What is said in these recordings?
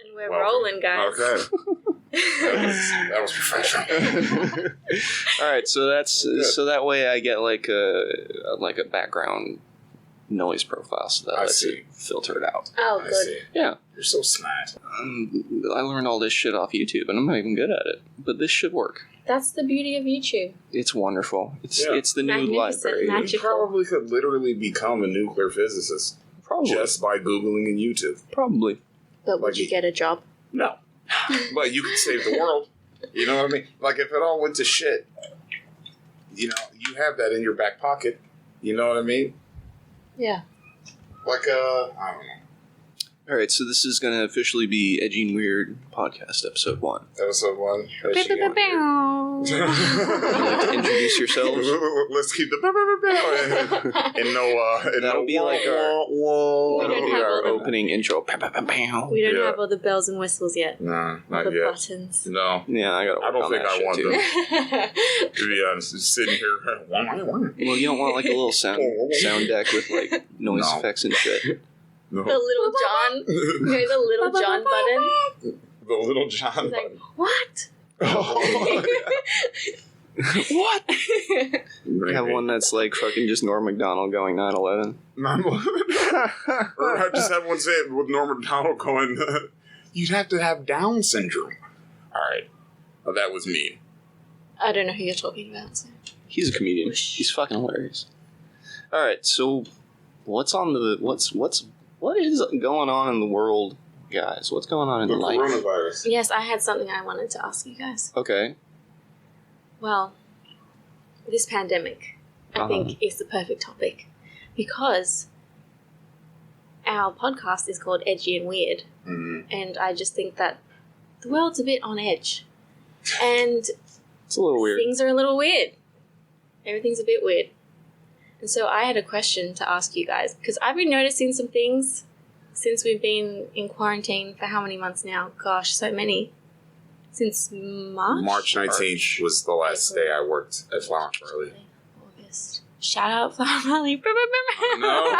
And we're rolling, guys. Okay. That was professional. All right, so so that way I get like a background noise profile, so that lets it filter it out. Oh, good. See. Yeah. You're so smart. I learned all this shit off YouTube, and I'm not even good at it, but this should work. That's the beauty of YouTube. It's wonderful. It's the new Magnificent, library. magical. You probably could literally become a nuclear physicist Probably. just by Googling and YouTube. Probably. But would Like you get a job? No. But you could save the world. You know what I mean? Like, if it all went to shit, you have that in your back pocket. You know what I mean? Yeah. Like, I don't know. All right, so this is going to officially be Edgy and Weird podcast episode 1. Episode 1. Bow. Would you like to introduce yourselves? Let's keep the and no That'll be like our opening intro. We don't have all the bells and whistles yet. Nah, All not the yet. buttons. No. Yeah, I don't think I want too. them. To be honest, just sitting here. Well, you don't want like a little sound deck with like noise effects and shit. No. The Little John. You know the Little John button? The Little John He's like, button. what? What? You have one that's like fucking just Norm Macdonald going 9/11. 9/11. Or I just have one say it with Norm Macdonald going, you'd have to have Down syndrome. Alright. Oh, that was mean. I don't know who you're talking about. So. He's a comedian. He's fucking hilarious. All right, so what is going on in the world, guys? What's going on in The life? coronavirus. Yes, I had something I wanted to ask you guys. Okay. Well, this pandemic, I think, is the perfect topic because our podcast is called Edgy and Weird, and I just think that the world's a bit on edge, and It's a little weird. things are a little weird. Everything's a bit weird. And so I had a question to ask you guys, because I've been noticing some things since we've been in quarantine for how many months now? Gosh, so many. Since March? March 19th was the last day I worked at Flower Farley. August. Shout out Flower Farley. No.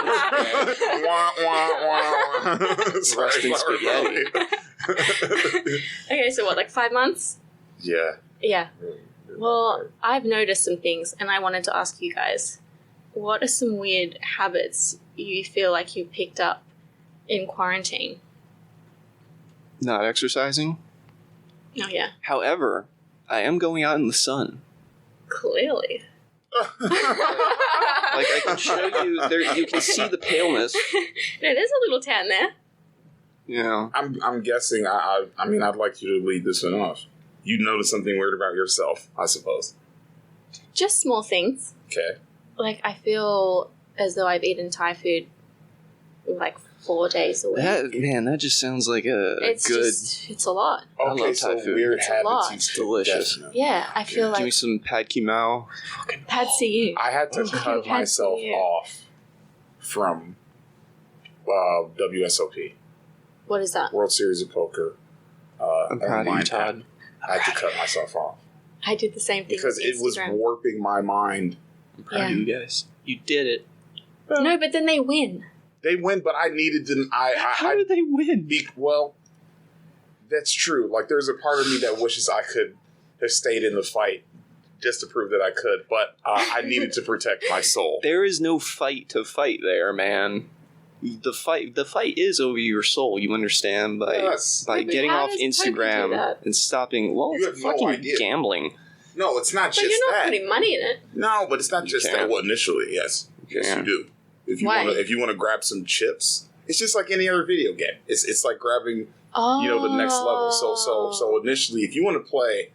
Wah, wah, wah. Sorry, Rest in Flower spaghetti. Farley. Okay, so what, like 5 months? Yeah. Yeah. Well, I've noticed some things, and I wanted to ask you guys, what are some weird habits you feel like you picked up in quarantine? Not exercising. Oh, yeah. However, I am going out in the sun. Clearly. Like, I can show you, there. You can see the paleness. No, there's a little tan there. You know. I'm guessing, I mean, I'd like you to lead this one off. You noticed something weird about yourself, I suppose. Just small things. Okay. Like, I feel as though I've eaten Thai food like 4 days a week. That just sounds like It's a lot. I love Okay, Thai so food. weird It's a lot. habits. It's delicious. Definitely. Yeah, I feel Give me like some pad ki mao. Pad see you. I had to Chicken cut pad myself see you. off from WSOP, What is that? World Series of Poker. I'm proud of you, online Todd. app. I had to cut myself off I did the same thing because with it was Instagram. warping my mind. I'm proud of you guys. You did it. No, but then they win. They win, but I needed to. How did they win? Well, that's true. Like, there's a part of me that wishes I could have stayed in the fight just to prove that I could, but I needed to protect my soul. There is no fight to fight there, man. The fight is over your soul. You understand by Yes. by But getting how off does poker do Instagram that? and stopping. Well, You it's have no fucking idea. gambling. No, it's not But just you're not that. putting money in it. No, but it's not You just can. that. Well, initially, yes. Yes, can. you do. If you Why? want to grab some chips, it's just like any other video game. It's like grabbing, Oh. the next level. So initially, if you want to play,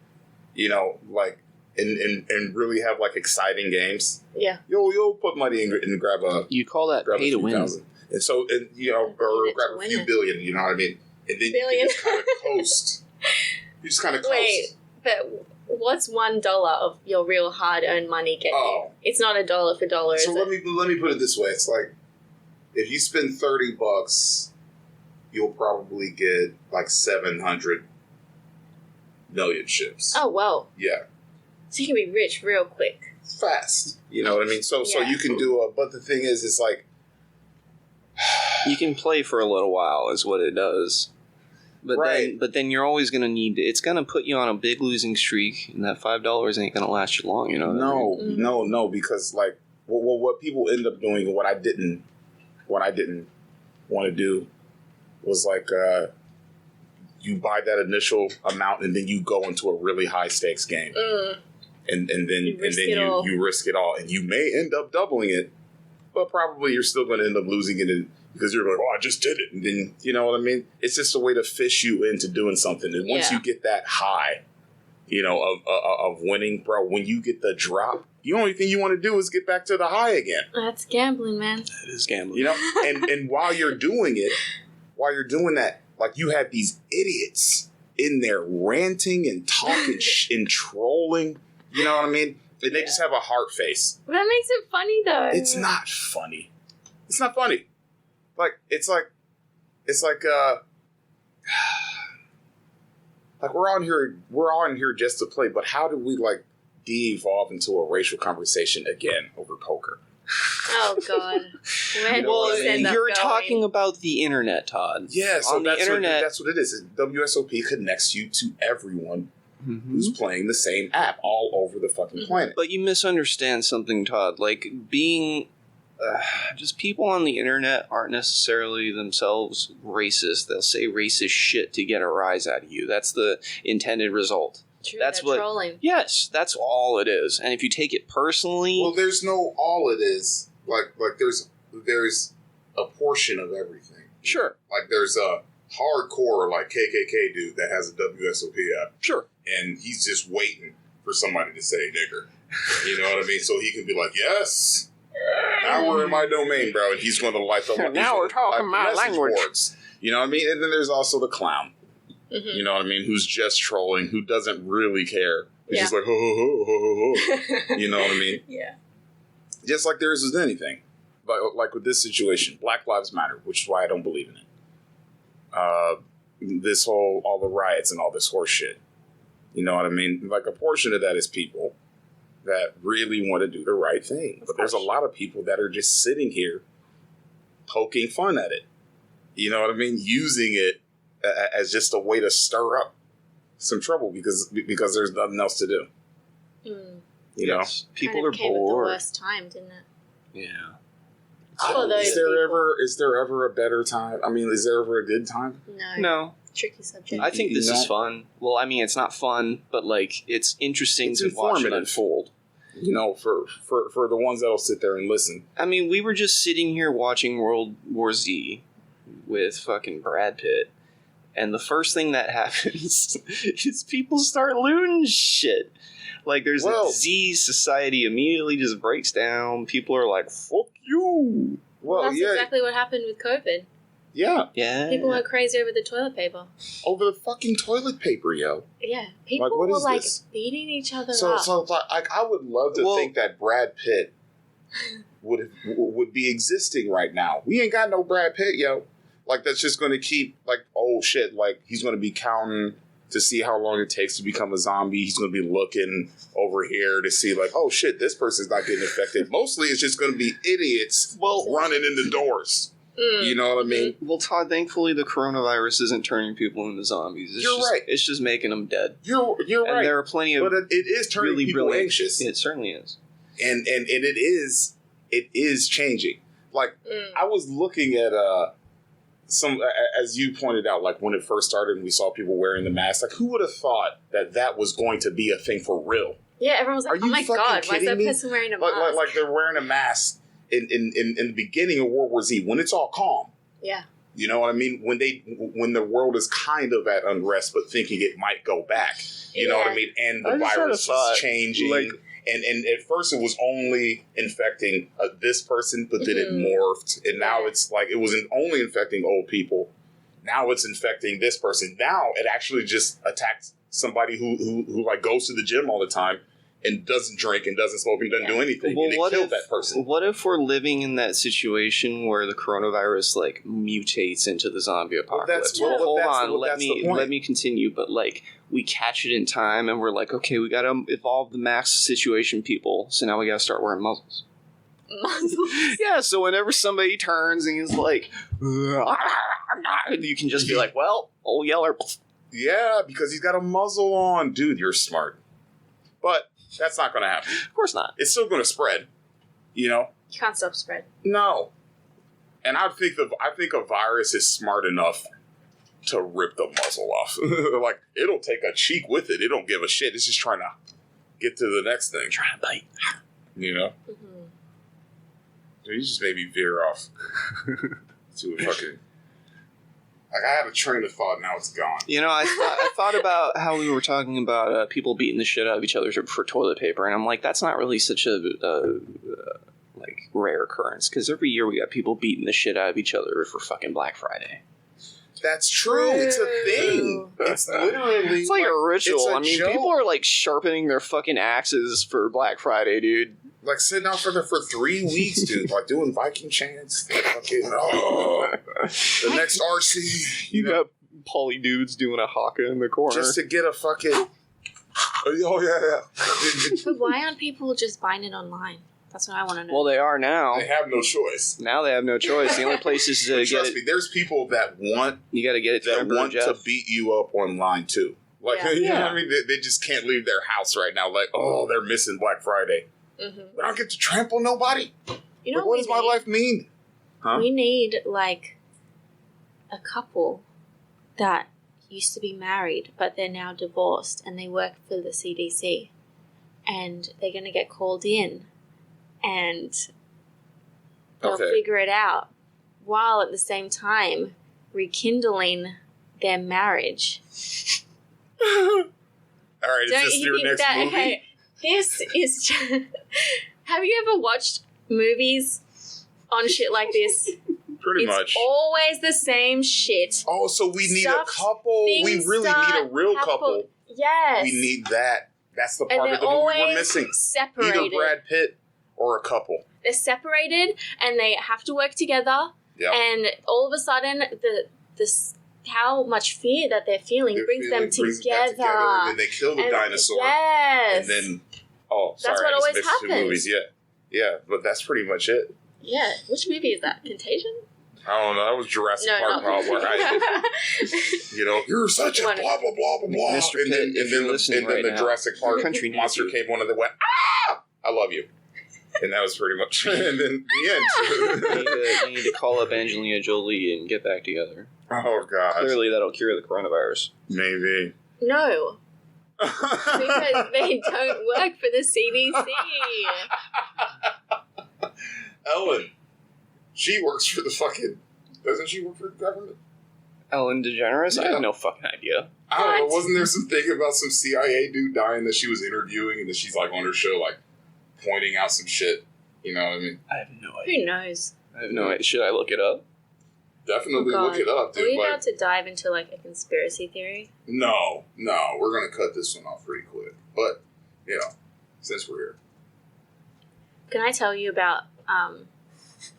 like and really have like exciting games, Yeah. you'll put money in and grab a You call that pay to few win? thousand. And so, or Need it grab to a win few it. billion. You know what I mean? And then Billion. you can just kind of coast. You just kind of coast. Wait, but what's $1 of your real hard-earned money get you? Oh. It's not $1 for dollar, So is let it? me put it this way: it's like if you spend $30, you'll probably get like 700 million chips. Oh, well. Yeah, So you can be rich real quick. fast. You know what I mean? So Yeah. you can do but the thing is, it's like You can play for a little while, is what it does. But then you're always going to need. It's going to put you on a big losing streak, and that $5 ain't going to last you long. You know? No, because like, what people end up doing, and what I didn't want to do, was like, you buy that initial amount, and then you go into a really high stakes game, and then you risk it all, and you may end up doubling it, but probably you're still going to end up losing it. Because you're like, I just did it. And then, you know what I mean? It's just a way to fish you into doing something. And once you get that high, of winning, bro, when you get the drop, the only thing you want to do is get back to the high again. That's gambling, man. That is gambling. You know? and while you're doing that, like, you have these idiots in there ranting and talking and trolling. You know what I mean? And they just have a heart face. But that makes it funny, though. It's not funny. It's not funny. Like, it's like we're on here just to play, but how do we, like, de-evolve into a racial conversation again over poker? Oh, God. You're talking about the internet, Todd. Yeah, so that's what it is. WSOP connects you to everyone who's playing the same app all over the fucking planet. But you misunderstand something, Todd. Like, being... just people on the internet aren't necessarily themselves racist. They'll say racist shit to get a rise out of you. That's the intended result. True, that's what trolling. Yes, that's all it is. And if you take it personally, well, there's no all it is. Like there's a portion of everything. Sure. Like there's a hardcore like KKK dude that has a WSOP app. Sure. And he's just waiting for somebody to say nigger. You know what I mean? So he can be like, yes. Now we're in my domain, bro, and he's going to light the now we're talking my language. Boards. You know what I mean? And then there's also the clown. You know what I mean? Who's just trolling, who doesn't really care. He's just like, ho, ho, ho, ho, ho, ho. You know what I mean? Yeah. Just like there is with anything. But like with this situation, Black Lives Matter, which is why I don't believe in it. All the riots and all this horse shit. You know what I mean? Like a portion of that is people that really want to do the right thing. But there's a lot of people that are just sitting here poking fun at it. You know what I mean? Using it as just a way to stir up some trouble because there's nothing else to do. You know? People kind of are came bored. at the worst time, didn't it? Yeah. Is there ever a better time? I mean, is there ever a good time? No. Tricky subject. I think this is fun. Well, I mean, it's not fun, but like it's interesting to watch it unfold. You know, for the ones that'll sit there and listen. I mean, we were just sitting here watching World War Z with fucking Brad Pitt, and the first thing that happens is people start looting shit. Like, there's a disease, society immediately just breaks down. People are like, fuck you. Well, that's exactly what happened with COVID. Yeah. People went crazy over the toilet paper. Over the fucking toilet paper, yo. Yeah. People were like beating each other up. So I would love to think that Brad Pitt would be existing right now. We ain't got no Brad Pitt, yo. Like, that's just going to keep, like, oh shit, like, he's going to be counting to see how long it takes to become a zombie. He's going to be looking over here to see, like, oh shit, this person's not getting infected. Mostly it's just going to be idiots running in the doors. You know what I mean? Well, Todd, thankfully the coronavirus isn't turning people into zombies. You're right. It's just making them dead. You're right. And there are plenty of... But it is turning really people brilliant. anxious. It certainly is. And it is changing. Like, I was looking at some, as you pointed out, like when it first started and we saw people wearing the mask, like who would have thought that was going to be a thing for real? Yeah, everyone was like, oh my god, why is that person wearing a mask? Like they're wearing a mask in the beginning of World War Z, when it's all calm. Yeah. You know what I mean? When the world is kind of at unrest, but thinking it might go back. You know what I mean? And the virus is changing. Like, and at first it was only infecting this person, but then it morphed. And now it's like, it wasn't only infecting old people. Now it's infecting this person. Now it actually just attacks somebody who like goes to the gym all the time and doesn't drink and doesn't smoke and doesn't do anything. Well, and it killed that person. What if we're living in that situation where the coronavirus like mutates into the zombie apocalypse? Hold on, let me continue. But like, we catch it in time and we're like, okay, we gotta evolve the mask situation, people. So now we gotta start wearing muzzles. Muzzles. Yeah, so whenever somebody turns and he's like, you can just be like, well, old Yeller. Yeah, because he's got a muzzle on. Dude, you're smart. But that's not going to happen. Of course not. It's still going to spread. You know? You can't stop spread. No. And I think a virus is smart enough to rip the muzzle off. Like, it'll take a cheek with it. It don't give a shit. It's just trying to get to the next thing. Trying to bite. You know? Mm-hmm. You just made me veer off to a fucking... Like, I had a train of thought, now it's gone. You know, I thought about how we were talking about people beating the shit out of each other for toilet paper, and I'm like, that's not really such a like rare occurrence, because every year we got people beating the shit out of each other for fucking Black Friday. That's true. It's a thing. It's literally... It's like a ritual. I mean, people are like sharpening their fucking axes for Black Friday, dude. Like sitting out for 3 weeks, dude. Like doing Viking chants. Fucking, the next RC. You got poly dudes doing a haka in the corner. Just to get a fucking... Oh, yeah. But why aren't people just buying it online? That's what I want to know. Well, they are now. They have no choice. Now they have no choice. The only place is to Trust me, there's people that want... You got to get it to beat you up online, too. Like, yeah. you know what I mean? They just can't leave their house right now. Like, oh, they're missing Black Friday. Mm-hmm. But I don't get to trample nobody. You know like, what does my life mean? Huh? We need, like, a couple that used to be married, but they're now divorced, and they work for the CDC. And they're going to get called in, and they'll figure it out, while at the same time rekindling their marriage. All right, Don't is this you your think next that, movie? okay, this is just... Have you ever watched movies on shit like this? Pretty much. It's always the same shit. Oh, so we need a couple. We really need a real couple. Yes. We need that. That's the part of the movie we're missing. Separated. Either Brad Pitt or a couple. They're separated and they have to work together. Yep. And all of a sudden, how much fear that they're feeling brings them together. And then they kill the dinosaur. Yes. And then, sorry, that's what always happens. Two movies. Yeah, but that's pretty much it. Yeah. Which movie is that? Contagion? I don't know. That was Jurassic Park, probably. You're such a blah, blah, blah, blah, blah. Mr. Pitt, and then the Jurassic Park monster came on and they went, ah! I love you. And that was pretty much and then the end. You need to call up Angelina Jolie and get back together. Oh, God. Clearly that'll cure the coronavirus. Maybe. No. Because they don't work for the CDC. Ellen. She works for the fucking... Doesn't she work for the government? Ellen DeGeneres? Yeah. I have no fucking idea. I don't know. Wasn't there some thing about some CIA dude dying that she was interviewing and that she's like on her show like pointing out some shit? You know what I mean? I have no idea. Who knows? I have no idea. Should I look it up? Definitely look it up, dude. Are we about to dive into like a conspiracy theory? No. We're going to cut this one off pretty quick. But, since we're here. Can I tell you about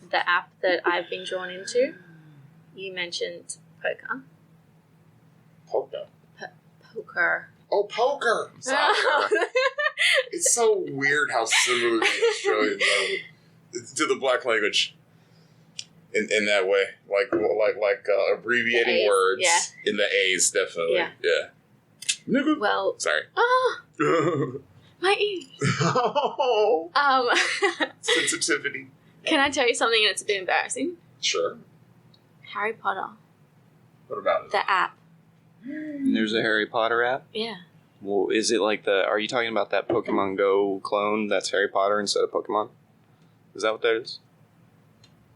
the app that I've been drawn into? You mentioned poker. Poker. Oh, poker! It's so weird how similar the Australians are to the black language in that way. Like abbreviating words in the A's, definitely. Yeah. Nigga. Well. Sorry. My ears. Sensitivity. Can I tell you something that's a bit embarrassing? Sure. Harry Potter. What about it? The app. There's a Harry Potter app? Yeah. Well, is it like are you talking about that Pokemon Go clone that's Harry Potter instead of Pokemon? Is that what that is?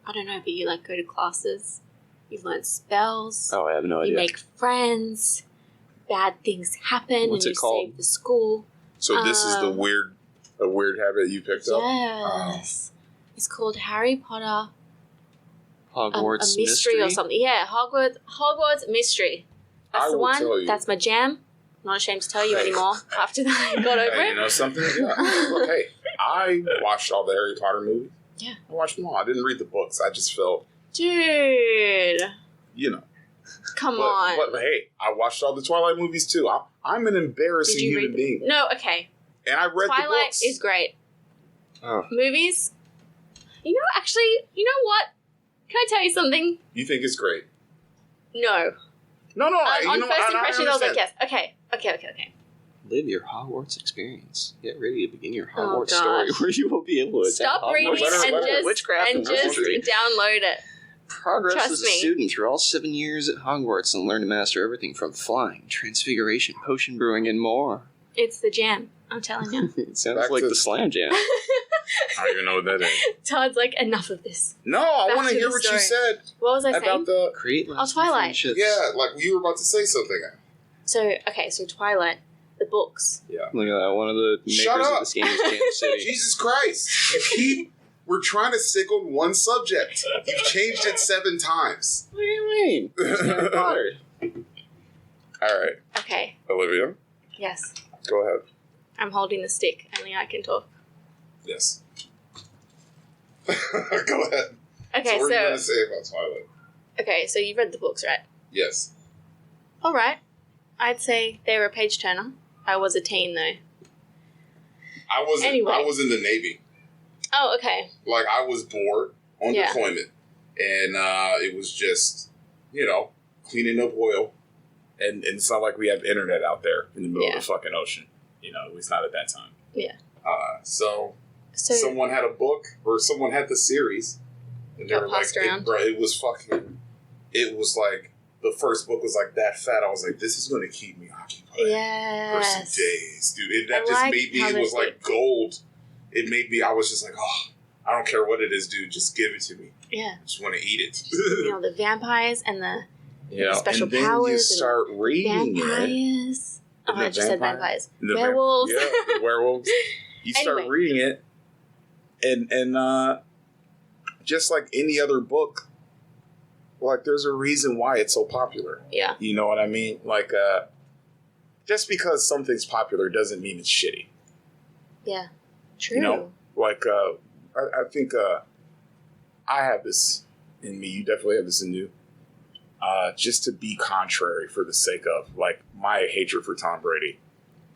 I don't know, but you go to classes, you learn spells. Oh, I have no idea. You make friends, bad things happen, What's and it called? Save the school. So this is a weird habit you picked up? Yes. It's called Harry Potter. Hogwarts a mystery or something. Yeah, Hogwarts Mystery. That's the one. That's my jam. Not ashamed to tell you anymore. After that, I got over it. You know something? Yeah. Look, hey, I watched all the Harry Potter movies. Yeah. I watched them all. I didn't read the books. I just felt... Dude. Come on. But hey, I watched all the Twilight movies too. I'm an embarrassing human being. No, okay. And I read the books. Twilight is great. Oh. Movies, You know, actually, you know what? Can I tell you something? You think it's great? No. No. On first impression, I was like, yes. Okay. Live your Hogwarts experience. Get ready to begin your Hogwarts story where you will be able to stop reading and just download it. Progress Trust as a me. student through all 7 years at Hogwarts and learn to master everything from flying, transfiguration, potion brewing, and more. It's the jam. I'm telling you. It sounds like the Slam Jam. I don't even know what that is. Todd's like, enough of this. No, I want to hear what you said. What was I saying? About the Twilight. Yeah, like you were about to say something. So Twilight, the books. Yeah. Look at that. One of the makers of this game is Kansas City. Jesus Christ. We're trying to stick on one subject. You've changed it 7 times. What do you mean? It's Harry Potter. All right. Okay. Olivia? Yes. Go ahead. I'm holding the stick. Only I can talk. Yes. Go ahead. Okay, so what are you going to say about Twilight? Okay, so you've read the books, right? Yes. All right. I'd say they were a page turner. I was a teen, though. I was in the Navy. Oh, okay. Like, I was bored on deployment. And it was just, cleaning up oil. And it's not like we have internet out there in the middle of the fucking ocean. At least not at that time. Yeah. So someone had a book or someone had the series. And they were like, it was like, the first book was like that fat. I was like, this is going to keep me occupied for some days, dude. That just made me, it was like gold. It made me, I was just like, oh, I don't care what it is, dude. Just give it to me. Yeah. I just want to eat it. Just, the vampires and the special and then powers. You start reading vampires. it. I just said vampires. Werewolves. The werewolves. You start reading it, and just like any other book, like there's a reason why it's so popular. Yeah. You know what I mean? Like, just because something's popular doesn't mean it's shitty. Yeah. True. Like, I think I have this in me. You definitely have this in you. Just to be contrary for the sake of, like, my hatred for Tom Brady.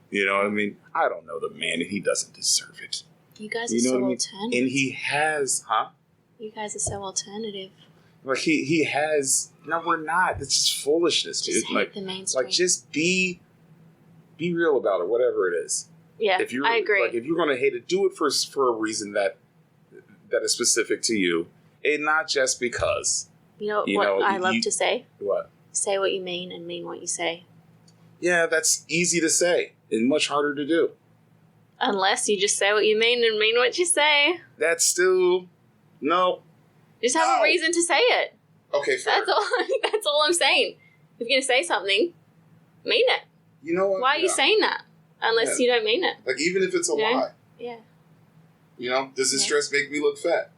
You know what I mean? I don't know the man, and he doesn't deserve it. You guys are so alternative. And he has, You guys are so alternative. Like, he has, no, we're not. It's just foolishness, dude. Just hate the mainstream. Like, just be real about it, whatever it is. Yeah, I agree. Like, if you're going to hate it, do it for a reason that is specific to you, and not just because. You know what I love to say? What? Say what you mean and mean what you say. Yeah, that's easy to say and much harder to do. Unless you just say what you mean and mean what you say. That's still... No. Just have a reason to say it. Okay, fair. That's all I'm saying. If you're going to say something, mean it. You know what? Why are you saying that? Unless you don't mean it. Like, even if it's a lie. Yeah. Does this dress make me look fat?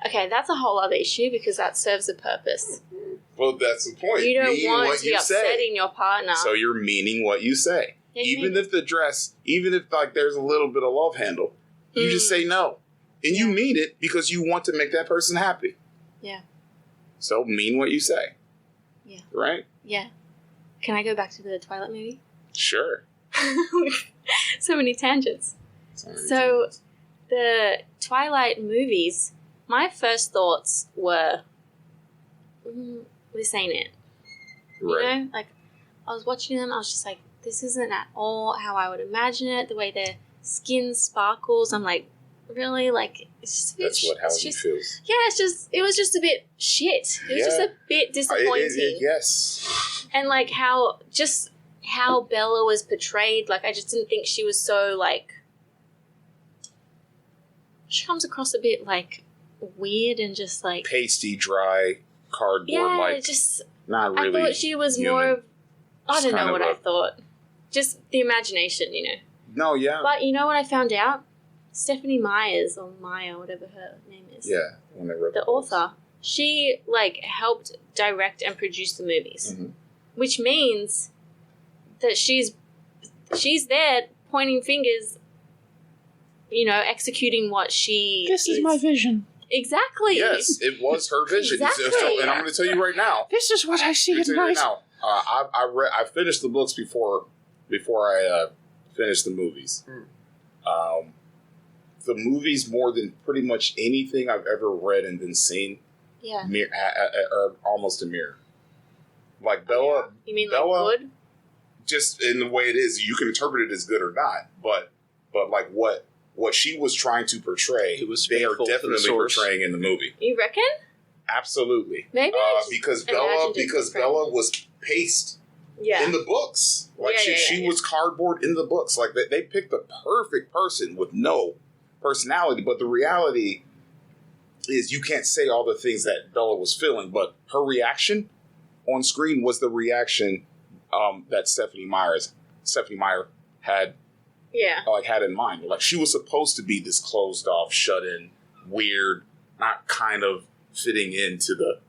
Okay, that's a whole other issue because that serves a purpose. Well, that's the point. You don't want to be upsetting your partner. So you're meaning what you say. Yeah, even if like there's a little bit of love handle, you just say no. And you mean it because you want to make that person happy. Yeah. So mean what you say. Yeah. Right? Yeah. Can I go back to the Twilight movie? Sure. So many tangents. The Twilight movies, my first thoughts were, this ain't it. Right. Like, I was watching them, I was just like, this isn't at all how I would imagine it, the way their skin sparkles. I'm like, really? Like, it's just a bit... That's how he feels. Yeah, it was just a bit shit. It was just a bit disappointing. Yes. And, like, how Bella was portrayed, like, I just didn't think she was so, like... She comes across a bit, like, weird and just, like... pasty, dry, cardboard-like. Yeah, just... Not really. I thought she was human. More of... I don't know what I thought. Just the imagination, No, yeah. But you know what I found out? Stephanie Myers, or Maya, whatever her name is. Yeah, when they wrote the author. She, like, helped direct and produce the movies. Mm-hmm. Which means that she's there pointing fingers, executing what she This is my vision. Exactly. Yes, it was her vision. Exactly. So, and I'm going to tell you right now. This is what I see at night. Right now. I finished the books before I finished the movies. the movies more than pretty much anything I've ever read and then seen. Yeah. Are almost a mirror. Like Bella. You mean Bella, like good? Just in the way it is, you can interpret it as good or not. But like what she was trying to portray, they are definitely portraying in the movie. You reckon? Absolutely. Maybe because Bella was paced in the books. Like she was cardboard in the books. Like they picked the perfect person with no personality. But the reality is you can't say all the things that Bella was feeling, but her reaction on screen was the reaction that Stephenie Meyer had had in mind. Like she was supposed to be this closed off, shut in, weird, not kind of fitting into the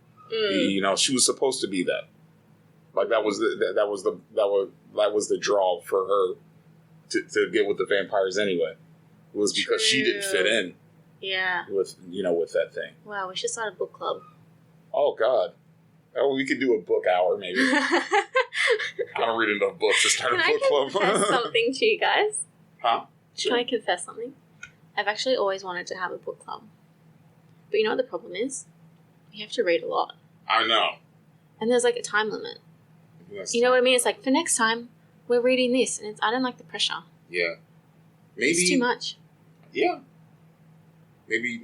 she was supposed to be that. Like that was the draw for her to get with the vampires anyway. It was because she didn't fit in. Yeah. With that thing. Wow, we should start a book club. Oh God. Oh, we could do a book hour maybe. I don't read enough books to start a book club. Can I confess something to you guys? Huh? Can I confess something? I've actually always wanted to have a book club. But you know what the problem is? You have to read a lot. I know. And there's like a time limit. You know what I mean? It's like, for next time, we're reading this. And I don't like the pressure. Yeah. Maybe. It's too much. Yeah. Maybe,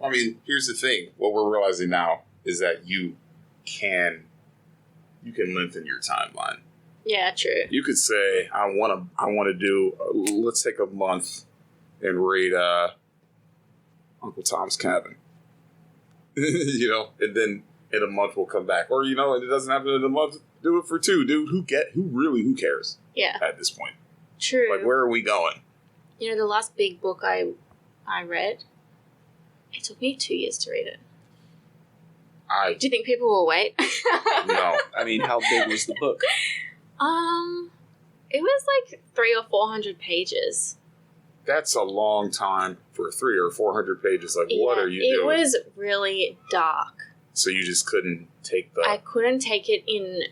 I mean, here's the thing. What we're realizing now is that you can lengthen your timeline. Yeah, true. You could say, I want to do, let's take a month and read Uncle Tom's Cabin. And then in a month we'll come back. Or, and it doesn't happen in a month, do it for 2, dude. Who cares? Yeah. At this point. True. Like, where are we going? The last big book I read, it took me 2 years to read it. Do you think people will wait? No. I mean, how big was the book? It was like 300 or 400 pages. That's a long time for 300 or 400 pages. Like, what are you doing? It was really dark. So you just couldn't take I couldn't take it in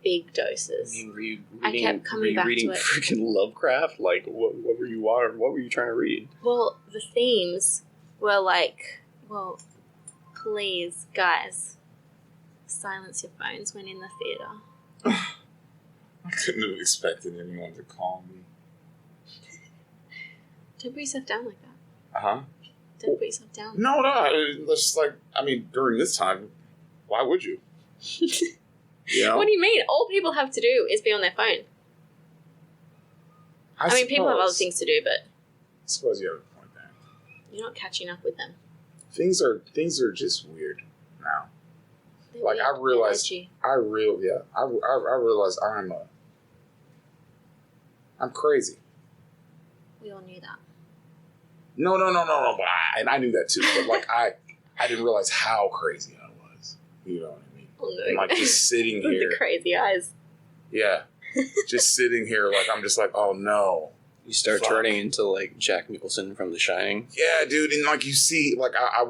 big doses. I kept coming back to it. Freaking Lovecraft? Like, what were you trying to read? Well, the themes were like, please, guys, silence your phones when in the theater. I couldn't have expected anyone to call me. Don't put yourself down like that. Uh-huh. Don't put yourself down. No. It's just like, I mean, during this time, why would you? What do you mean? All people have to do is be on their phone. I mean, people have other things to do, but... I suppose you have a point there. You're not catching up with them. Things are just weird now. They're like, weird. I realized I'm crazy. We all knew that. No. But I knew that too. But like, I didn't realize how crazy I was. You know what I mean? Oh, no. I'm like just sitting here. The crazy eyes. Yeah. Just sitting here like, I'm just like, oh no. You start turning into like Jack Nicholson from The Shining. Yeah, dude. And like you see, like I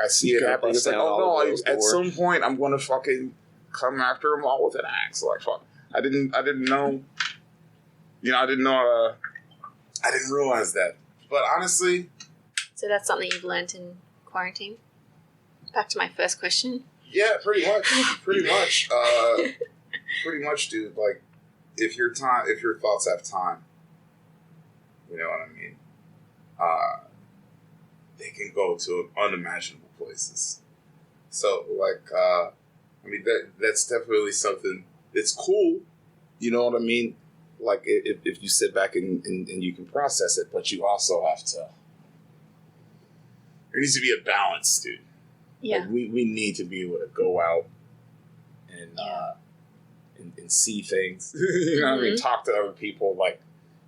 see it happening. It's like, oh no, at some point I'm going to fucking come after them all with an axe. Like, fuck. I didn't know. I didn't realize that. But honestly... So that's something you've learned in quarantine? Back to my first question. Yeah, pretty much. Pretty much, dude. Like, if your thoughts have time, you know what I mean? They can go to unimaginable places. So, like, I mean, that's definitely something that's cool. You know what I mean? Like, if you sit back and you can process it, but you also have to... There needs to be a balance, dude. Yeah. Like, we need to be able to go out and see things. You know what I mean? Talk to other people, like,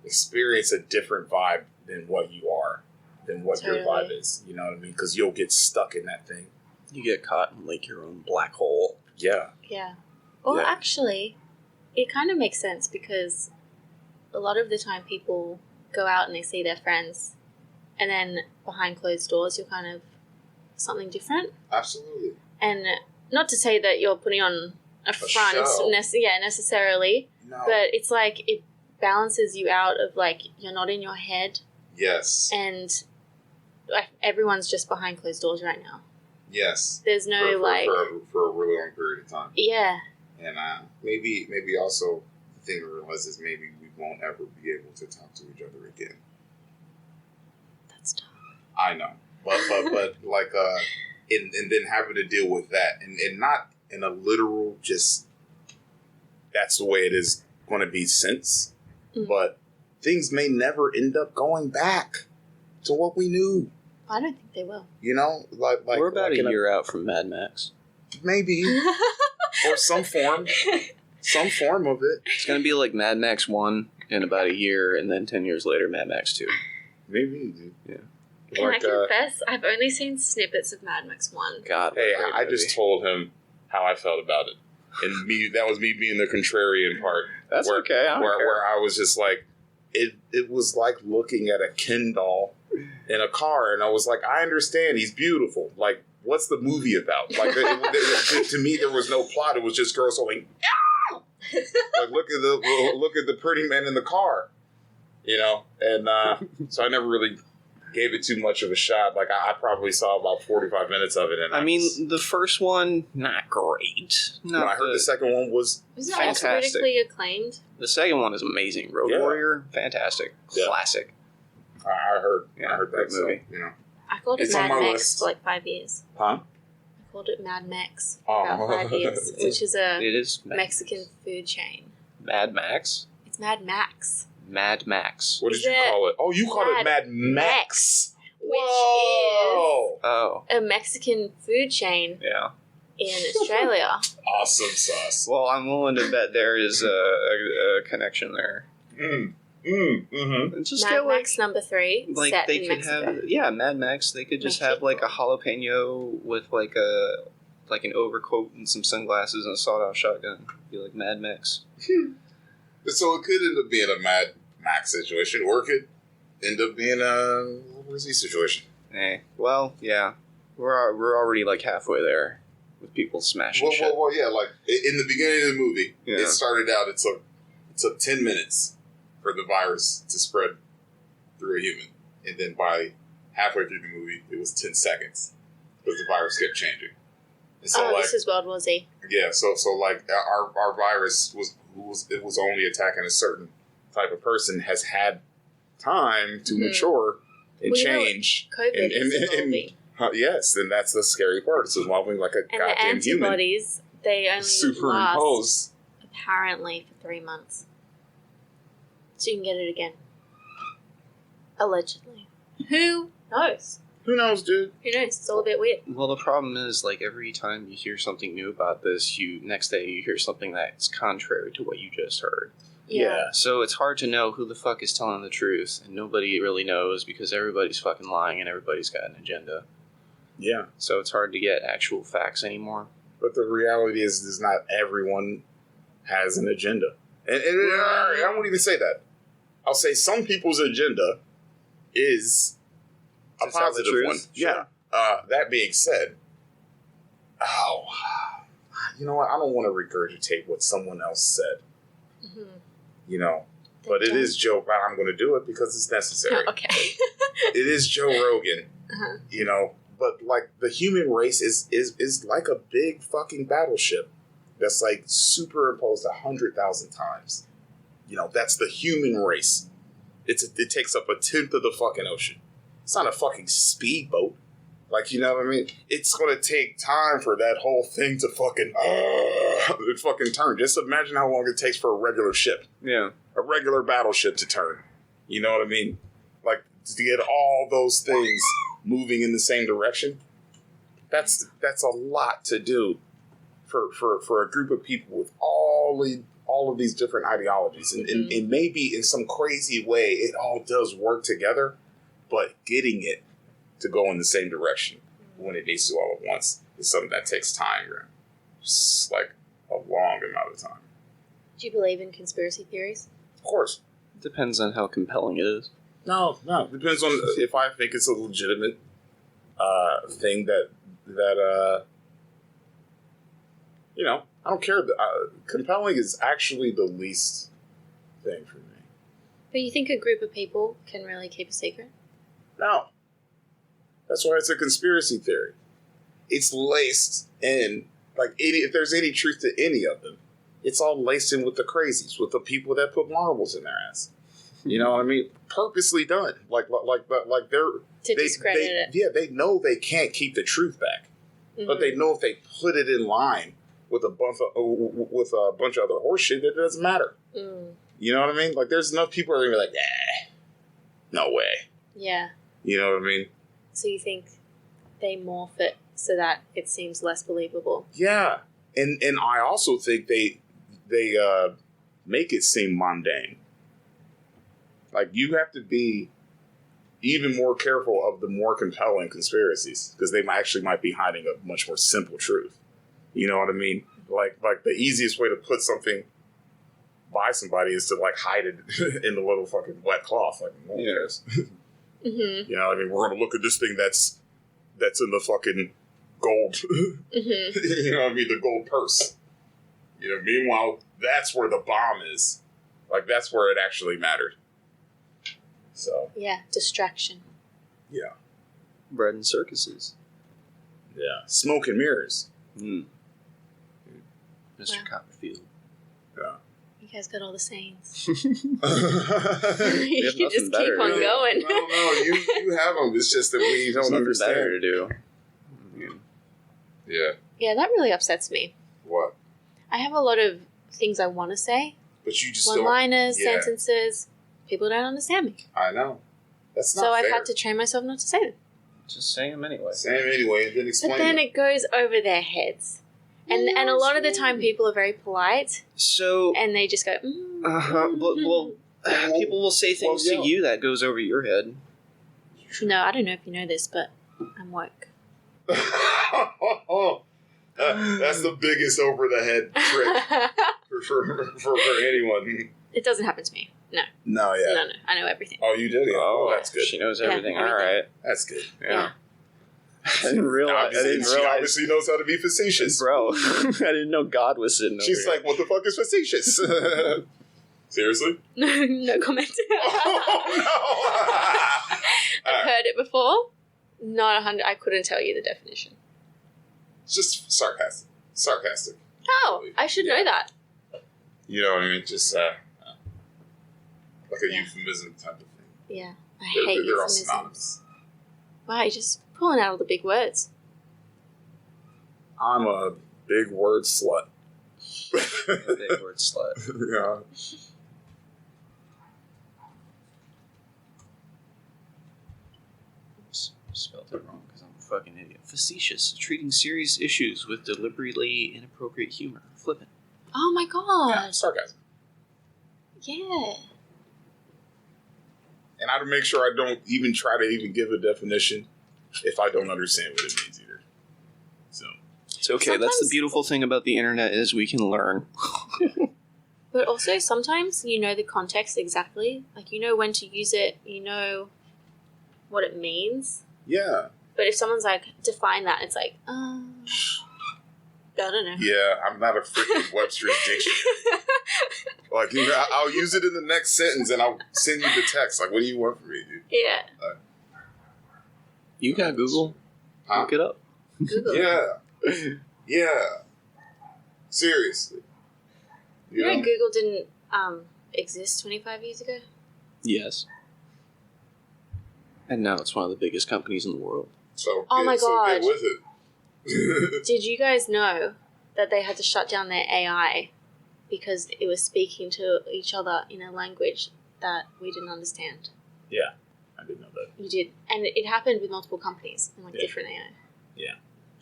experience a different vibe than what you are, than what your vibe is. You know what I mean? Because you'll get stuck in that thing. You get caught in, like, your own black hole. Yeah. Yeah. Well, actually, it kind of makes sense because a lot of the time people go out and they see their friends and then behind closed doors you're kind of something different. Absolutely. And not to say that you're putting on a front necessarily, no. But it's like it balances you out of like you're not in your head Yes. And everyone's just behind closed doors right now. Yes. There's no for a really long period of time. Yeah. And maybe also the thing to realize is maybe we won't ever be able to talk to each other again. That's tough. I know, but like and then having to deal with that and not in a literal just that's the way it is going to be since, but things may never end up going back to what we knew. I don't think they will. You know, like we're about a year out from Mad Max. Maybe. Or some form of it. It's going to be like Mad Max 1 in about a year, and then 10 years later, Mad Max 2. Maybe, dude. Yeah. Can I confess? I've only seen snippets of Mad Max 1. God. Hey, I just told him how I felt about it. And that was me being the contrarian part. That's okay. Where I was just like, it was like looking at a Ken doll in a car, and I was like, I understand, he's beautiful. Like, what's the movie about? Like, to me, there was no plot. It was just girls going, "Ah!" Like, look at the pretty man in the car, you know. And so I never really gave it too much of a shot. Like, I probably saw about 45 minutes of it. And I mean, the first one, not great. No, I heard the second one was fantastic. Also critically acclaimed? The second one is amazing. Road Warrior, fantastic. Classic. I heard that movie. So, you know. I called it Mad Max for like 5 years. Huh? I called it Mad Max for about 5 years, which is a Mexican food chain. Mad Max? It's Mad Max. Mad Max. What did you call it? Oh, you called it Mad Max. Which is a Mexican food chain in Australia. Awesome sauce. Well, I'm willing to bet there is a connection there. Just Mad Max number 3. Like set they in could Mexico. have, Mad Max. They could just have like a jalapeno with like an overcoat and some sunglasses and a sawed-off shotgun. Be like Mad Max. So it could end up being a Mad Max situation, or it could end up being a World War Z situation. Well, yeah, we're already like halfway there with people smashing shit. Well, yeah. Like in the beginning of the movie, it started out. It took 10 minutes for the virus to spread through a human, and then by halfway through the movie, it was 10 seconds because the virus kept changing. And so, this is World War Z. Yeah, so like our virus was only attacking a certain type of person, has had time to mature and change. COVID is evolving. Yes, and that's the scary part. It's evolving like a goddamn human. And the antibodies, they only superimpose. Last apparently for 3 months. So you can get it again. Allegedly. Who knows? Who knows, dude? Who knows? It's all a bit weird. Well, the problem is, like, every time you hear something new about this, next day you hear something that's contrary to what you just heard. Yeah. So it's hard to know who the fuck is telling the truth, and nobody really knows because everybody's fucking lying and everybody's got an agenda. Yeah. So it's hard to get actual facts anymore. But the reality is not everyone has an agenda. And I won't even say that. I'll say some people's agenda is a positive one. Sure. Yeah. That being said, you know what? I don't want to regurgitate what someone else said. Mm-hmm. You know, but it is Joe. I'm going to do it because it's necessary. Oh, okay. It is Joe Rogan. You know, but like the human race is like a big fucking battleship that's like superimposed 100,000 times. You know, that's the human race. It takes up 1/10 of the fucking ocean. It's not a fucking speedboat. Like, you know what I mean? It's going to take time for that whole thing to fucking turn. Just imagine how long it takes for a regular ship. Yeah. A regular battleship to turn. You know what I mean? Like, to get all those things moving in the same direction. That's a lot to do for a group of people with all of these different ideologies. And maybe in some crazy way, it all does work together, but getting it to go in the same direction when it needs to all at once is something that takes time. Just like a long amount of time. Do you believe in conspiracy theories? Of course. Depends on how compelling it is. No. Depends on if I think it's a legitimate thing that you know, I don't care. Compelling is actually the least thing for me. But you think a group of people can really keep a secret? No. That's why it's a conspiracy theory. It's laced in, like, if there's any truth to any of them, it's all laced in with the crazies, with the people that put marbles in their ass. You know what I mean? Purposely done. Like they're... To discredit it. Yeah, they know they can't keep the truth back. Mm-hmm. But they know if they put it in line with a bunch of other horse shit, that it doesn't matter. Mm. You know what I mean? Like, there's enough people that are going to be like, no way. Yeah. You know what I mean? So you think they morph it so that it seems less believable? Yeah. And I also think they make it seem mundane. Like, you have to be even more careful of the more compelling conspiracies, because they might be hiding a much more simple truth. You know what I mean? Like the easiest way to put something by somebody is to, like, hide it in a little fucking wet cloth. Like, no one cares. Mm-hmm. You know what I mean? We're going to look at this thing that's in the fucking gold. Mm-hmm. You know what I mean? The gold purse. You know, meanwhile, that's where the bomb is. Like, that's where it actually mattered. So. Yeah, distraction. Yeah. Bread and circuses. Yeah. Smoke and mirrors. Mm. Mr. Copperfield. Yeah. You guys got all the sayings. You just keep on going. No, you have them. It's just that we don't understand. Better to do. Yeah. Yeah, that really upsets me. What? I have a lot of things I want to say. But you just one-liners, sentences. People don't understand me. I know. That's not so fair. I've had to train myself not to say them. Just say them anyway. Say them anyway, and then explain. But then it goes over their heads. And a lot of the time people are very polite. So... And they just go, Well, people will say things to you that goes over your head. No, I don't know if you know this, but I'm woke. That's the biggest over-the-head trick for anyone. It doesn't happen to me. No. No, yeah. No. I know everything. Oh, you did? Yeah. Oh, that's good. She knows everything. Yeah, all right. That's good. Yeah. I didn't realize. She obviously knows how to be facetious. Bro, I didn't know God was sitting over She's here. like, what the fuck is facetious? Seriously? No comment. Oh, no. I've heard it before. Not 100. I couldn't tell you the definition. It's just sarcastic. Oh, I should know that. You know what I mean? Just like a euphemism type of thing. Yeah, I hate euphemisms. They're all synonymous. Wow, you're just pulling out all the big words. I'm a big word slut. A big word slut. Yeah. Spelled it wrong because I'm a fucking idiot. Facetious, treating serious issues with deliberately inappropriate humor. Flippant. Oh my god. Yeah, sarcasm. Yeah. And I make sure I don't even try to even give a definition if I don't understand what it means either. So it's okay. Sometimes, that's the beautiful thing about the internet is we can learn. But also sometimes you know the context exactly. Like you know when to use it. You know what it means. Yeah. But if someone's like, define that, it's like, I don't know. Yeah, I'm not a freaking Webster's dictionary. Like, I'll use it in the next sentence and I'll send you the text. Like, what do you want from me, dude? Yeah. You got Google? Huh? Look it up. Google. Yeah. Yeah. Seriously. You know Google didn't exist 25 years ago? Yes. And now it's one of the biggest companies in the world. So, oh my god. So get with it. Did you guys know that they had to shut down their AI because it was speaking to each other in a language that we didn't understand? Yeah, I didn't know that. You did. And it happened with multiple companies and like different AI. Yeah.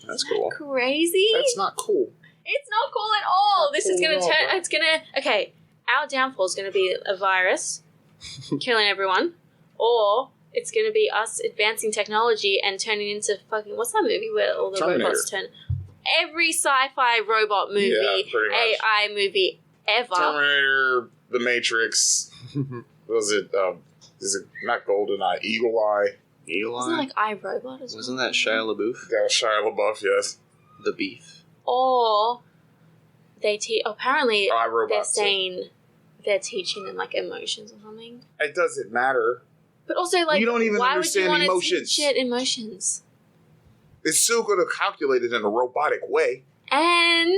That's cool. Crazy? That's not cool. It's not cool at all. This is going to turn... It's going to... Okay, our downfall is going to be a virus killing everyone, or... It's going to be us advancing technology and turning into fucking... What's that movie where all the Terminator. robots turn... Every sci-fi robot movie, AI movie ever. Terminator, The Matrix. Was it... is it not GoldenEye? Eagle Eye? Eagle Eye? Wasn't it like iRobot as well? Wasn't that Shia LaBeouf? That was Shia LaBeouf, yes. The Beef. Or... Apparently, iRobot they're saying they're teaching them like emotions or something. It doesn't matter. But also, like, you don't even why understand would you emotions. Teach it emotions? It's still going to calculate it in a robotic way. And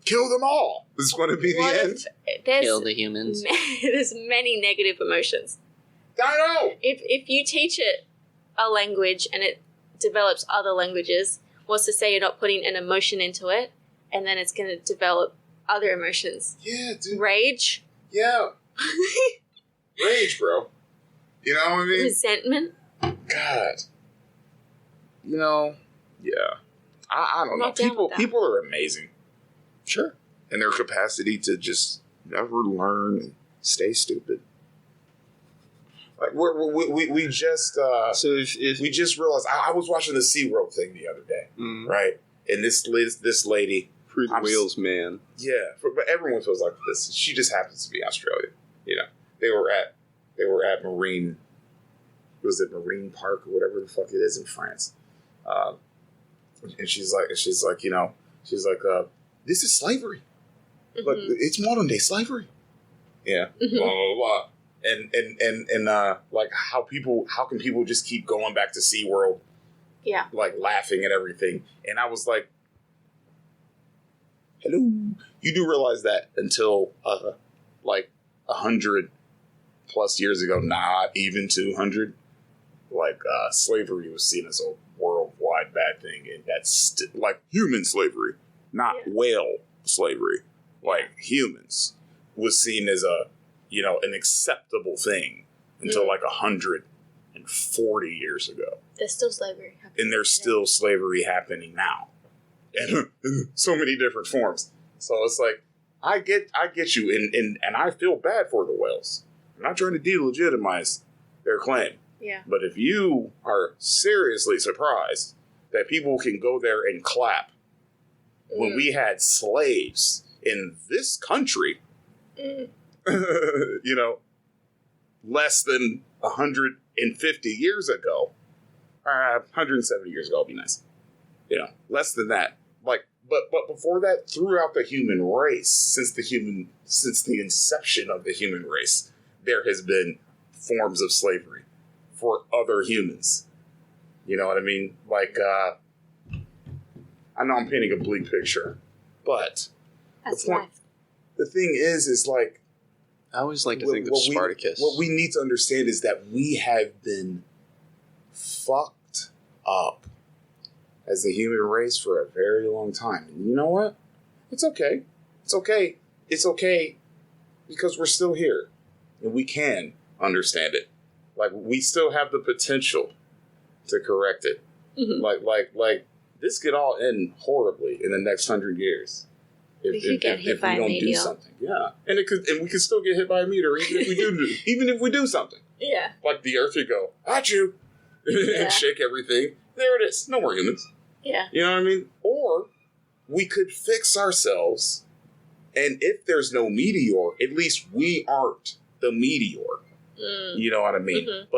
kill them all. This is going to be the end. Kill the humans. There's many negative emotions. I know. If you teach it a language and it develops other languages, what's to say you're not putting an emotion into it, and then it's going to develop other emotions? Yeah, dude. Rage. Yeah. Rage, bro. You know what I mean? Resentment. God. You know, yeah. I don't know. People are amazing. Sure. And their capacity to just never learn and stay stupid. Like we just we just realized I was watching the SeaWorld thing the other day, right? And this lady, Free the wheels, man. Yeah, but everyone feels like this. She just happens to be Australian. You know, they were at Marine. Was it Marine Park or whatever the fuck it is in France? And she's like, you know, this is slavery. Mm-hmm. Like it's modern day slavery. Yeah. Mm-hmm. Blah blah blah. And like how can people just keep going back to SeaWorld? Yeah. Like laughing at everything. And I was like, hello. You do realize that until like 100 plus years ago, not even 200, like slavery was seen as a worldwide bad thing, and that's like human slavery, not whale slavery. Like humans was seen as an acceptable thing until like 140 years ago. There's still slavery happening. And there's still slavery happening now. And in so many different forms. So it's like, I get you, and I feel bad for the whales. I'm not trying to delegitimize their claim. Yeah. But if you are seriously surprised that people can go there and clap when we had slaves in this country, you know, less than 150 years ago, 170 years ago, would be nice. You know, less than that. Like, but before that, throughout the human race, since the inception of the human race, there has been forms of slavery for other humans. You know what I mean? Like, I know I'm painting a bleak picture, but the thing is like, I always like to think of Spartacus. What we need to understand is that we have been fucked up as the human race for a very long time. And you know what? It's okay. It's okay. It's okay because we're still here and we can understand it. Like, we still have the potential to correct it. Mm-hmm. Like this could all end horribly in the next 100 years. If we don't do something. Yeah. And we could still get hit by a meteor even if we do something. Yeah. Like the earth would go, at you, and shake everything. There it is. No more humans. Yeah. You know what I mean? Or we could fix ourselves, and if there's no meteor, at least we aren't the meteor. You know what I mean? Mm-hmm.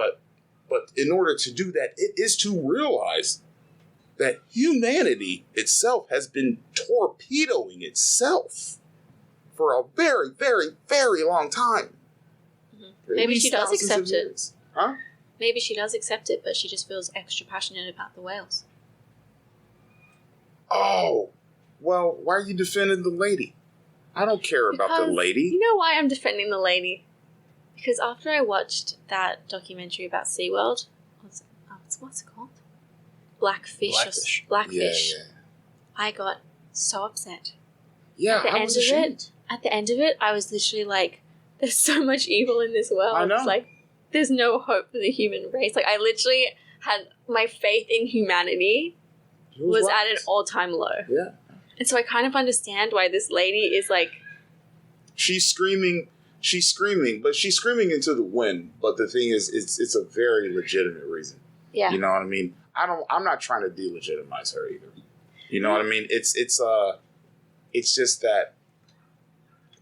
But in order to do that, it is to realize that humanity itself has been torpedoing itself for a very, very, very long time. Mm-hmm. Maybe she does accept it. Huh? Maybe she does accept it, but she just feels extra passionate about the whales. Oh, well, why are you defending the lady? I don't care about the lady. You know why I'm defending the lady? Because after I watched that documentary about SeaWorld, what's it called? Blackfish. Yeah. I got so upset. Yeah, I was ashamed. At the end of it, I was literally like, there's so much evil in this world. I know. It's like, there's no hope for the human race. Like, I literally had my faith in humanity was at an all-time low. Yeah. And so I kind of understand why this lady is like... She's screaming, but she's screaming into the wind. But the thing is, it's a very legitimate reason. Yeah. You know what I mean? I'm not trying to delegitimize her either. You know what I mean? It's just that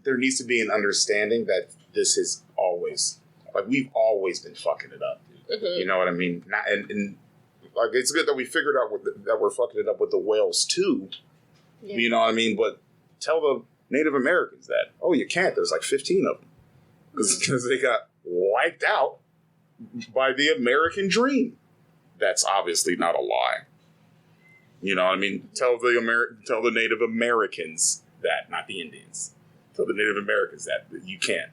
there needs to be an understanding that this is always, like, we've always been fucking it up. Mm-hmm. You know what I mean? And like, it's good that we figured out that we're fucking it up with the whales too. Yeah. You know what I mean? But tell the Native Americans that, oh, you can't. There's like 15 of them. because they got wiped out by the American dream. That's obviously not a lie. You know what I mean? Tell the Native Americans that, not the Indians. Tell the Native Americans that you can't.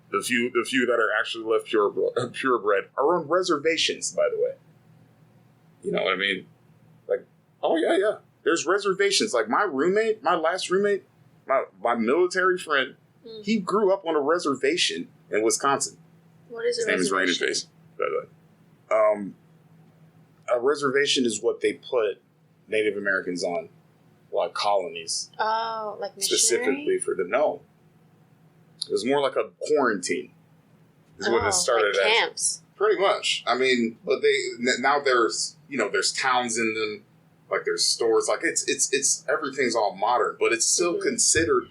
The few that are actually left purebred are on reservations, by the way. You know what I mean? Like, oh yeah. There's reservations. Like my last roommate, my military friend, he grew up on a reservation in Wisconsin. What is a reservation? His name is Rainy Face, by the way. A reservation is what they put Native Americans on, like colonies. Oh, like missionary? Specifically for them. No. It was more like a quarantine. Is what it started like as. Camps. Pretty much. I mean, but now there's towns in them, like there's stores, like it's everything's all modern, but it's still considered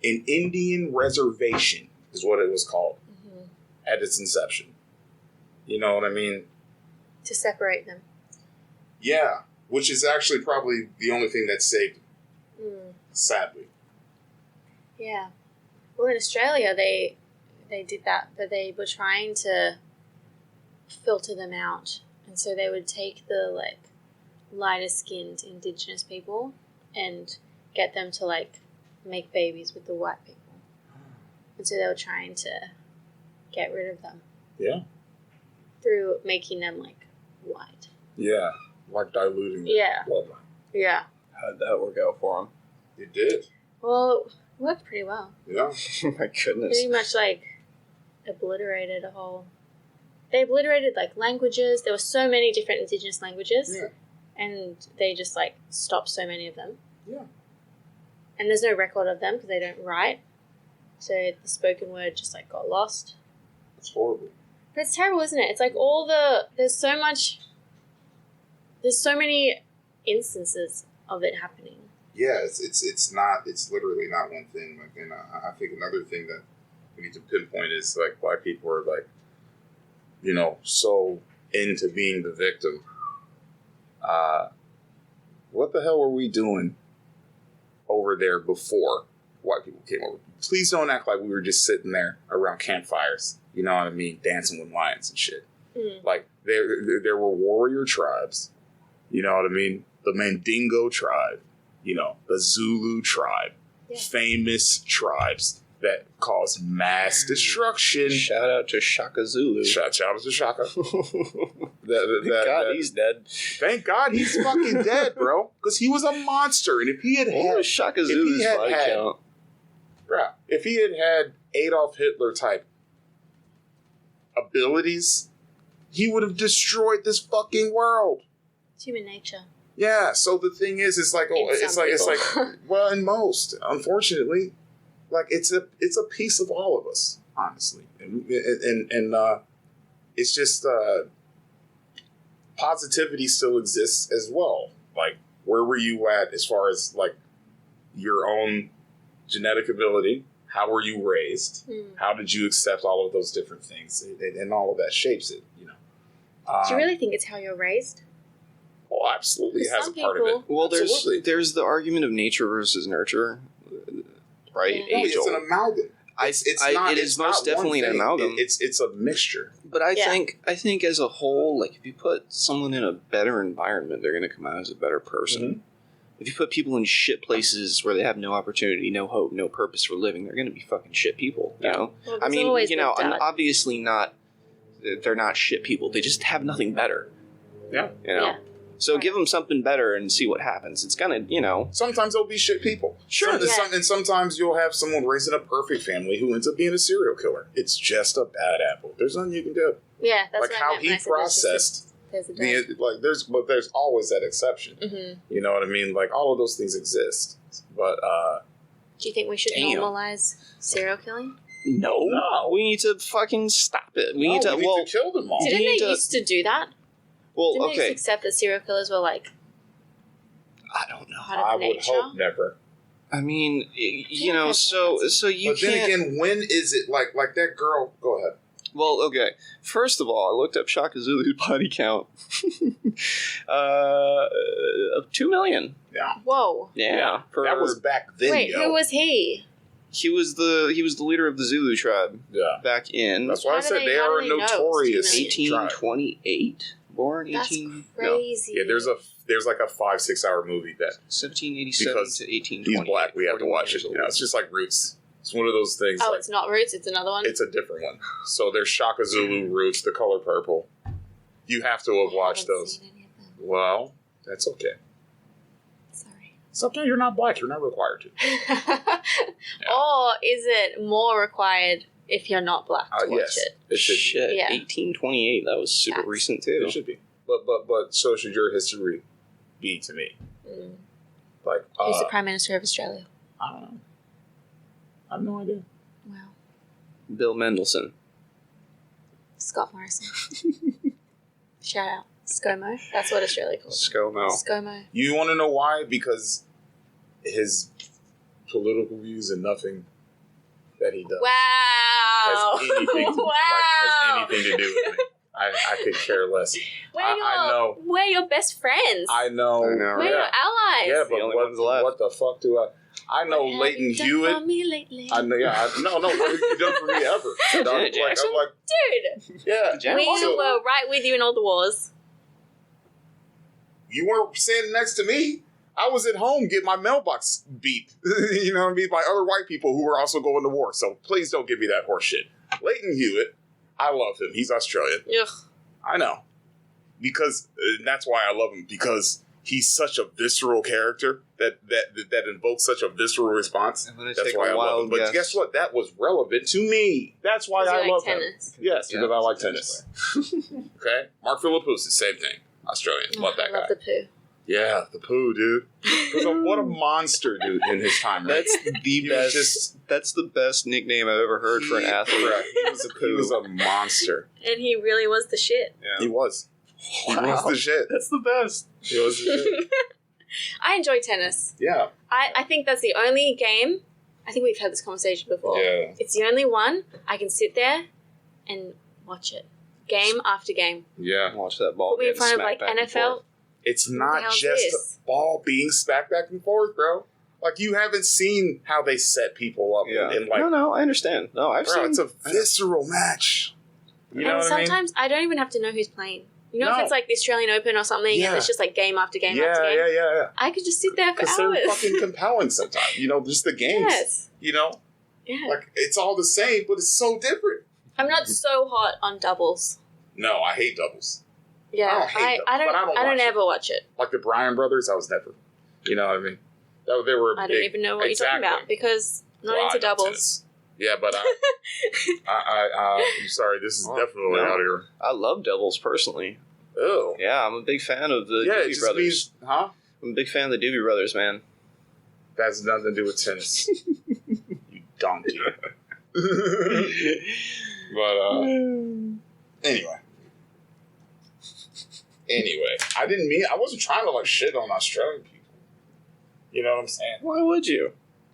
an Indian reservation, is what it was called at its inception. You know what I mean? To separate them. Yeah, which is actually probably the only thing that saved them, sadly. Yeah. Well, in Australia, they did that, but they were trying to filter them out. And so they would take the, like, lighter-skinned Indigenous people and get them to, like, make babies with the white people. And so they were trying to get rid of them. Yeah. Through making them, like, white. Yeah. Like diluting the bloodline. Yeah. How'd that work out for them? It did. Well, it worked pretty well. Yeah. My goodness. Pretty much, like, obliterated a whole... They obliterated, like, languages. There were so many different Indigenous languages. Yeah. And they just, like, stopped so many of them. Yeah. And there's no record of them because they don't write. So the spoken word just, like, got lost. It's horrible. But it's terrible, isn't it? It's like there's so many instances of it happening. Yeah, it's literally not one thing. Like, and I think another thing that we need to pinpoint is, like, why people are, like, you know, so into being the victim. What the hell were we doing over there before white people came over? Please don't act like we were just sitting there around campfires, you know what I mean, dancing with lions and shit. Like, there were warrior tribes, you know what I mean, the Mandingo tribe, you know, the Zulu tribe, famous tribes that caused mass destruction. Shout out to Shaka Zulu. Shout out to Shaka. Thank God he's dead. Thank God he's fucking dead, bro. Because he was a monster. And if he had had... Shaka Zulu's body count? Bro, if he had Adolf Hitler type abilities, he would have destroyed this fucking world. It's human nature. Yeah, so the thing is, it's like, well, in most, unfortunately, like, it's a piece of all of us, honestly, and it's just positivity still exists as well. Like, where were you at as far as, like, your own genetic ability? How were you raised? How did you accept all of those different things? And all of that shapes it, you know. Do you really think it's how you're raised? Well, absolutely, it has a part of it. Well, there's the argument of nature versus nurture, right? Yeah. It's an amalgam. It is most definitely an amalgam. It's a mixture. But I think as a whole, like, if you put someone in a better environment, they're going to come out as a better person. If you put people in shit places where they have no opportunity, no hope, no purpose for living, they're going to be fucking shit people. You know, well, I mean, you know, obviously not. They're not shit people. They just have nothing better. Yeah. You know. Yeah. So give them something better and see what happens. It's gonna, you know. Sometimes they'll be shit people. Sure. And sometimes you'll have someone raised in a perfect family who ends up being a serial killer. It's just a bad apple. There's nothing you can do. Yeah, that's like how he processed. There's always that exception. You know what I mean? Like, all of those things exist. But do you think we should normalize serial killing? No. We need to fucking stop it. We need to kill them all. Didn't they used to do that? Well, Didn't they just accept that serial killers were, like, I don't know. I would hope never. I mean, you know, so you can't... But then again, when is it, like that girl... Go ahead. Well, okay. First of all, I looked up Shaka Zulu's body count. 2 million. Yeah. Whoa. Yeah. That was back then, Wait, who was he? He was the leader of the Zulu tribe. Yeah. Back in. That's why I said they are a notorious 1828. Born That's 18. crazy. No. Yeah, there's like a 5-6 hour movie that 1787 because to 1820. he's black. We have to watch it. You know, it's just like Roots. It's one of those things. Oh, like, it's not Roots. It's another one. It's a different one. So there's Shaka Zulu, Roots, The Color Purple. You have to have watched those. Seen any of them. Well, that's okay. Sorry. Sometimes you're not black. You're not required to. Or is it more required if you're not black to watch yes, it? it should Shit, be. Yeah. 1828. That was super Facts. recent too. It should be. But so should your history be to me. Mm. Like, Who's the Prime Minister of Australia? I don't know. I have no idea. Wow. Bill Mendelsohn. Scott Morrison. Shout out. ScoMo. That's what Australia calls it. ScoMo. ScoMo. You want to know why? Because his political views and nothing that he does Wow. has anything to, wow. has anything to do with me. I could care less. I know. We're your best friends. I know. I know, We're right? your allies. Yeah, The only ones but left. what the fuck do I know What have Leighton you done Hewitt. for me lately? I know. Yeah. No. What have you done for me ever? Janet Jackson? I'm like, Dude, yeah. Janet we Jackson? were right with you in all the wars. You weren't standing next to me. I was at home getting my mailbox beat. You know what I mean? By other white people who were also going to war. So please don't give me that horse shit. Leighton Hewitt, I love him. He's Australian. Ugh. I know. Because that's why I love him. Because he's such a visceral character that invokes such a visceral response. I'm gonna That's take why a I love wild him. But guess. guess what? That was relevant to me. That's why I love tennis. him. Yes, Yeah, because I like tennis. Okay? Mark Phillippous, the same thing. Australian. Love that I guy. love the poo. Yeah, the poo, dude. What a monster, dude, in his time. Right? That's the He was best. That's the best nickname I've ever heard for an athlete. Right. He was a monster. And he really was the shit. He was. He Wow. was the shit. That's the best. He was the shit. I enjoy tennis. Yeah. I think that's the only game. I think we've had this conversation before. Yeah. It's the only one I can sit there and watch it. Game after game. Yeah. Watch that ball. Put me in get front of smacked like back and NFL. forth. It's the not hell's just this? a ball being smacked back and forth, bro. Like, you haven't seen how they set people up. Yeah. And like, No, I understand. No, I've bro, seen. it's a visceral match. You know and what I mean? sometimes I don't even have to know who's playing. You know, No. if it's like the Australian Open or something, Yeah. and it's just like game after game after game. Yeah. I could just sit there for Because hours. they're fucking compelling sometimes. You know, just the games. Yes. You know? Yeah. Like, it's all the same, but it's so different. I'm not so hot on doubles. No, I hate doubles. Yeah, I don't hate doubles, I but I don't don't watch it. ever watch it. Like the Bryan brothers, I was never. You know what I mean? They were. I don't even know what you're talking about because I'm not into doubles. Yeah, but I'm sorry. This is Oh, definitely no. out here. I love doubles personally. Oh, Yeah, I'm a big fan of the yeah. It Doobie just Brothers. means, huh? I'm a big fan of the Doobie Brothers, man. That has nothing to do with tennis. You donkey. But anyway, I wasn't trying to like shit on Australian people. You know what I'm saying? Why would you?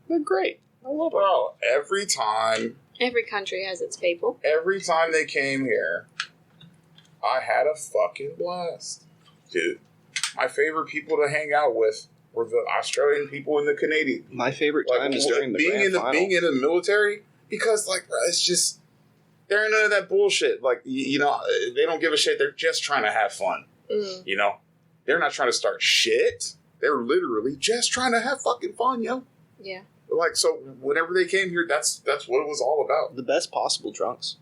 They're great. I love them. Bro, every time Every country has its people. they came here, I had a fucking blast. Dude, my favorite people to hang out with were the Australian people and the Canadian. My favorite time is during the being grand final. being in the military, because like, bro, it's just, there ain't none of that bullshit. Like, you know, they don't give a shit. They're just trying to have fun. Mm. You know, they're not trying to start shit. They're literally just trying to have fucking fun, yo. Yeah. Like, so whenever they came here, that's what it was all about. The best possible drunks.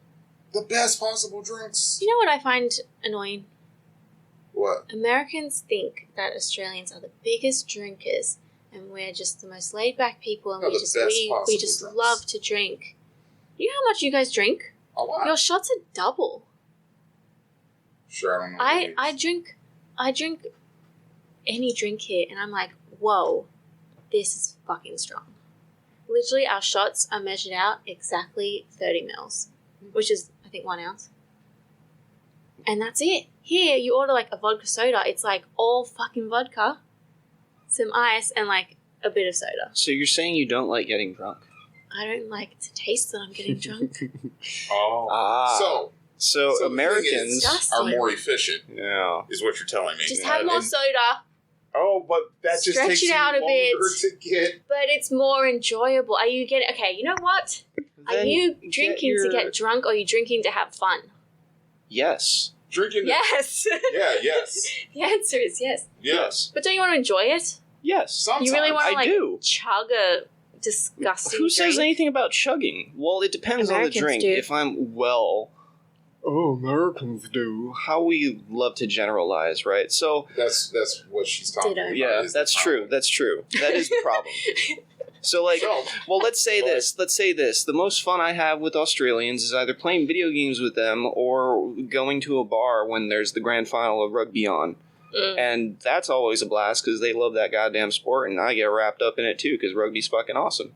The best possible drinks. You know what I find annoying? What? Americans think that Australians are the biggest drinkers and we're just the most laid back people and No, we the just best we possible just drinks. love to drink. You know how much you guys drink? A lot. Your shots are double. Sure, I don't know. what it I drink any drink here and I'm like, whoa, this is fucking strong. Literally, our shots are measured out exactly 30 mils, which is, I think, 1 ounce. And that's it. Here, you order like a vodka soda, it's like all fucking vodka, some ice, and like a bit of soda. So you're saying you don't like getting drunk? I don't like to taste that I'm getting drunk. Oh. Ah. So the thing Americans is, Disgusting. are more efficient, yeah. is what you're telling me. Just have more soda. Oh, but that just Stretch takes it you out a bit. longer to get. But it's more enjoyable. Are you getting... Okay, you know what? Are you drinking to get drunk, or are you drinking to have fun? Yes. Drinking. Yes. Yeah, yes. The answer is yes. Yes. But don't you want to enjoy it? Yes. Sometimes. You really want to, I do. chug a disgusting Who drink? says anything about chugging? Well, it depends Americans on the drink. do. If I'm Americans do. How we love to generalize, right? So That's what she's talking Ditto. about. yeah, is the that's problem. true. That's true. That is the problem. So, like, well, let's say this. Let's say this. The most fun I have with Australians is either playing video games with them or going to a bar when there's the grand final of rugby on. And that's always a blast because they love that goddamn sport, and I get wrapped up in it too because rugby's fucking awesome.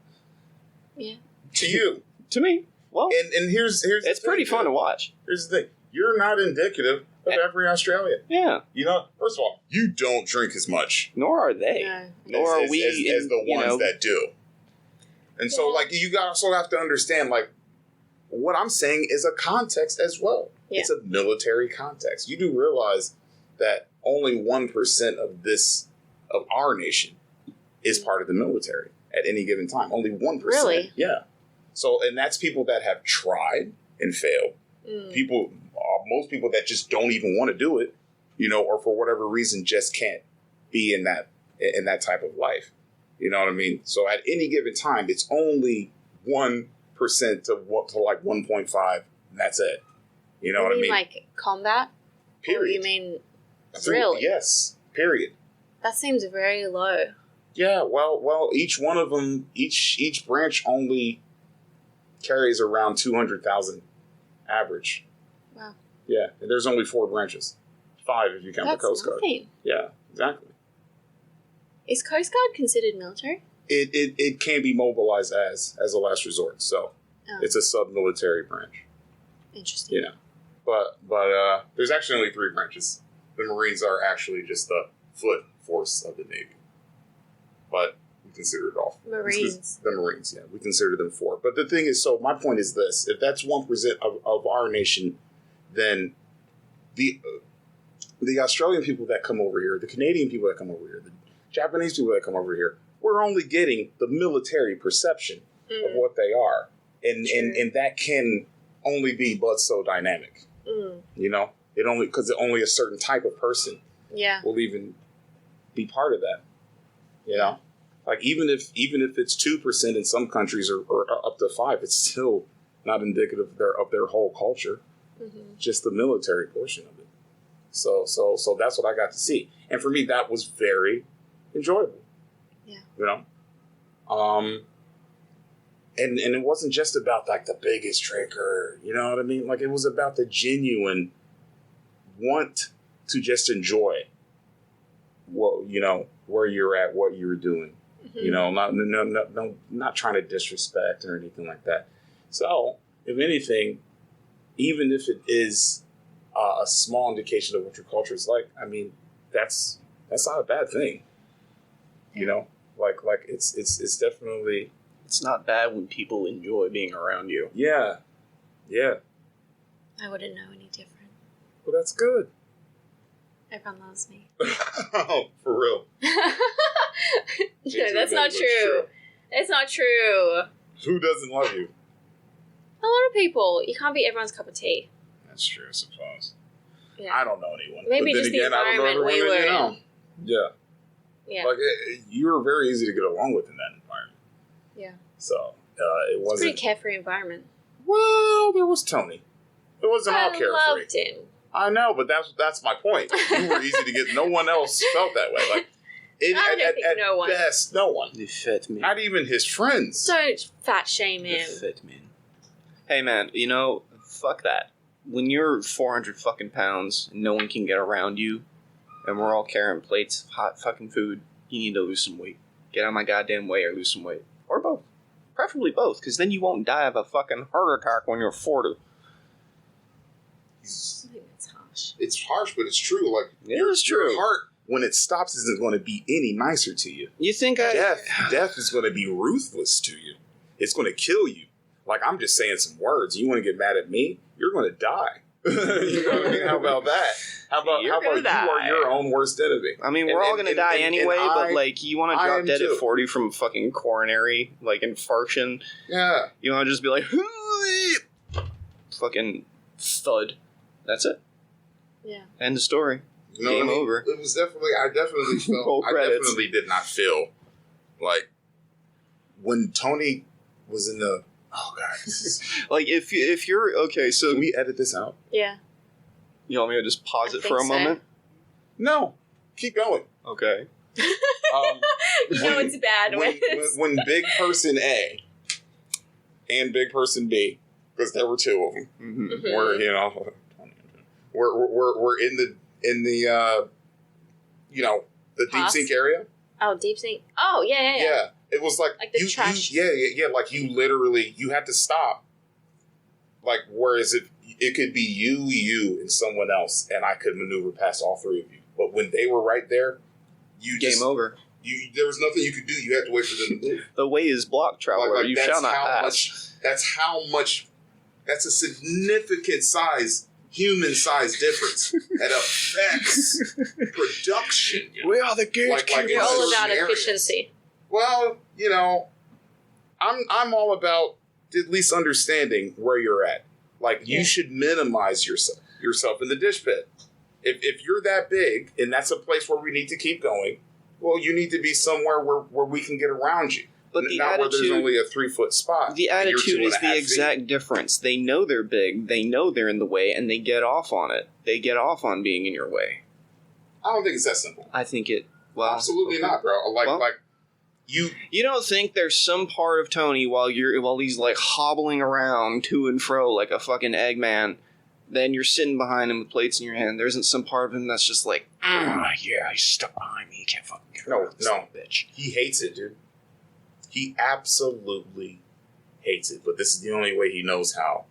Yeah. To you. To me. Well, And here's it's pretty fun to watch. Here's the thing. You're not indicative of every Australian. Yeah. You know, first of all, you don't drink as much. Nor are they. No. Nor are we. As the ones that do. And so, like, you also have to understand, like, what I'm saying is a context as well. Yeah. It's a military context. You do realize that only 1% of our nation is part of the military at any given time. Only 1%. Really? Yeah. So, and that's people that have tried and failed. Most people that just don't even want to do it, you know, or for whatever reason just can't be in that type of life. You know what I mean? So at any given time, it's only 1% to like 1.5, and that's it. You know what I mean? Like combat? Period. Or you mean really? Yes. Period. That seems very low. Yeah. Well, each one of them, each branch only carries around 200,000 average. Wow. Yeah. And there's only 4 branches. 5 if you count the Coast Guard. Nothing. Yeah. Exactly. Is Coast Guard considered military? It can be mobilized as a last resort. So it's a sub-military branch. Interesting. Yeah. But there's actually only 3 branches. The Marines are actually just the foot force of the Navy. But we consider it all. Marines. The Marines, yeah. We consider them 4. But the thing is, so my point is this. If that's 1% of our nation, then the Australian people that come over here, the Canadian people that come over here, the Japanese people that come over here, we're only getting the military perception of what they are. And that can only be but so dynamic. You know? Because only a certain type of person will even be part of that. You know? Like even if it's 2% in some countries or up to 5%, it's still not indicative of their whole culture. Just the military portion of it. So that's what I got to see. And for me that was very enjoyable. Yeah. You know? And it wasn't just about like the biggest drinker, you know what I mean? Like it was about the genuine want to just enjoy what, you know, where you're at, what you're doing. You know, not trying to disrespect or anything like that. So, if anything, even if it is a small indication of what your culture is like, I mean, that's not a bad thing. You know, like it's definitely. It's not bad when people enjoy being around you. Yeah. I wouldn't know any different. Well, that's good. Everyone loves me. Oh, for real. No, that's not true. It's not true. Who doesn't love you? A lot of people. You can't be everyone's cup of tea. That's true, I suppose. Yeah. I don't know anyone. Maybe just the environment we were in. Yeah. Yeah. Like, you were very easy to get along with in that environment. Yeah. So, it wasn't... It's a pretty carefree environment. Well, there was Tony. It wasn't all carefree. I loved him. I know, but that's my point. You were easy to get... No one else felt that way. Like, at no one. best, no one. The fit man. Not even his friends. Don't fat shame The him. fit man. Hey man, you know, fuck that. When you're 400 fucking pounds and no one can get around you, and we're all carrying plates of hot fucking food, you need to lose some weight. Get out of my goddamn way or lose some weight. Or both. Preferably both, because then you won't die of a fucking heart attack when you're 40. I think that's harsh. It's harsh, but it's true. Like, It's true. Your heart, when it stops, isn't going to be any nicer to you. You think Death is going to be ruthless to you. It's going to kill you. Like, I'm just saying some words. You want to get mad at me? You're going to die. You know what I mean? How about that? How about you are your own worst enemy? I mean, we're all gonna die anyway, but like, you want to drop dead at 40 from fucking coronary like infarction? Yeah. You want to just be like, fucking thud. That's it. Yeah. End of story. Game over. It was definitely. I definitely felt. I definitely did not feel like when Tony was in the. Oh god. Like if you're okay, so can we edit this out? Yeah. You want me to just pause it for a moment? No, keep going. Okay. It's bad when big person A and big person B, because there were two of them, were we're in the the deep sink area. Oh, deep sink. Oh, yeah. Yeah, it was like the trash. Like you literally you had to stop. Like, whereas it could be you, and someone else, and I could maneuver past all three of you. But when they were right there, game over. There was nothing you could do. You had to wait for them to move. The way is blocked, traveler. You shall not pass. That's a significant human size difference that affects production. We are the gatekeepers. We're all about efficiency. Well, I'm all about at least understanding where you're at. Like, you should minimize yourself in the dish pit. If you're that big and that's a place where we need to keep going, well, you need to be somewhere where we can get around you. But not where there's only a 3-foot spot. The attitude is the exact difference. They know they're big, they know they're in the way, and they get off on it. They get off on being in your way. I don't think it's that simple. I think it... Well, absolutely not, bro. You don't think there's some part of Tony while he's like hobbling around to and fro like a fucking Eggman, then you're sitting behind him with plates in your hand. There isn't some part of him that's just like, yeah, he's stuck behind me. He can't fucking get around. No, bitch. He hates it, dude. He absolutely hates it. But this is the only way he knows how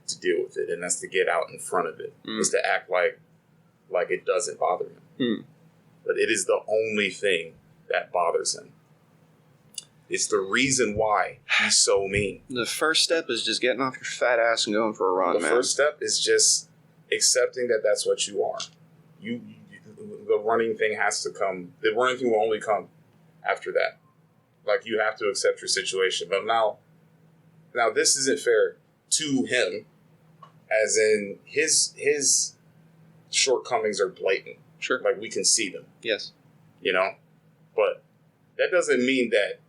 to deal with it, and that's to get out in front of it. Is to act like it doesn't bother him. But it is the only thing that bothers him. It's the reason why he's so mean. The first step is just getting off your fat ass and going for a run, man. The first step is just accepting that that's what you are. The running thing has to come. The running thing will only come after that. Like, you have to accept your situation. But now this isn't fair to him, as in his shortcomings are blatant. Sure. Like, we can see them. Yes. But that doesn't mean that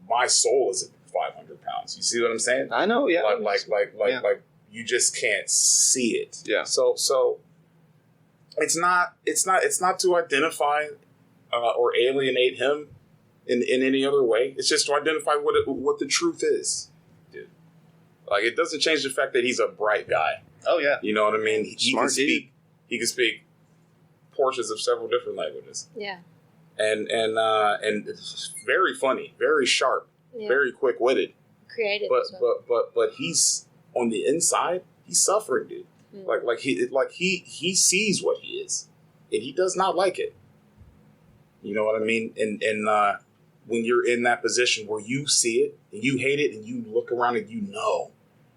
my soul isn't 500 pounds. You see what I'm saying? I know, yeah. Like you just can't see it. Yeah. So it's not to identify or alienate him in any other way. It's just to identify what the truth is, dude. Like, it doesn't change the fact that he's a bright guy. Oh yeah. You know what I mean? He can speak portions of several different languages. Yeah. And it's very funny, very sharp, very quick-witted, creative. But he's on the inside. He's suffering, dude. He sees what he is, and he does not like it. You know what I mean? And when you're in that position where you see it and you hate it, and you look around and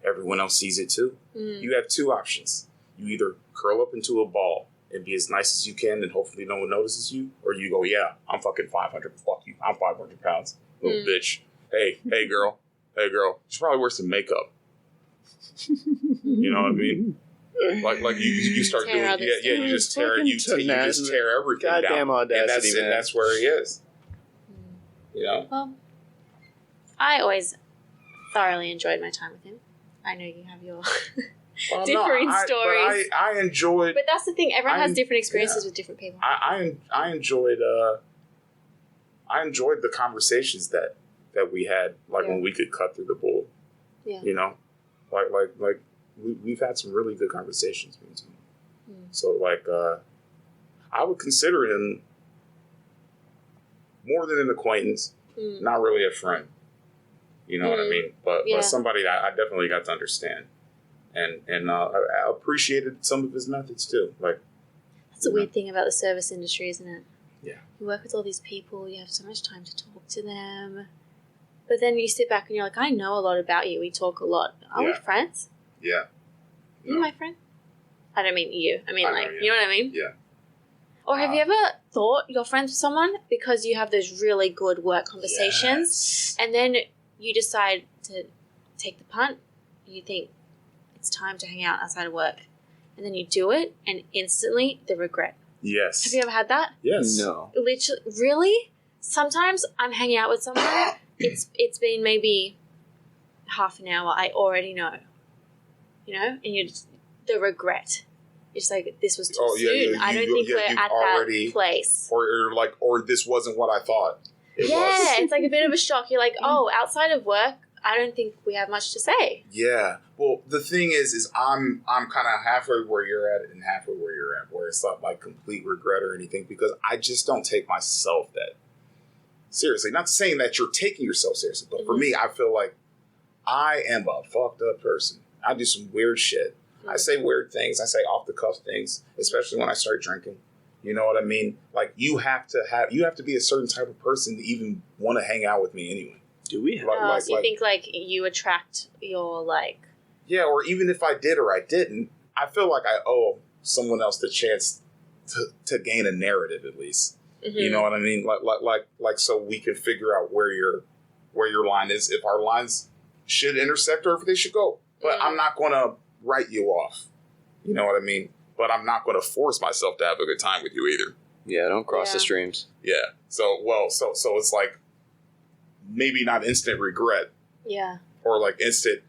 everyone else sees it too. You have two options: you either curl up into a ball and be as nice as you can, and hopefully no one notices you, or you go, yeah, I'm fucking 500. Fuck you, I'm 500 pounds, little bitch. Hey girl, you should probably wear some makeup. You know what I mean? Like you start doing, you just tear everything down. Goddamn audacity, and that's where he is. You know. Well, I always thoroughly enjoyed my time with him. I know you have your differing stories. But I enjoyed. But that's the thing. Everyone has different experiences with different people. I enjoyed. I enjoyed the conversations that we had, when we could cut through the bull. Yeah. You know, like we've had some really good conversations. So I would consider him more than an acquaintance, not really a friend. You know what I mean? But somebody I definitely got to understand. And I appreciated some of his methods too. That's a weird thing about the service industry, isn't it? Yeah. You work with all these people, you have so much time to talk to them. But then you sit back and you're like, I know a lot about you. We talk a lot. Are we friends? Yeah. Are you my friend? I don't mean you. I mean, you know what I mean? Yeah. Or have you ever thought you're friends with someone because you have those really good work conversations, and then you decide to take the punt? You think it's time to hang out outside of work, and then you do it, and instantly the regret. Yes. Have you ever had that? Yes. No. Literally, really? Sometimes I'm hanging out with someone. It's been maybe half an hour. I already know, and you just the regret. It's like, this was too soon. I don't think we're at that place. Or this wasn't what I thought it was. It's like a bit of a shock. You're like, oh, outside of work, I don't think we have much to say. Yeah. Well, the thing is I'm kind of halfway where you're at and halfway where you're at, where it's not like complete regret or anything, because I just don't take myself that seriously. Not saying that you're taking yourself seriously, but for me, I feel like I am a fucked up person. I do some weird shit. I say weird things. I say off the cuff things, especially when I start drinking. You know what I mean? Like, you have to be a certain type of person to even want to hang out with me anyway. Do we? So you think like you attract your like? Yeah, or even if I did or I didn't, I feel like I owe someone else the chance to gain a narrative at least. Mm-hmm. You know what I mean? Like so we can figure out where your line is, if our lines should intersect or if they should go. But I'm not going to write you off. You know what I mean? But I'm not going to force myself to have a good time with you either. Yeah, don't cross the streams. Yeah. So it's like maybe not instant regret. Yeah. Or like instant,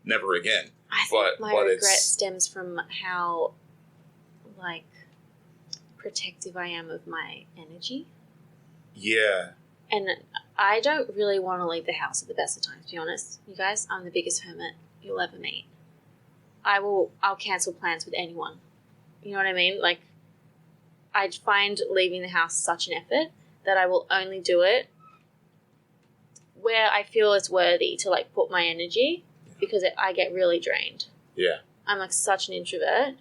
never again. I think my regret stems from how like protective I am of my energy. Yeah. And I don't really want to leave the house at the best of times, to be honest. You guys, I'm the biggest hermit you'll ever meet. I'll cancel plans with anyone. You know what I mean? Like, I find leaving the house such an effort that I will only do it where I feel it's worthy to like put my energy, because I get really drained. Yeah. I'm like such an introvert.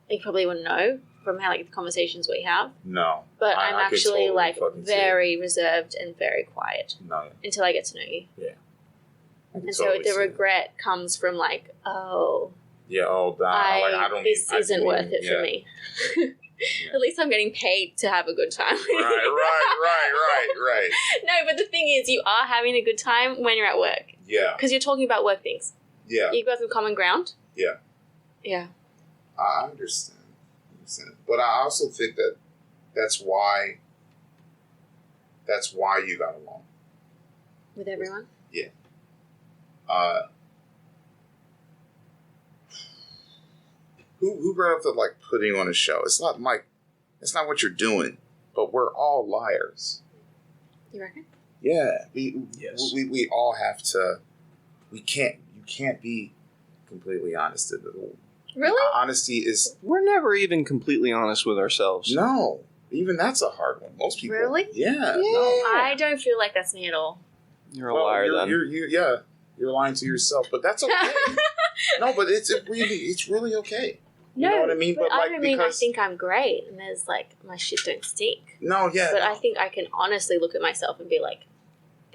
You probably wouldn't know from how like the conversations we have. No. But I'm actually totally like very reserved and very quiet. No. Until I get to know you. Yeah. And so the regret comes from like, oh. Yeah, I don't this isn't worth it for me. At least I'm getting paid to have a good time. Right. No, but the thing is, you are having a good time when you're at work. Yeah. Because you're talking about work things. Yeah. You've got some common ground. Yeah. Yeah. I understand. But I also think that that's why you got along. With everyone? Yeah. Who brought up the like putting on a show? It's not what you're doing, but we're all liars. You reckon? Yeah. Yes. We all have to. You can't be completely honest. Really? Honesty is. We're never even completely honest with ourselves. No. Even that's a hard one. Most people. Really? Yeah. No. I don't feel like that's me at all. You're a liar then. You're lying to yourself, but that's okay. No, but it's really okay. You know what I mean? But I don't mean I think I'm great and there's like my shit don't stink. No, yeah. But I think I can honestly look at myself and be like,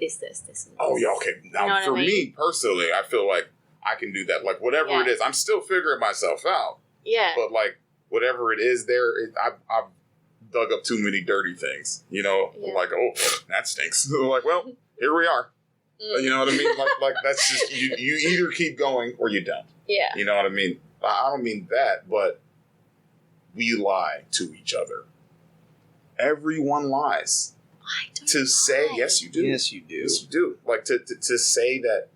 this, and this. Oh, yeah, okay. Now, for me personally, I feel like I can do that. Like, whatever it is, I'm still figuring myself out. Yeah. But, like, whatever it is I've dug up too many dirty things. You know? Yeah. Like, oh, that stinks. Like, well, here we are. You know what I mean? Like that's just, you either keep going or you don't. Yeah. You know what I mean? I don't mean that, but we lie to each other. Everyone lies. I don't to lie. Say, yes, you do. Yes, you do. Yes, you do. Like, to say that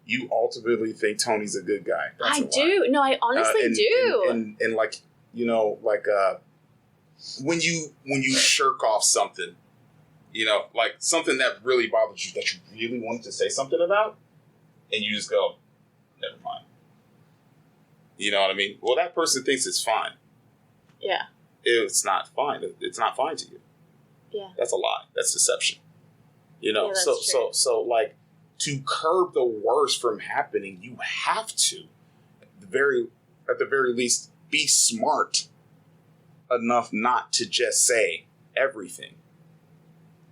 you ultimately think Tony's a good guy. That's I do. No, I honestly do. And like, you know, like, when you shirk off something, you know, like something that really bothers you, that you really wanted to say something about, and you just go, never mind. You know what I mean? Well, that person thinks it's fine. Yeah. It's not fine. It's not fine to you. Yeah. That's a lie. That's deception. You know, yeah, so like, to curb the worst from happening, you have to, at the very least, be smart enough not to just say everything.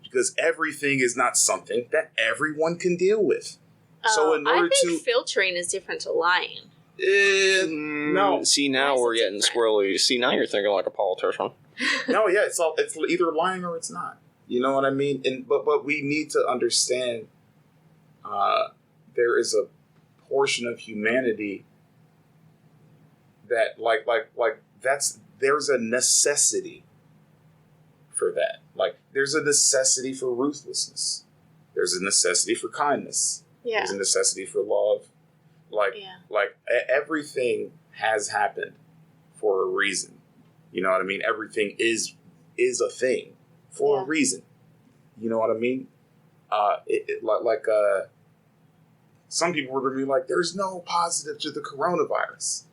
Because everything is not something that everyone can deal with. So in order I think filtering is different to lying. No. See, now we're getting squirrely. See, now you're thinking like a politician. No, yeah, it's either lying or it's not. You know what I mean? But we need to understand there is a portion of humanity that there's a necessity for that. Like, there's a necessity for ruthlessness. There's a necessity for kindness. Yeah. There's a necessity for love. Everything has happened for a reason. You know what I mean? Everything is a thing for a reason. You know what I mean? Some people were going to be like, there's no positive to the coronavirus.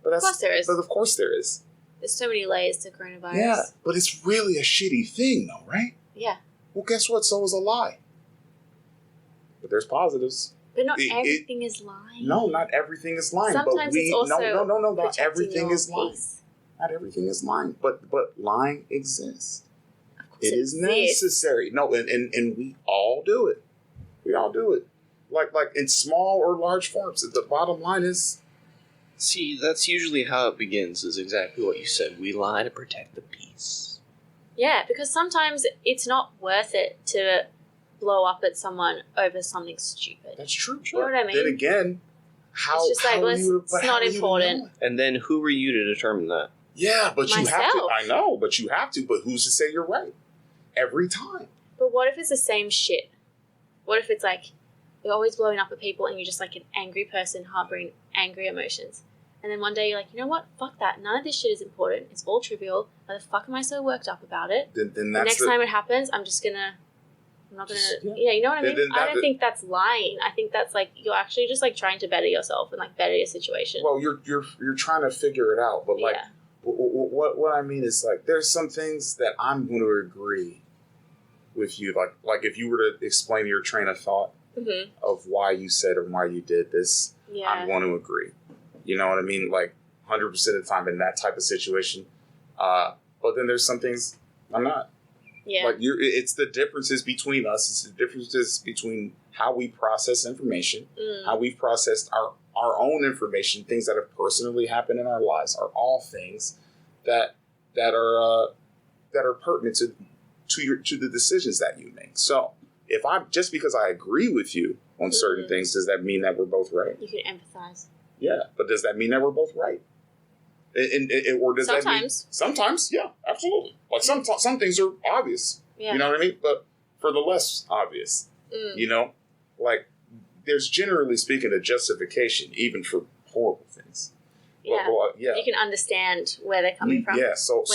But of course there is. But of course there is. There's so many layers to coronavirus. Yeah, but it's really a shitty thing though, right? Yeah. Well, guess what? So is a lie. But there's positives. But not everything is lying. No, not everything is lying. Sometimes it's also no. Not everything is lying. Peace. Not everything is lying. But lying exists. Of course it is necessary. No, and we all do it. We all do it. Like in small or large forms. The bottom line is. See, that's usually how it begins, is exactly what you said. We lie to protect the peace. Yeah, because sometimes it's not worth it to blow up at someone over something stupid. That's true. You know what I mean? Then again, it's just it's not important. And then who are you to determine that? Yeah, but Myself. You have to. I know, but you have to. But who's to say you're right? Every time. But what if it's the same shit? What if it's like, you're always blowing up at people and you're just like an angry person harboring angry emotions? And then one day you're like, you know what? Fuck that. None of this shit is important. It's all trivial. Why the fuck am I so worked up about it? Then the next time it happens, I'm not gonna. You know what I mean? I don't think that's lying. I think that's like, you're actually just like trying to better yourself and like better your situation. Well, you're trying to figure it out, but like, what I mean is like, there's some things that I'm going to agree with you. Like if you were to explain your train of thought of why you said or why you did this, I'm going to agree. You know what I mean? Like 100% of the time in that type of situation. But then there's some things I'm not. Yeah. Like it's the differences between us. It's the differences between how we process information, how we've processed our own information, things that have personally happened in our lives are all things that are pertinent to the decisions that you make. So if I'm just because I agree with you on certain things, does that mean that we're both right? You can empathize. Yeah, but does that mean that we're both right? Or does that mean sometimes? Yeah, absolutely. Like some things are obvious. Yeah. You know what I mean? But for the less obvious, you know, like there's generally speaking a justification even for horrible things. Yeah, you can understand where they're coming from. Yeah, so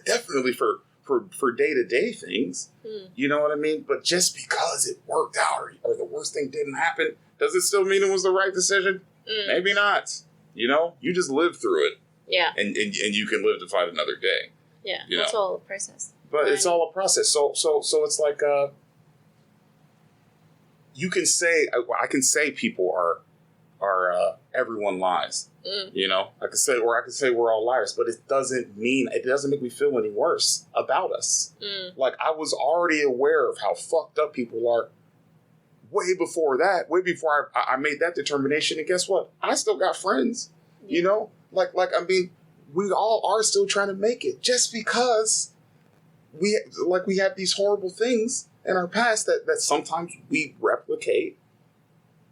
definitely for day-to-day things, you know what I mean? But just because it worked out or the worst thing didn't happen, does it still mean it was the right decision? Maybe not. You know, you just live through it. Yeah. And you can live to fight another day. Yeah, it's all a process. But it's all a process. So it's like, you can say, I can say people are everyone lies. You know, I could say we're all liars, but it doesn't make me feel any worse about us. Like I was already aware of how fucked up people are way before I made that determination. And guess what? I still got friends, you know, like, I mean, we all are still trying to make it just because we have these horrible things in our past that sometimes we replicate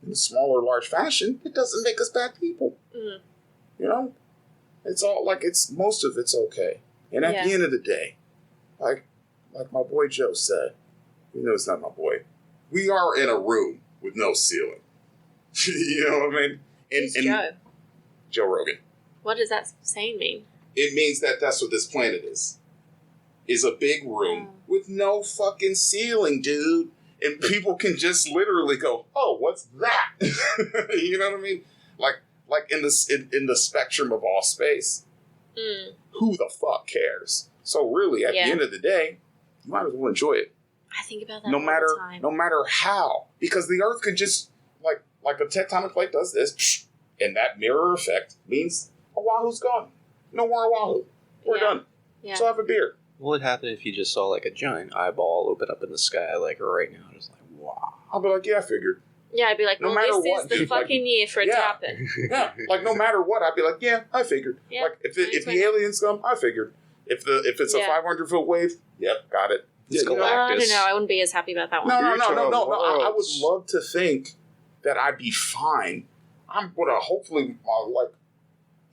in a small or large fashion. It doesn't make us bad people. You know, it's all like most of it's okay. And at the end of the day, like my boy Joe said, you know, it's not my boy. We are in a room with no ceiling. You know what I mean? Who's Joe? Joe Rogan. What does that saying mean? It means that's what this planet is. Is a big room with no fucking ceiling, dude. And people can just literally go, oh, what's that? You know what I mean? Like in the spectrum of all space. Who the fuck cares? So really, at the end of the day, you might as well enjoy it. I think about that all the time. No matter how. Because the Earth could just, like a tectonic plate does this, and that mirror effect means Oahu's gone. No more Oahu. We're done. Yeah. So have a beer. What would happen if you just saw like a giant eyeball open up in the sky like right now? Just like, wow. I'll be like, yeah, I figured. Yeah, I'd be like, no well, matter this what, is the dude, fucking year for it to happen. Yeah, like no matter what, I'd be like, yeah, I figured. Yeah, like if the aliens come, I figured. If it's a 500-foot wave, yep, got it. It's Galactus. I don't know. I wouldn't be as happy about that one. No. I would love to think that I'd be fine. I'm gonna hopefully like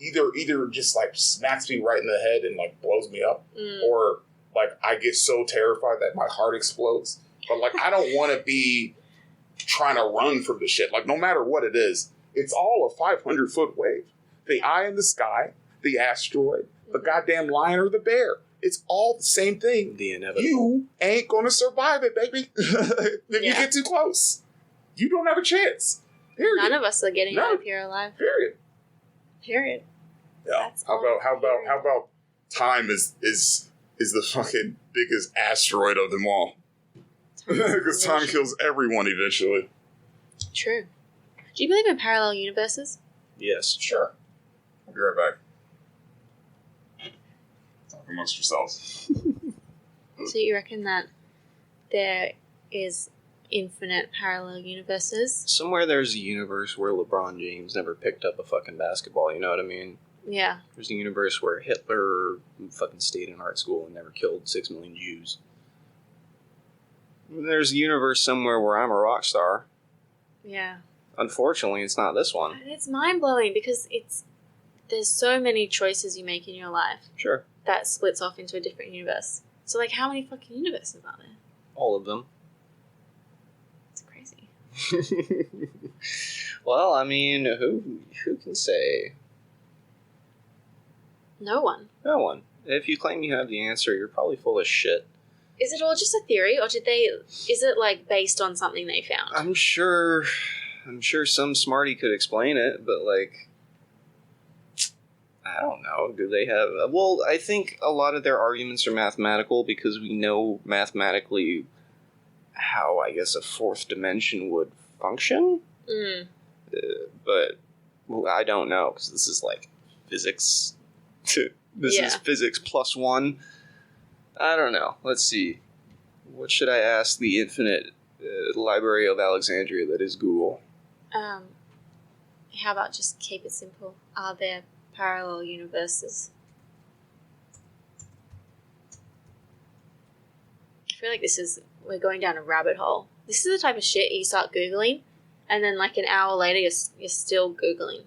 either just like smacks me right in the head and like blows me up, or like I get so terrified that my heart explodes. But like I don't want to be trying to run from the shit. Like no matter what it is, it's all a 500-foot wave. The eye in the sky, the asteroid, the goddamn lion or the bear. It's all the same thing. The inevitable. You ain't gonna survive it, baby. If you get too close, you don't have a chance. Period. None of us are getting out of here alive. Period. Period. Yeah. How about time is the fucking biggest asteroid of them all? Because time kills everyone eventually. True. Do you believe in parallel universes? Yes. Sure. I'll be right back. Talk amongst yourselves. So you reckon that there is infinite parallel universes? Somewhere there's a universe where LeBron James never picked up a fucking basketball, you know what I mean? Yeah. There's a universe where Hitler fucking stayed in art school and never killed 6 million Jews. There's a universe somewhere where I'm a rock star. Yeah. Unfortunately, it's not this one. But it's mind-blowing because there's so many choices you make in your life. Sure. That splits off into a different universe. So, like, how many fucking universes are there? All of them. It's crazy. Well, I mean, who can say? No one. No one. If you claim you have the answer, you're probably full of shit. Is it all just a theory, or is it, like, based on something they found? I'm sure some smarty could explain it, but, like, I don't know. Do they have... Well, I think a lot of their arguments are mathematical because we know mathematically how, I guess, a fourth dimension would function. But well, I don't know, because this is, like, physics. This is physics plus one. I don't know. Let's see. What should I ask the infinite Library of Alexandria that is Google? How about just keep it simple? Are there parallel universes? I feel like we're going down a rabbit hole. This is the type of shit you start Googling, and then like an hour later you're still Googling.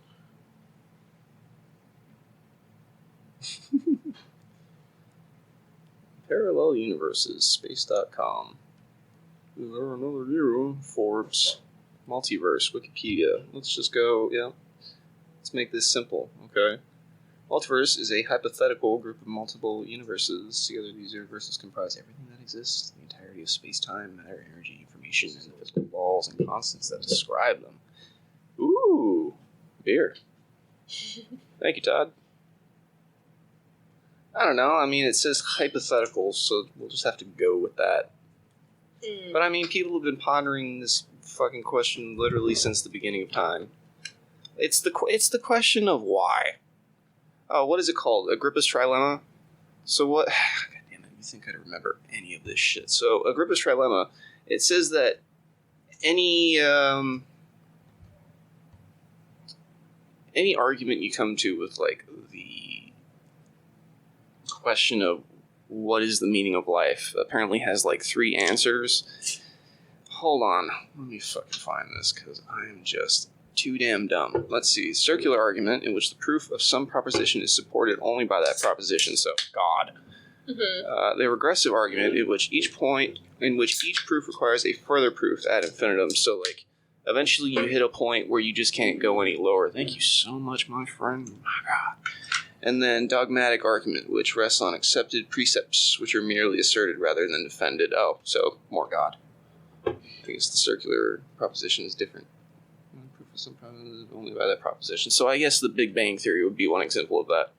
Parallel universes, space.com. Is there another view? Forbes. Multiverse, Wikipedia. Let's just go, Let's make this simple, okay? Multiverse is a hypothetical group of multiple universes. Together, these universes comprise everything that exists, the entirety of space-time, matter, energy, information, and the physical laws and constants that describe them. Ooh, beer. Thank you, Todd. I don't know. I mean, it says hypothetical, so we'll just have to go with that. But I mean, people have been pondering this fucking question literally since the beginning of time. It's the question of why. Oh, what is it called? Agrippus Trilemma? So what... God damn it, you think I'd remember any of this shit. So, Agrippus Trilemma, it says that any argument you come to with, like, the question of what is the meaning of life apparently has, like, 3 answers. Hold on. Let me fucking find this, because I am just too damn dumb. Let's see. Circular argument in which the proof of some proposition is supported only by that proposition. So, God. Mm-hmm. The regressive argument in which each proof requires a further proof ad infinitum. So, like, eventually you hit a point where you just can't go any lower. Thank you so much, my friend. My God. And then dogmatic argument, which rests on accepted precepts, which are merely asserted rather than defended. Oh, so more God. I guess the circular proposition is different. Proof of some proposition only by that proposition. So I guess the Big Bang Theory would be one example of that.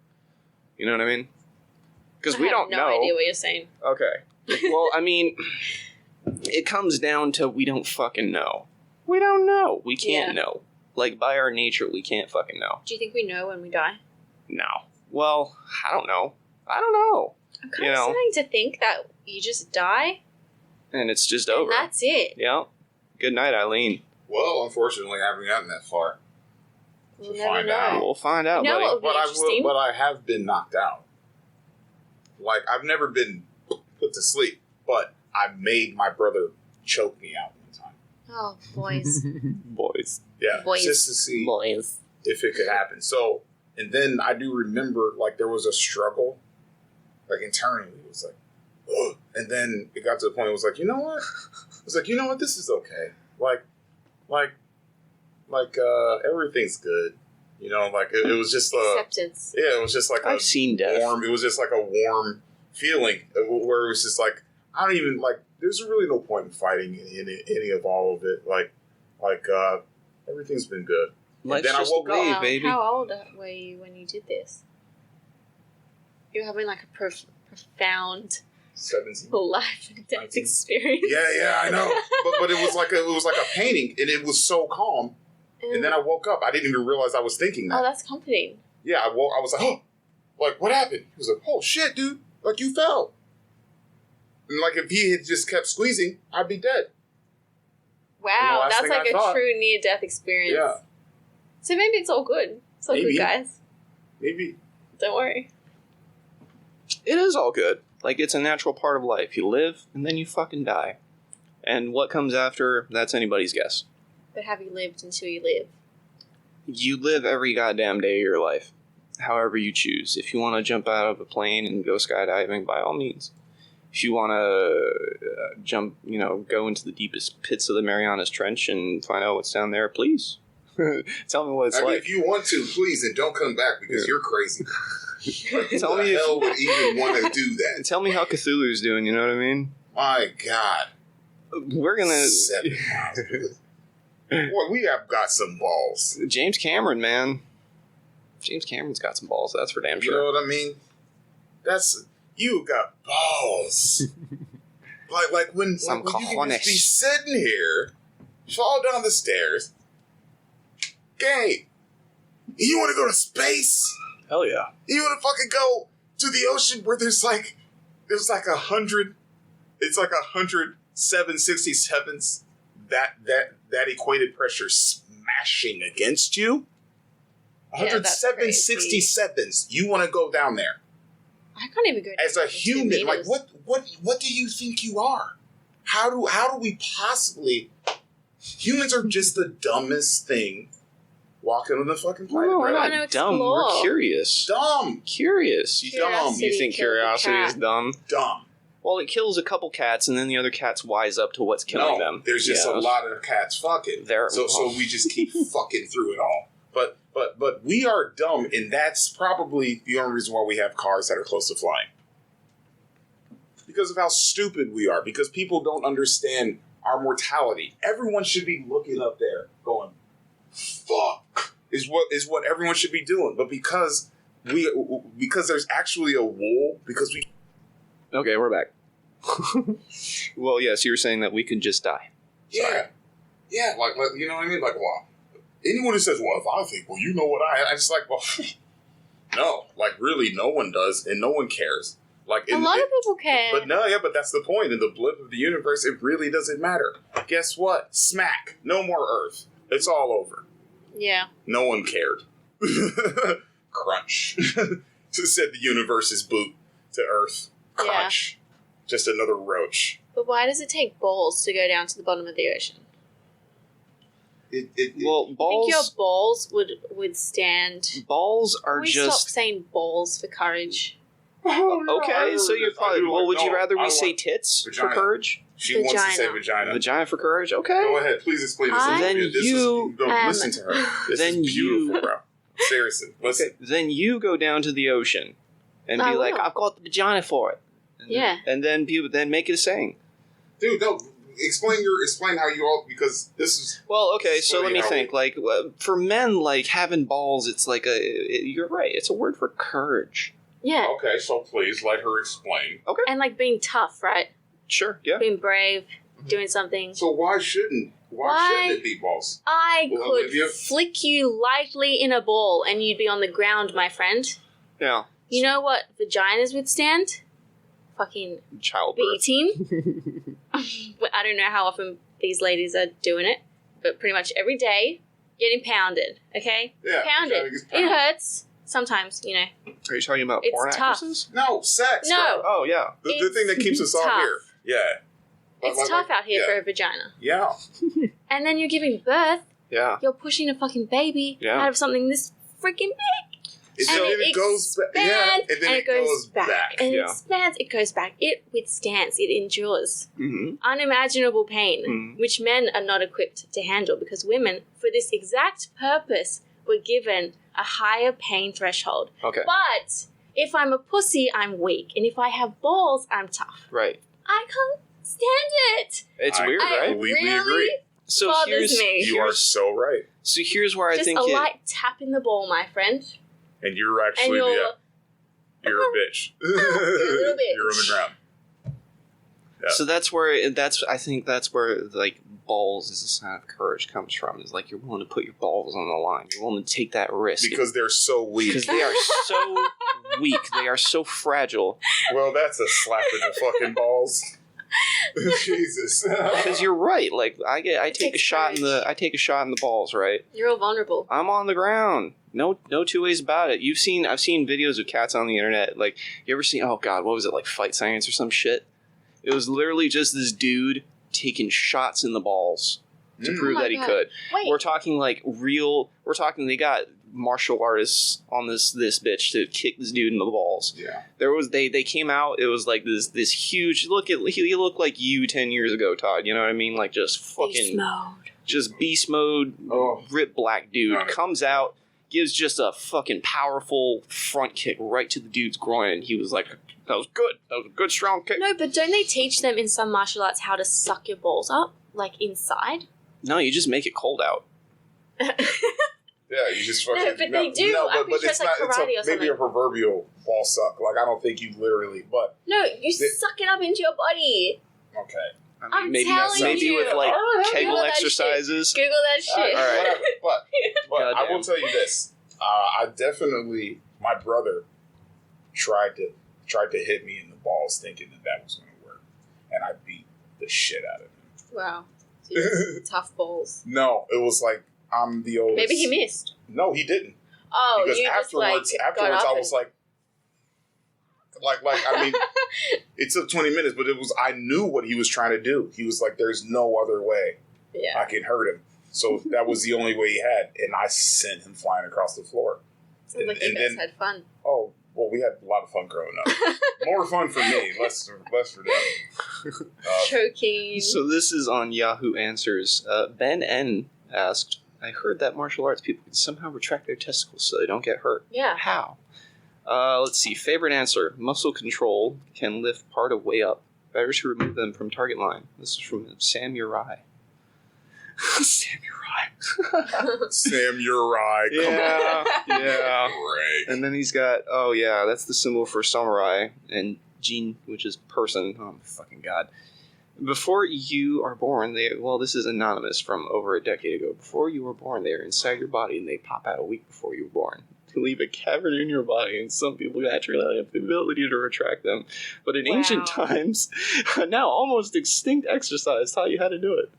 You know what I mean? Because we don't know. I have no idea what you're saying. Okay. Well, I mean, it comes down to we don't fucking know. We don't know. We can't know. Like, by our nature, we can't fucking know. Do you think we know when we die? No. Well, I don't know. I'm kind of starting to think that you just die. And it's just over. And that's it. Yeah. Good night, Eileen. Well, unfortunately, I haven't gotten that far. We'll never know. We'll find out, You know buddy. what would be interesting? But I have been knocked out. Like, I've never been put to sleep, but I made my brother choke me out one time. Oh, boys. Boys. Yeah, Boys. just to see Boys. if it could happen. So, and then I do remember, like, there was a struggle, like, internally. It was like, ugh. And then it got to the point it was like, you know what? It was like, you know what? This is okay. Everything's good. You know, like, it was just Acceptance. yeah, it was just like I've seen death. warm. It was just like a warm feeling where it was just like, I don't even, like, there's really no point in fighting any of all of it. Like, everything's been good. Let's then I just woke up. leave, baby. How old were you when you did this? You were having like a profound 17. life and death 19. experience. Yeah, I know. but it was like a painting, and it was so calm. And then I woke up. I didn't even realize I was thinking that. Oh, that's comforting. Yeah, I was like, oh, like, what happened? He was like, oh shit, dude, like, you fell. And like, if he had just kept squeezing, I'd be dead. Wow, that's thing like I a thought. true near-death experience. Yeah, So maybe it's all good. It's all Maybe. good, guys. maybe. Don't worry. It is all good. Like, it's a natural part of life. You live, and then you fucking die. And what comes after, that's anybody's guess. But have you lived until you live? You live every goddamn day of your life, however you choose. If you want to jump out of a plane and go skydiving, by all means. If you want to jump, go into the deepest pits of the Marianas Trench and find out what's down there, please. Tell me what it's I mean, like. if you want to, please, and don't come back because you're crazy. Like, who Tell the me if- hell would even want to do that? Tell me how Cthulhu's doing, you know what I mean? My God. We're going to... 7 miles. Boy, we have got some balls. James Cameron, man. James Cameron's got some balls, that's for damn You sure. know what I mean? You got balls. like when Some you can cojones. just be sitting here, fall down the stairs, gang. You want to go to space? Hell yeah. You want to fucking go to the ocean where there's like 100, it's like 100 767s that equated pressure smashing against you. Yeah, that's 107.67s. You want to go down there I can't even go down as a to 2 human? Like meters. what do you think you are? How do we possibly? Humans are just the dumbest thing walking on the fucking planet. No, we're bro. not wanna dumb. explore. We're curious. Dumb, Curious. You Curiosity think killed the curiosity cat. is dumb? dumb. Well, it kills a couple cats, and then the other cats wise up to what's killing No, them. there's just a lot of cats fucking. So we just keep fucking through it all. But we are dumb, and that's probably the only reason why we have cars that are close to flying. Because of how stupid we are. Because people don't understand our mortality. Everyone should be looking up there, going, "Fuck," is what everyone should be doing. But because there's actually a wool, because we. Okay, we're back. Well, yes, you were saying that we could just die. Yeah. Yeah, like, you know what I mean? Like, well, anyone who says, well, if I think, well, you know what I just like, well, no. Like, really, no one does, and no one cares. Like, A lot of people care. But that's the point. In the blip of the universe, it really doesn't matter. Guess what? Smack. No more Earth. It's all over. Yeah. No one cared. Crunch. Just said the universe's boot to Earth. Crunch. Just another roach. But why does it take balls to go down to the bottom of the ocean? Well, You balls. think your balls would withstand... Balls are Can we just stop saying balls for courage? okay. So you're probably. Well, would you rather we say tits vagina. for courage? She wants to say Vagina. vagina. Vagina for courage. Okay. Go ahead, please explain this. Then Listen to her. This then is beautiful, you- bro. Seriously, listen. Okay. Then you go down to the ocean and be I like, will. "I've got the vagina for it." Yeah. And then people make it a saying. Dude, no. Explain how you all, because this is. Well, okay, so Funny let me how think. Like, for men, like, having balls, it's like you're right, it's a word for courage. Yeah. Okay, so please let her explain. And like being tough, right? Sure, yeah. Being brave, doing something. So why shouldn't it be balls? I Well, could Olivia? flick you lightly in a ball and you'd be on the ground, my friend. Yeah. You know what vaginas withstand? Fucking Childbirth. beating. I don't know how often these ladies are doing it. but pretty much every day, getting pounded, okay? Yeah. Pounded. It hurts. Sometimes, you know. Are you talking about It's porn tough. actresses? No, sex. No. Bro. Oh, yeah. The thing that keeps us all tough. here. Yeah. It's tough out here for a vagina. Yeah. And then you're giving birth. Yeah. You're pushing a fucking baby out of something this freaking big. And then it goes back. Yeah. And then it goes back. And it expands. It goes back. It withstands. It endures unimaginable pain, which men are not equipped to handle because women, for this exact purpose, were given a higher pain threshold. Okay. But if I'm a pussy, I'm weak. And if I have balls, I'm tough. Right. I can't stand it. It's weird, right? We agree. So bothers me. You are so right. So here's where I Just think a light tap in the ball, my friend. And you're actually you're a bitch. You're a little bitch. You're on the ground. Yeah. So I think that's where like balls as a sign of courage comes from. Is like you're willing to put your balls on the line. You're willing to take that risk because they're so weak. Because they are so weak. They are so fragile. Well, that's a slap in the fucking balls. Jesus. Because you're right. Like I take a shot in the balls. Right. You're all vulnerable. I'm on the ground. No two ways about it. I've seen videos of cats on the internet. Like you ever seen? Oh God, what was it like? Fight Science or some shit. It was literally just this dude taking shots in the balls to prove that he could. Wait. We're talking like real. We're talking. They got martial artists on this bitch to kick this dude in the balls. Yeah. They came out. It was like this huge. He looked like you 10 years ago, Todd. You know what I mean? Like just fucking beast mode. Just beast mode. Ripped black dude comes out, gives just a fucking powerful front kick right to the dude's groin. And he was like, "That was good. That was a good strong kick." No, but don't they teach them in some martial arts how to suck your balls up, like inside? No, you just make it cold out. Yeah, you just fucking... No, but they do. No, I'm pretty sure it's like karate or something. Maybe a proverbial ball suck. Like, I don't think you literally, but... No, you suck it up into your body. Okay. I mean, I'm telling maybe you. with like Kegel Google exercises. Google that shit. All right, whatever. But I will tell you this. I definitely... My brother tried to hit me in the balls thinking that was going to work. And I beat the shit out of him. Wow. So you have tough balls. No, it was like... I'm the oldest. Maybe he missed. No, he didn't. Oh, because you afterwards, just like I was like, I mean, it took 20 minutes, but I knew what he was trying to do. He was like, there's no other way I can hurt him. So that was the only way he had, and I sent him flying across the floor. Sounds like you guys had fun. Oh, well, we had a lot of fun growing up. More fun for me, less for them. Choking. So this is on Yahoo Answers. Ben N asked, I heard that martial arts people can somehow retract their testicles so they don't get hurt. Yeah. How? Let's see. Favorite answer. Muscle control can lift part of way up. Better to remove them from target line. This is from Samurai. Samurai. Yeah. Yeah. Right. And then he's got, that's the symbol for samurai. And Jin, which is person. Oh, my fucking God. Before you are born, this is anonymous from over a decade ago. Before you were born, they are inside your body and they pop out a week before you were born. They leave a cavern in your body, and some people actually have the ability to retract them. But in ancient times, now almost extinct exercise taught you how to do it.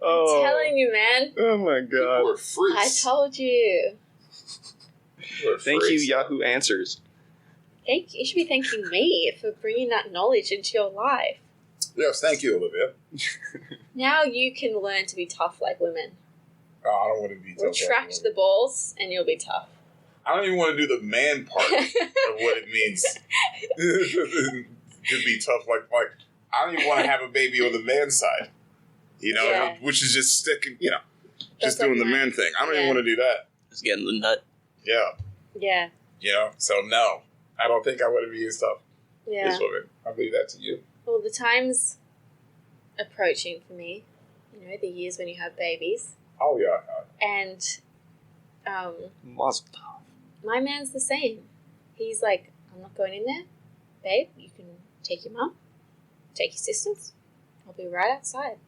I'm telling you, man. Oh my God. We're freaks. I told you. Thank you, Yahoo Answers. You should be thanking me for bringing that knowledge into your life. Yes, thank you, Olivia. Now you can learn to be tough like women. Oh, I don't want to be tough. Retract the balls and you'll be tough. I don't even want to do the man part of what it means to be tough. Like I don't even want to have a baby on the man side. You know, which is just sticking, just doing the man thing. I don't even want to do that. Just getting the nut. Yeah. Yeah. So no, I don't think I want to be as tough as women. I'll leave that to you. Well, the time's approaching for me. The years when you have babies. Oh, yeah. And, Mazel tov. My man's the same. He's like, I'm not going in there. Babe, you can take your mum, take your sisters. I'll be right outside.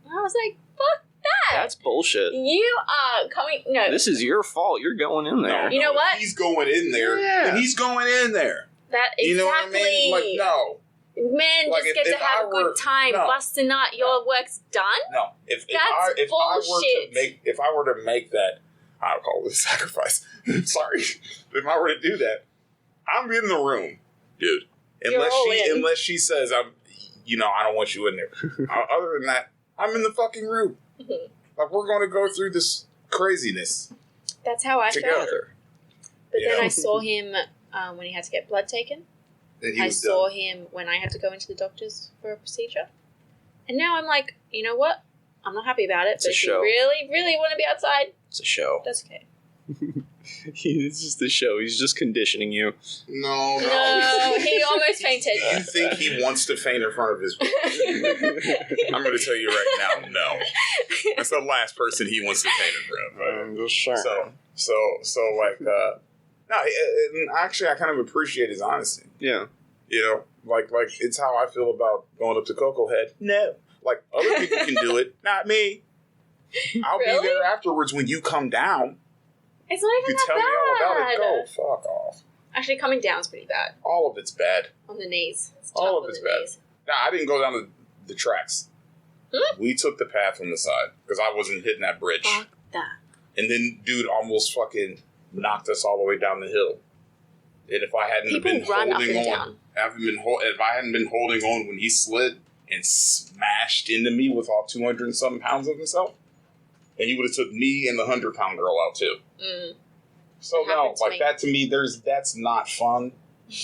And I was like, fuck that. That's bullshit. You are coming, no. This is your fault. You're going in there. No, you know what? He's going in there. Yeah. And he's going in there. That exactly. You know what I mean? Like, no. Men Like, just get to have a good time, bust a nut. Your work's done. No, if I were to make that, I'll call it a sacrifice. Sorry, if I were to do that, I'm in the room, dude. Unless she says I don't want you in there. Other than that, I'm in the fucking room. Mm-hmm. Like, we're going to go through this craziness. That's how I felt. But then I saw him when he had to get blood taken. I saw him when I had to go into the doctor's for a procedure. And now I'm like, you know what? I'm not happy about it. But if you really, really want to be outside, it's a show. That's okay. It's just a show. He's just conditioning you. No, he almost fainted. You think he wants to faint in front of his wife? I'm going to tell you right now, no. That's the last person he wants to faint in front of. I'm just sure. So like, no, actually, I kind of appreciate his honesty. Yeah. You know, like it's how I feel about going up to Coco Head. No. Like, other people can do it, not me. I'll be there afterwards when you come down. It's not even that bad. You tell me all about it. Go fuck off. Actually, coming down is pretty bad. All of it's bad. On the knees. All of it's bad. Nah, I didn't go down the tracks. We took the path on the side because I wasn't hitting that bridge. Fuck that. And then dude almost fucking knocked us all the way down the hill. And if I hadn't been holding on, if I hadn't been holding on when he slid and smashed into me with all 200 and something pounds of himself, and he would have took me and the 100-pound girl out too. So no, like that to me, that's not fun.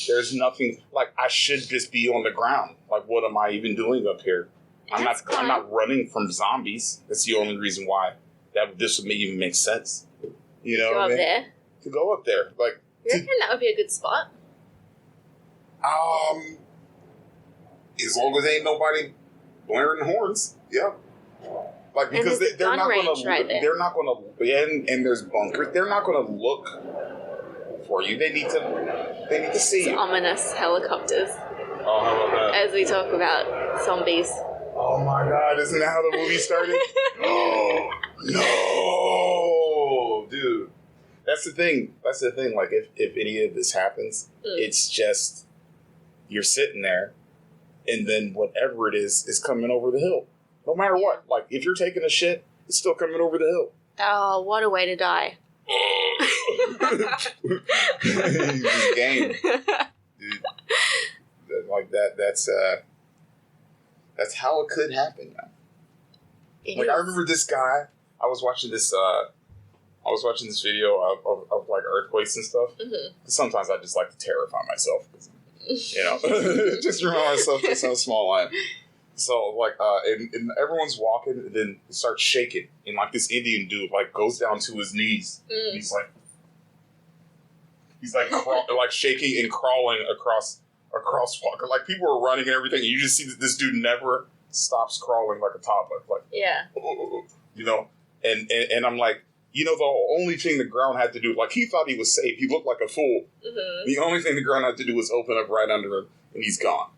There's nothing, like, I should just be on the ground. Like, what am I even doing up here? I'm not running from zombies. That's the only reason why this would even make sense. You know what I mean? There? To go up there. Like, you reckon that would be a good spot? As long as ain't nobody blaring horns. Yeah. Like, because they're not going to, they're not going to, and there's bunkers. They're not going to look for you. They need to see you. Ominous helicopters. Oh, how about that? As we talk about zombies. Oh my God! Isn't that how the movie started? Oh no, dude. That's the thing. Like, if any of this happens, it's just you're sitting there, and then whatever it is coming over the hill. No matter what. Like, if you're taking a shit, it's still coming over the hill. Oh, what a way to die. Game. Dude. Like, that's how it could happen, man. I remember this guy, I was watching this video of like earthquakes and stuff. Mm-hmm. Sometimes I just like to terrify myself. You know, just remind myself just how small I am. So, like, and everyone's walking, and then it starts shaking, and like this Indian dude like goes down to his knees. And he's like shaking and crawling across a crosswalk. Like, people are running and everything, and you just see that this dude never stops crawling like a toddler. Like, yeah, you know, and I'm like, you know, the only thing the ground had to do, like, he thought he was safe. He looked like a fool. Mm-hmm. The only thing the ground had to do was open up right under him, and he's gone.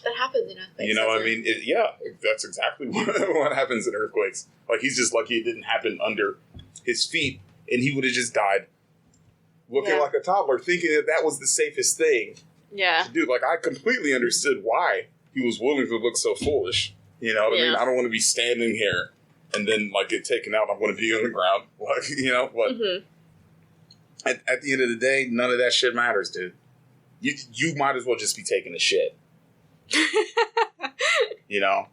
That happens in earthquakes. You know what I mean? Yeah, that's exactly what happens in earthquakes. Like, he's just lucky it didn't happen under his feet, and he would have just died looking like a toddler, thinking that was the safest thing. Yeah. Dude, like, I completely understood why he was willing to look so foolish. You know what I mean? I don't want to be standing here and then, like, get taken out. I want to be on the ground. Like, you know? But at the end of the day, none of that shit matters, dude. You might as well just be taking a shit. You know?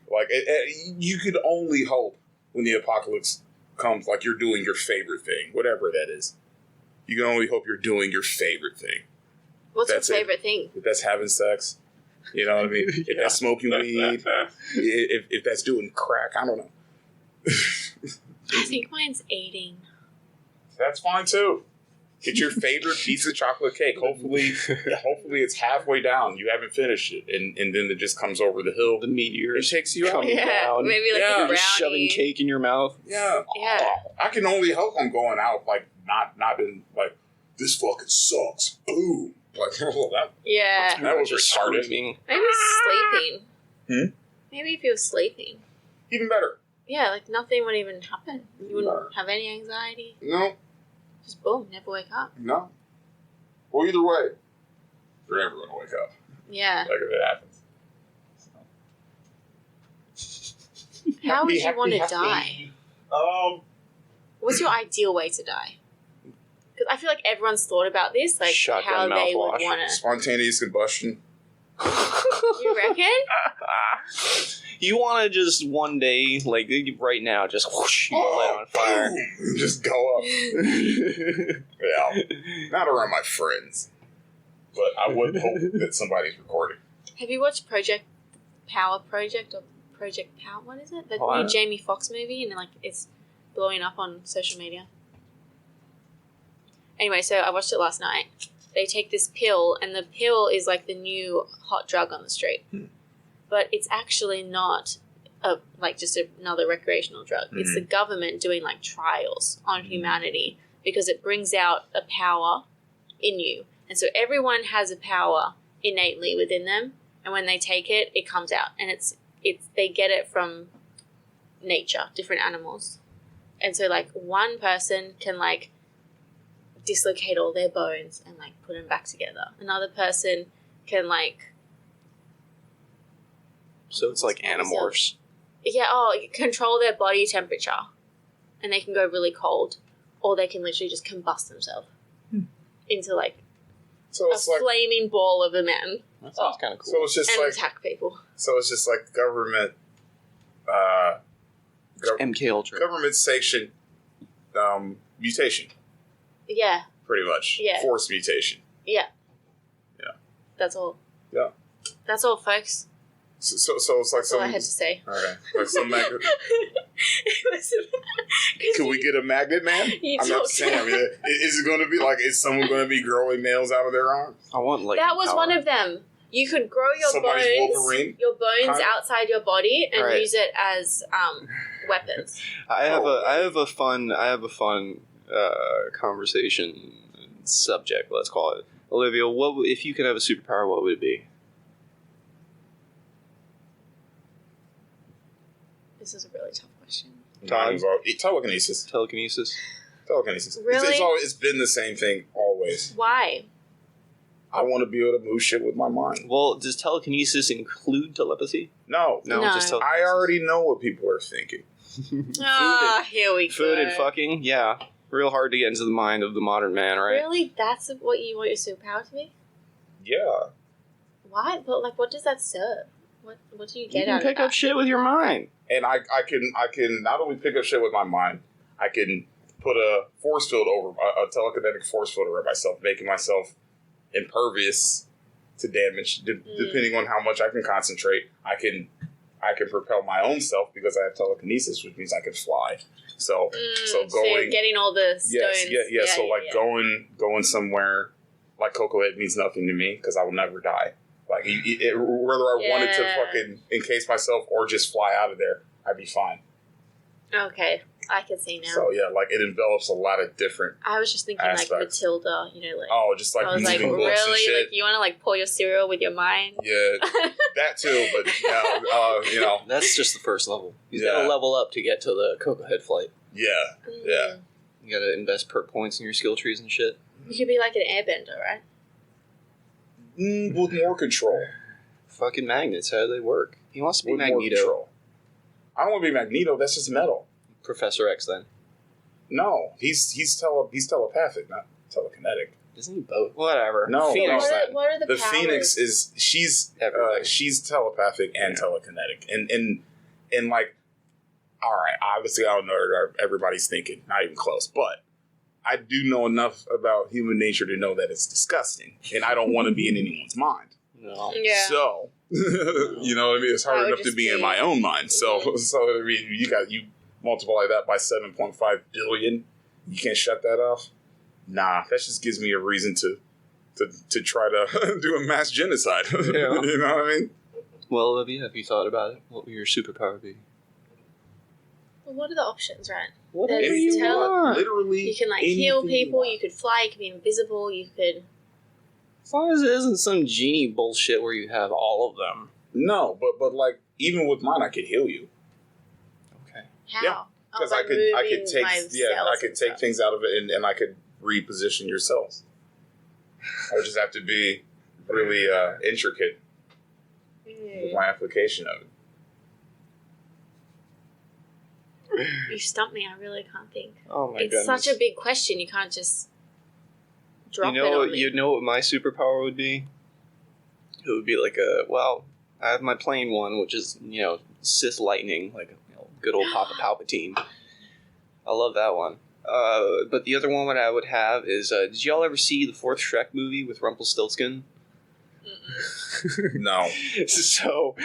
Like, you could only hope when the apocalypse comes, like, you're doing your favorite thing, whatever that is. You can only hope you're doing your favorite thing. What's your favorite thing? If that's having sex, you know what I mean? If that's smoking weed, if that's doing crack, I don't know. I think mine's eating. That's fine too. Get your favorite piece of chocolate cake. Hopefully it's halfway down. You haven't finished it, and then it just comes over the hill. The meteor takes you out. Down. Maybe like a brownie. Just shoving cake in your mouth. Yeah. I can only hope I'm going out like not in like this fucking sucks. Boom. Like, that was retarded. Maybe sleeping. Maybe if you were sleeping. Even better. Yeah, like nothing would even happen. You wouldn't have any anxiety. No. Just boom, never wake up. No. Well, either way, you're never going to wake up. Yeah. Like if it happens. How would you want to die? What's your ideal way to die? Because I feel like everyone's thought about this, like Shotgun how they would mouthwash. want to. Spontaneous combustion. You reckon? You want to just one day, like right now, just whoosh, you light on fire. Just go up. Yeah. Not around my friends. But I would hope that somebody's recording. Have you watched Project Power Project or Project Power? What is it? The new Jamie Foxx movie, and like it's blowing up on social media. Anyway, so I watched it last night. They take this pill, and the pill is like the new hot drug on the street. But it's actually not just another recreational drug. It's the government doing like trials on humanity because it brings out a power in you. And so everyone has a power innately within them, and when they take it, it comes out. And it's they get it from nature, different animals. And so like one person can like dislocate all their bones and like put them back together. Another person can like... So it's like Animorphs. Yeah, control their body temperature. And they can go really cold. Or they can literally just combust themselves into like a flaming ball of a man. That sounds kind of cool. So it's just and attack people. So it's just like government... MK Ultra. Government sanctioned mutation. Yeah. Pretty much. Yeah. Forced mutation. Yeah. Yeah. That's all. Yeah. That's all, folks. So it's like That's all I had to say. Okay. Like some magnet. Can we get a magnet man? I'm not saying. I mean, is it going to be like? Is someone going to be growing nails out of their arms? I want like that was one of them. You could grow your bones outside your body and use it as weapons. I have a fun conversation subject. Let's call it. Olivia, what if you could have a superpower? What would it be? This is a really tough question. Telekinesis. Telekinesis. Really? It's been the same thing always. Why? I want to be able to move shit with my mind. Well, does telekinesis include telepathy? No. Just telekinesis. I already know what people are thinking. Here we go. Food and fucking, yeah. Real hard to get into the mind of the modern man, right? Really? That's what you want your superpower to be? Yeah. Why? But like, what does that serve? What do you get out of that? You can pick up shit with your mind. And I can not only pick up shit with my mind, I can put a force field over a telekinetic force field over myself, making myself impervious to damage. Depending on how much I can concentrate, I can propel my own self because I have telekinesis, which means I can fly. So you're getting all the stones. Going somewhere like Cocoa Head means nothing to me because I will never die. Like whether I wanted to fucking encase myself or just fly out of there, I'd be fine. Okay, I can see now. So yeah, like it envelops a lot of different. I was just thinking aspects. like Matilda, like. Oh, just like I was like, moving books and shit. Really? Like you want to like pull your cereal with your mind? Yeah, that too. But yeah, that's just the first level. You got to level up to get to the Cocoa Head flight. Yeah, yeah. You got to invest perk points in your skill trees and shit. You could be like an airbender, right? With more control. Fucking magnets, how do they work? He wants to be with Magneto. I don't want to be Magneto. That's just metal. Professor X, then. No, he's telepathic, not telekinetic. Isn't he both? Whatever. No, Phoenix. What are the powers? Phoenix is she's telepathic and telekinetic, and like, all right, obviously I don't know what everybody's thinking, not even close, but I do know enough about human nature to know that it's disgusting, and I don't want to be in anyone's mind. No. Yeah. So, you know what I mean? It's hard enough to be in my own mind. So I mean, you multiply that by 7.5 billion. You can't shut that off. Nah, that just gives me a reason to try to do a mass genocide. Yeah. You know what I mean? Well, Olivia, have you thought about it? What would your superpower be? Well, what are the options, right? Whatever you want. Literally, you can like heal people. You could fly. You could be invisible. You could. As long as it isn't some genie bullshit where you have all of them. No, but like even with mine, I could heal you. Okay. How? Yeah, because I could take things out of it and I could reposition your cells. I would just have to be really intricate with my application of it. You stumped me. I really can't think. Oh my goodness. It's such a big question. You can't just drop it on me. You know what my superpower would be? It would be like I have my plain one, which is, Sith lightning, like good old Papa Palpatine. I love that one. But the other one that I would have is, did y'all ever see the fourth Shrek movie with Rumpelstiltskin? No. So,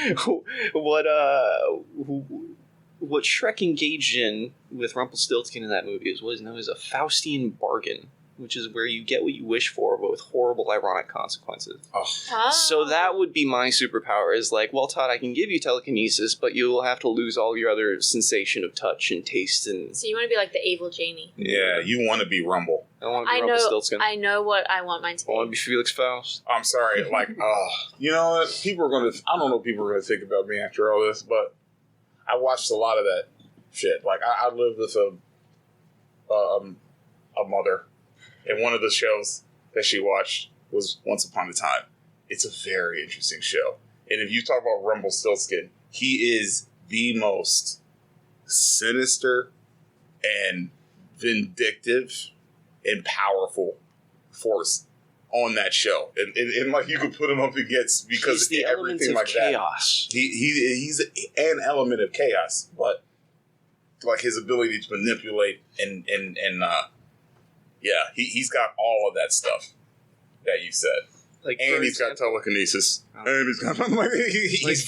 what Shrek engaged in with Rumpelstiltskin in that movie is what is known as a Faustian bargain, which is where you get what you wish for, but with horrible, ironic consequences. Oh. So that would be my superpower, is like, well, Todd, I can give you telekinesis, but you'll have to lose all your other sensation of touch and taste. And so you want to be like the evil genie. Yeah, you want to be Rumble. I want to be Rumpelstiltskin. I know what I want mine to be. I want to be Felix Faust. I'm sorry, like, you know what? People are going to, I don't know what people are going to think about me after all this, but I watched a lot of that shit. Like, I lived with a mother, and one of the shows that she watched was Once Upon a Time. It's a very interesting show. And if you talk about Rumpelstiltskin, he is the most sinister and vindictive and powerful force on that show. And like, you could put him up against, because he's the everything like chaos. That. He's an element of chaos, but like his ability to manipulate and he's got all of that stuff that you said. Like, and he's got telekinesis. And he's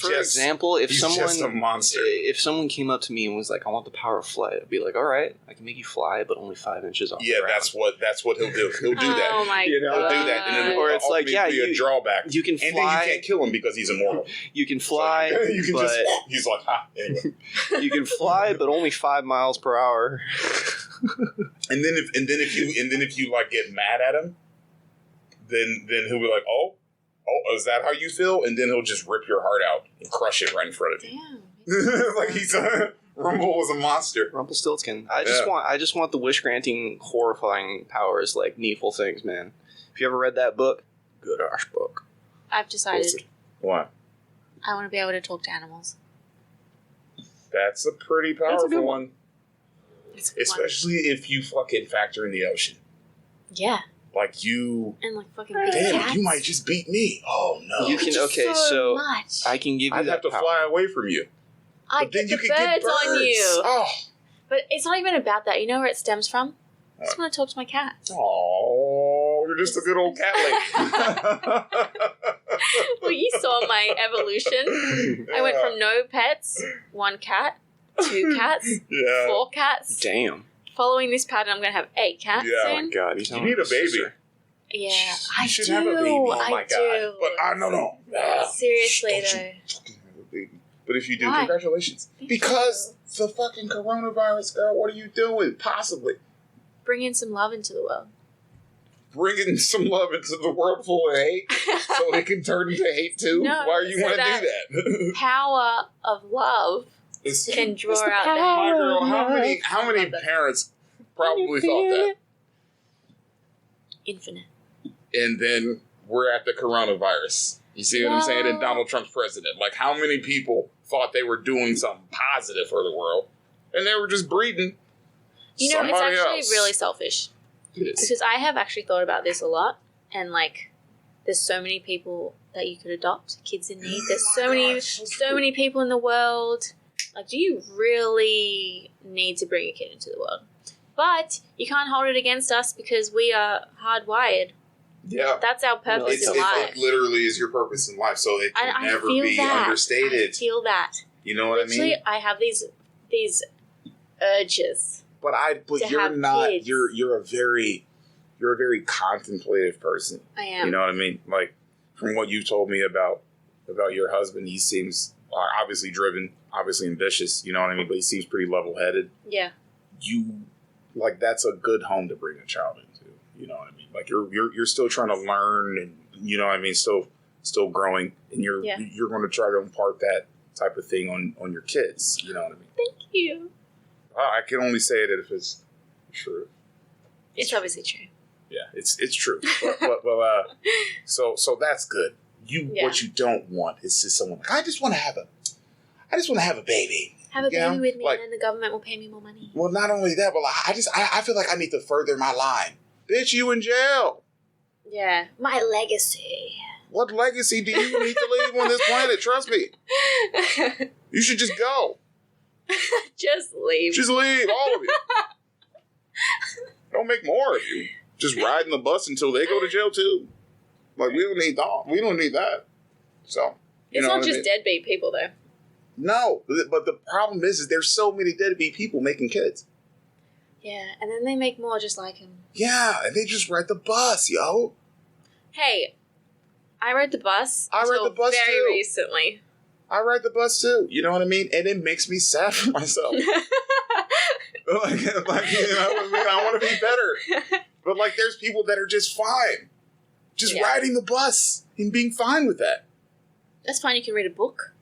got example, if someone just a monster. If someone came up to me and was like, "I want the power of flight," I'd be like, "All right, I can make you fly, but only 5 inches off the ground." that's what he'll do. He'll do that. Oh my god! He'll do that, and then or it's like, be a drawback. You can fly, and then you can't kill him because he's immortal. You can fly, so you can but he's like, anyway. You can fly, but only 5 miles per hour. And then if you like get mad at him, then he'll be like, oh, is that how you feel? And then he'll just rip your heart out and crush it right in front of you. Damn. Like Rumble was a monster. Rumpelstiltskin. I just want the wish granting, horrifying powers like needful things, man. If you ever read that book, good ass book. I've decided. What? I want to be able to talk to animals. That's a pretty powerful one. Especially if you fucking factor in the ocean. Yeah. Like you... And like fucking big damn, cats. You might just beat me. Oh, no. You can... Okay, so... much. I can give you I'd that have to power. fly away from you. I get the birds on you. Oh. But it's not even about that. You know where it stems from? I just want to talk to my cat. Oh, you're just a good old cat lady. Well, you saw my evolution. I went from no pets, 1 cat, 2 cats, 4 cats. Damn. Following this pattern, I'm going to have 8 cats soon. Oh my god. You need a baby. Yeah, you should have a baby. Oh my god. But no. Seriously, though. Have a baby. But if you do, Why? congratulations. Because the fucking coronavirus, girl, what are you doing? Possibly. Bringing some love into the world. Bringing some love into the world full of hate so it can turn into hate too? No, why do you want to do that? Power of love can draw out the My girl, how many parents probably thought that? Infinite. And then we're at the coronavirus. You see what I'm saying? And Donald Trump's president. Like, how many people thought they were doing something positive for the world, and they were just breeding somebody it's actually else. really selfish. It is. Because I have actually thought about this a lot, and like, there's so many people that you could adopt, kids in need. There's so many people in the world. Like, do you really need to bring a kid into the world? But you can't hold it against us because we are hardwired. Yeah. That's our purpose in life. It literally is your purpose in life, so it can never be understated. I feel that. You know what I mean? I have these urges. But you're not. Kids. You're a very contemplative person. I am. You know what I mean? Like, from what you told me about your husband, he seems obviously driven, obviously ambitious. You know what I mean? But he seems pretty level-headed. Yeah. That's a good home to bring a child into. You know what I mean? Like, you're still trying to learn, and you know what I mean, still growing, and you're going to try to impart that type of thing on your kids. You know what I mean? Thank you. I can only say it if it's true. It's obviously true. Yeah, it's true. So that's good. What you don't want is just someone like, I just want to have a baby. Have a baby with me, and then the government will pay me more money. Well, not only that, but I feel like I need to further my line. Bitch, you in jail. Yeah, my legacy. What legacy do you need to leave on this planet? Trust me. You should just go. Just leave. Just leave, all of you. Don't make more of you. Just riding the bus until they go to jail too. Like, we don't need that. We don't need that. So it's not just deadbeat people, though. No, but the problem is there's so many deadbeat people making kids. Yeah, and then they make more just like him. Yeah, and they just ride the bus, yo. Hey, I rode the bus. Very recently. I ride the bus too. You know what I mean? And it makes me sad for myself. like you know, I want to be better. But like, there's people that are just fine, just riding the bus and being fine with that. That's fine. You can read a book,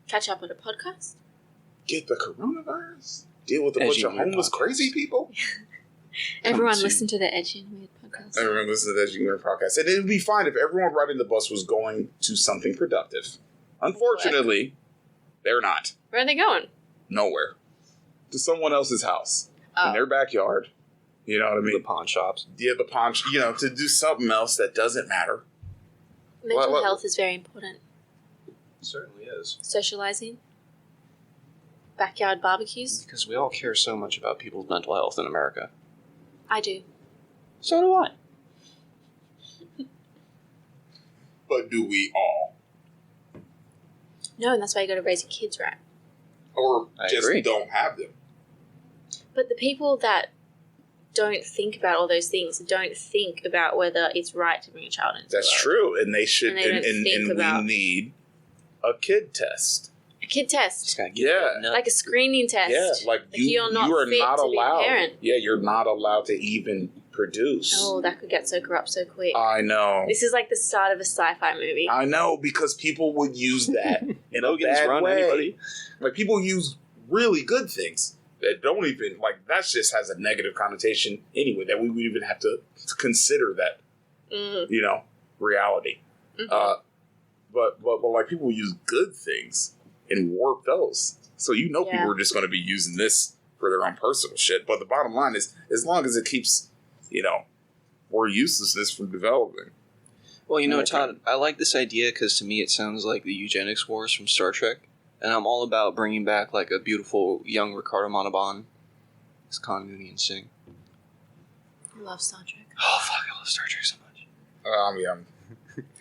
catch up on a podcast, get the coronavirus, deal with a bunch of homeless, crazy people. Everyone listen to the Edgy and Weird podcast. Everyone listen to the Edgy and Weird podcast. And it would be fine if everyone riding the bus was going to something productive. Unfortunately, they're not. Where are they going? Nowhere. To someone else's house. In their backyard. You know what I mean? The pawn shops. Yeah, the pawn shops. You know, to do something else that doesn't matter. Mental health is very important. It certainly is. Socializing. Backyard barbecues. Because we all care so much about people's mental health in America. I do. So do I. But do we all? No, and that's why you got to raise your kids right. Or just don't have them. But the people that don't think about all those things don't think about whether it's right to bring a child into the world. That's true, and they should. And we need a kid test. A kid test. Like a screening test. Yeah, like you are not allowed. Parent. Yeah, you're not allowed to even produce. Oh, that could get so corrupt so quick. I know. This is like the start of a sci-fi movie. I know, because people would use that in a bad way. Anybody. Like, people use really good things that don't even, like, that just has a negative connotation anyway, that we would even have to consider that, you know, reality. Mm-hmm. But like, people use good things and warp those. So you know people are just going to be using this for their own personal shit. But the bottom line is, as long as it keeps, you know, more uselessness from developing. Well, you know, Todd, I like this idea because to me it sounds like the eugenics wars from Star Trek. And I'm all about bringing back, like, a beautiful young Ricardo Montalban as continuity and sing. I love Star Trek. Oh, fuck, I love Star Trek so much.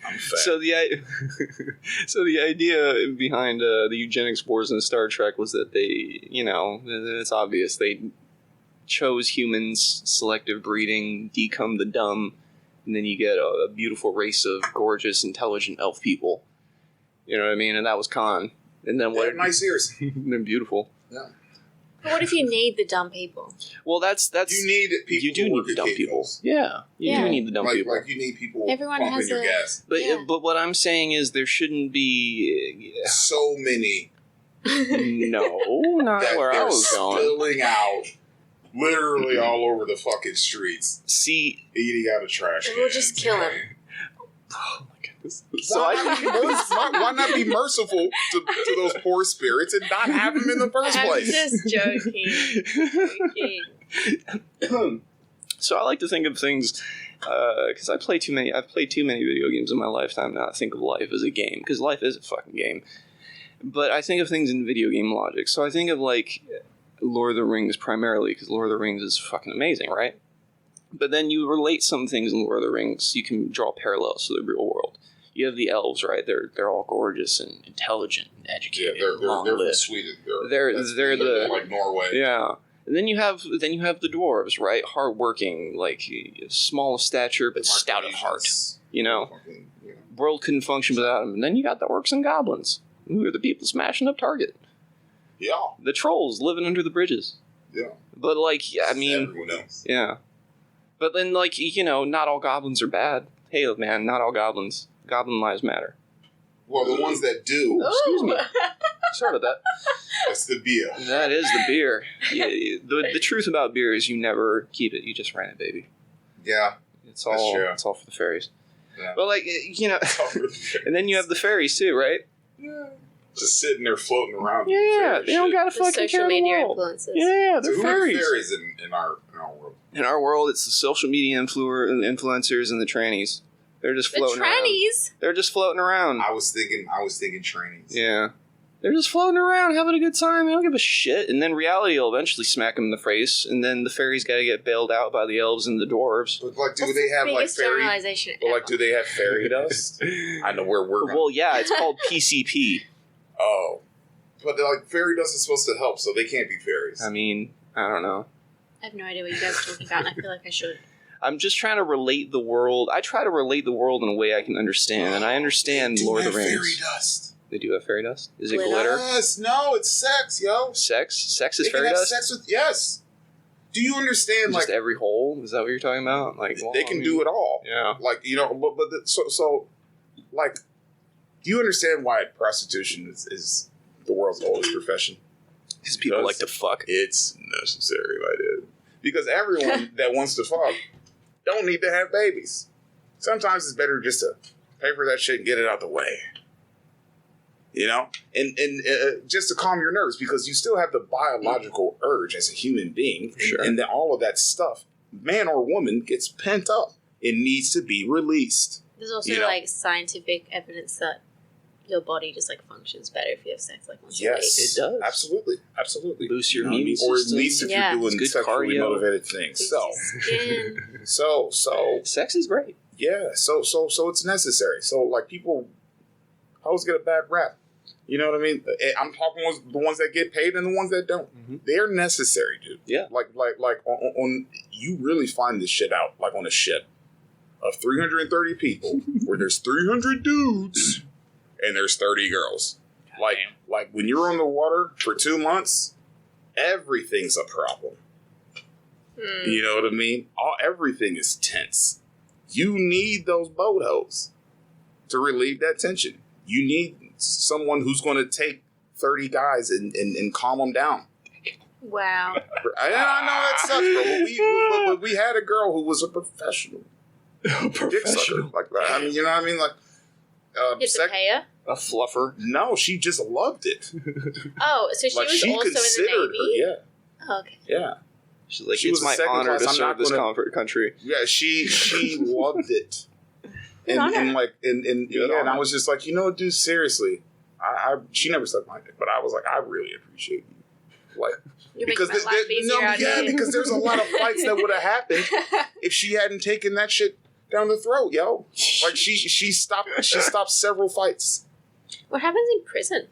I'm fat. So the idea behind the eugenics wars in Star Trek was that they, you know, it's obvious, they chose humans, selective breeding, decom the dumb, and then you get a beautiful race of gorgeous, intelligent elf people. You know what I mean? And that was Khan. And then what? They're nice ears. They're beautiful. Yeah. But what if you need the dumb people? Well, that's you need people. You do need the dumb people. Yeah, you do need the dumb people. Like you need people. Everyone pumping has your gas. But what I'm saying is there shouldn't be so many. No, not where I was going. Spilling out. Literally all over the fucking streets. See, eating out of trash cans. We'll just kill him. Oh my goodness! Why not be merciful to those poor spirits and not have them in the first place? I'm just joking. So I like to think of things because I've played too many video games in my lifetime now to think of life as a game, because life is a fucking game. But I think of things in video game logic. So I think of, like, Lord of the Rings primarily, because Lord of the Rings is fucking amazing, right? But then you relate some things in Lord of the Rings, you can draw parallels to the real world. You have the elves, right? They're all gorgeous and intelligent and educated. Yeah, they're from Sweden. They're like Norway. Yeah. And then you have the dwarves, right? Hardworking, like small of stature but stout of heart. You know, world couldn't function without them. And then you got the orcs and goblins, who are the people smashing up Target. Yeah. The trolls living under the bridges. Yeah. But, like, I mean... Everyone else. Yeah. But then, like, you know, not all goblins are bad. Hey, man, not all goblins. Goblin lives matter. Well, the ones that do... Excuse me. Sorry about that. That's the beer. That is the beer. Yeah, the truth about beer is you never keep it. You just rent it, baby. Yeah. It's all for the fairies. Yeah. But like, you know, and then you have the fairies too, right? Yeah. Just sitting there floating around. Yeah, they don't got to fucking social media influences. Yeah, they're so fairies. Who are the fairies in our world? In our world, it's the social media influencers and the trannies. They're just floating around. The trannies? They're just floating around. I was thinking trannies. Yeah. They're just floating around, having a good time. They don't give a shit. And then reality will eventually smack them in the face. And then the fairies got to get bailed out by the elves and the dwarves. But like, do they have like fairy? But like, do they have fairy dust? I know where we're going. Well, yeah, it's called PCP. Oh, but like fairy dust is supposed to help, so they can't be fairies. I mean, I don't know. I have no idea what you guys are talking about, and I feel like I should. I'm just trying to relate the world. I try to relate the world in a way I can understand, and I understand Lord of the Rings. Fairy dust. They do have fairy dust? Is it glitter? Yes. No, it's sex, yo. Sex? Sex is fairy dust? Sex with, yes. Do you understand? Just like every hole? Is that what you're talking about? Like, well, they can do it all. Yeah. Like, you know, so like, do you understand why prostitution is the world's oldest profession? Because people like to fuck. It's necessary, my dude. Because everyone that wants to fuck don't need to have babies. Sometimes it's better just to pay for that shit and get it out the way. You know? And just to calm your nerves, because you still have the biological urge as a human being. Sure. And then all of that stuff, man or woman, gets pent up. It needs to be released. There's also like scientific evidence that your body just like functions better if you have sex like once a week. It does. Absolutely. Boost your immune system. Or at least if you're doing good sexually cardio. motivated things. So sex is great. Yeah, so it's necessary. So like people always get a bad rap. You know what I mean? I'm talking the ones that get paid and the ones that don't. Mm-hmm. They're necessary, dude. Yeah. Like on you really find this shit out like on a ship of 330 people where there's 300 dudes and there's 30 girls. Like when you're on the water for 2 months, everything's a problem. You know what I mean? Everything is tense. You need those boat hoes to relieve that tension. You need someone who's going to take 30 guys and calm them down. Wow. I know that sucks, bro. But we had a girl who was a professional. Dick sucker. Like, I mean, you know what I mean? Like, it's a payer? A fluffer? No, she just loved it. Oh, so she was also in the Navy? Yeah. Oh, okay. Yeah. She's like, it's my honor to serve this country. Yeah, she loved it. And I was just like, you know what, dude, seriously. She never sucked my dick, but I was like, I really appreciate you. Like, because there's a lot of fights that would have happened if she hadn't taken that shit down the throat, yo. Like she stopped several fights. What happens in prison?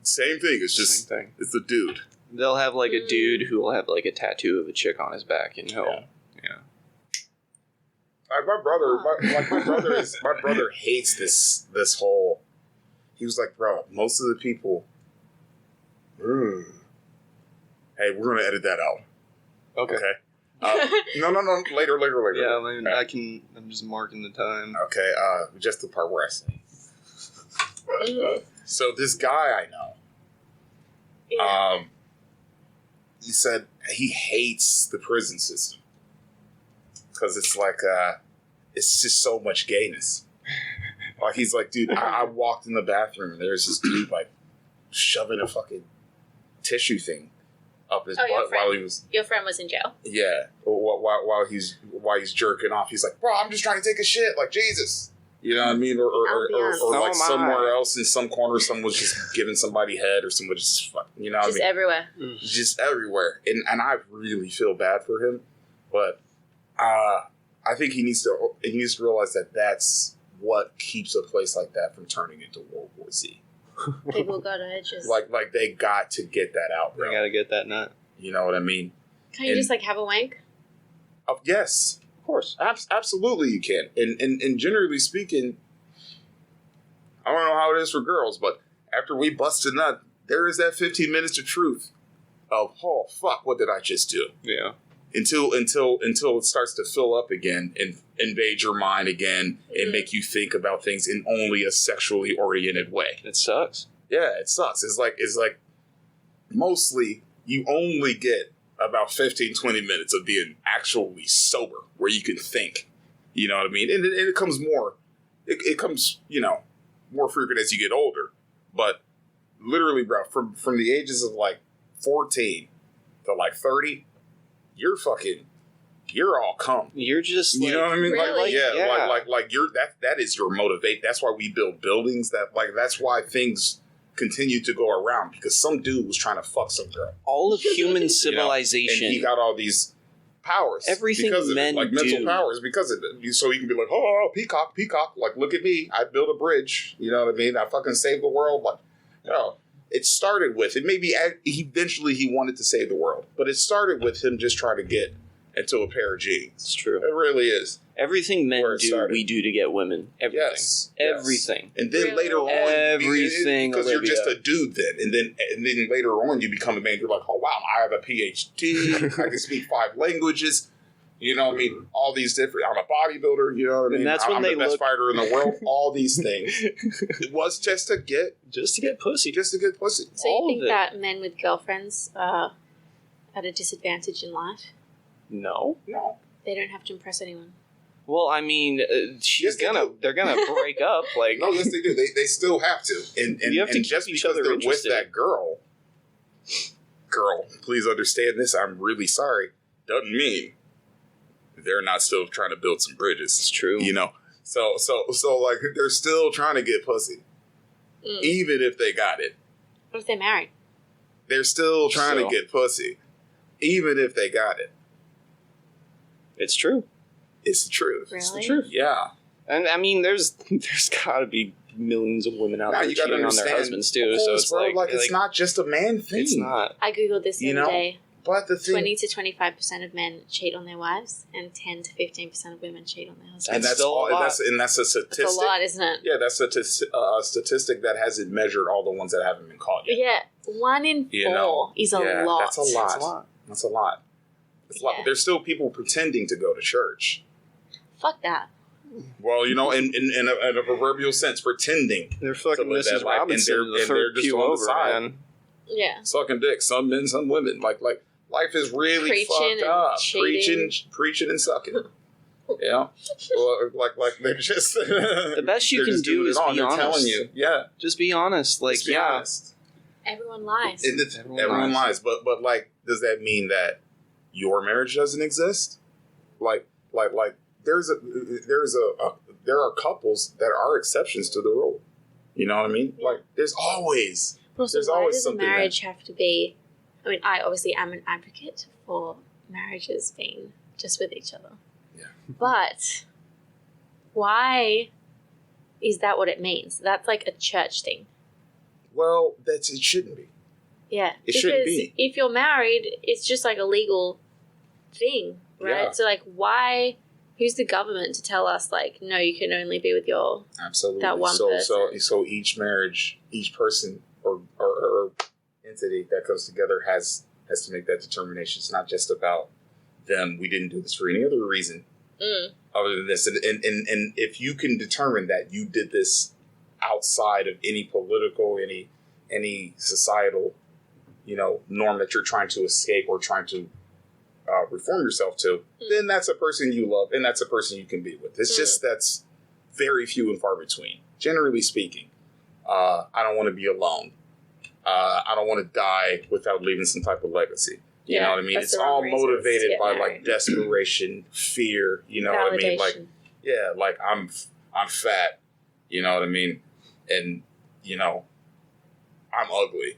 Same thing. It's just it's the dude. They'll have like a dude who will have like a tattoo of a chick on his back, and he'll My brother hates this whole. He was like, bro, most of the people. Hey, we're gonna edit that out. Okay. No. Later. Yeah, I mean, right. I'm just marking the time. Okay. Just the part where I say. So this guy I know. Yeah. He said he hates the prison system because it's like it's just so much gayness. Like he's like, dude, I walked in the bathroom and there's this dude like shoving a fucking tissue thing up his butt while he was. Your friend was in jail. Yeah, while he's jerking off, he's like, bro, I'm just trying to take a shit, like Jesus. You know what I mean? Or like somewhere else in some corner, someone was just giving somebody head, or someone just, you know what I mean? Just everywhere. Just everywhere. And I really feel bad for him, but I think he needs to realize that that's what keeps a place like that from turning into World War Z. People gotta just like they got to get that out, bro. They gotta get that nut. You know what I mean? Can you just like have a wank? Yes. Of course, absolutely you can. And generally speaking, I don't know how it is for girls, but after we bust a nut, there is that 15 minutes of truth of, oh fuck, what did I just do? Yeah. Until it starts to fill up again and invade your mind again and make you think about things in only a sexually oriented way. It sucks. Yeah, it sucks. It's like mostly you only get about 15, 20 minutes of being actually sober where you can think You know what I mean? And it comes more, it comes, more frequent as you get older. But literally, bro, from the ages of like 14 to like 30, you're all cum. You're just, you know what I mean? Really? Like you're that is your motivate. That's why we build buildings. That's why things continue to go around, because some dude was trying to fuck some girl. All of human civilization, and he got all these powers. Everything because of men it, like mental do. powers because of it. So he can be like, oh, peacock, like look at me, I built a bridge. You know what I mean? I fucking saved the world. Like, it started with it. Maybe eventually he wanted to save the world, but it started with him just trying to get into a pair of jeans. It's true. It really is. Everything men do, we do to get women. Everything. Yes. Everything. And then later on, everything, because you're just a dude then, and then later on you become a man. You're like, oh wow, I have a PhD. I can speak 5 languages. You know what I mean? All these different. I'm a bodybuilder. You know what I mean? And that's when I'm the best fighter in the world. All these things. It was just to get pussy. Just to get pussy. So you think that men with girlfriends are at a disadvantage in life? No. They don't have to impress anyone. Well, I mean, they're gonna break up. Like, no, yes, they do. They still have to. And you have to just keep each because other they're interested. with that girl, please understand this. I'm really sorry. Doesn't mean they're not still trying to build some bridges. It's true. So like they're still trying to get pussy, even if they got it. What if they're married? They're still trying to get pussy, even if they got it. It's true. It's the truth. Really? It's the truth. Yeah. And I mean, there's got to be millions of women out there cheating on their husbands too. So it's like it's not just a man thing. It's not. I googled this the other day. But the thing, 20 to 25% of men cheat on their wives, and 10 to 15% of women cheat on their husbands. And that's all. That's a statistic. That's a lot, isn't it? Yeah, that's a statistic that hasn't measured all the ones that haven't been caught yet. Yeah, 1 in 4 is a lot. That's a lot. That's a lot. It's a lot. But there's still people pretending to go to church. Fuck that. Well, in a proverbial sense, pretending. They're fucking Mrs. Robinson in the third pew over, man. Yeah. Sucking dick. Some men, some women. Like life is really fucked up. Preaching and sucking. Yeah. Well, like they're just the best you can do is be honest. Telling you, just be honest. Like, be honest. Everyone lies. Everyone lies. But like, does that mean that your marriage doesn't exist? Like there are couples that are exceptions to the rule. You know what I mean? Yeah. Like there's always. Also, why does a marriage have to be... I mean, I obviously am an advocate for marriages being just with each other. Yeah. But why is that what it means? That's like a church thing. Well, it shouldn't be. Yeah. It shouldn't be. If you're married, it's just like a legal thing, right? Yeah. So like why... Who's the government to tell us, like, no, you can only be with your... Absolutely. That one person. So each marriage, each person... Or entity that comes together has to make that determination. It's not just about them. We didn't do this for any other reason other than this. And if you can determine that you did this outside of any political, any societal, norm that you're trying to escape or trying to reform yourself to, then that's a person you love and that's a person you can be with. It's just that's very few and far between, generally speaking. I don't want to be alone. I don't want to die without leaving some type of legacy. You know what I mean? It's all motivated by like desperation, fear. You know what I mean? Like I'm fat. You know what I mean? And I'm ugly.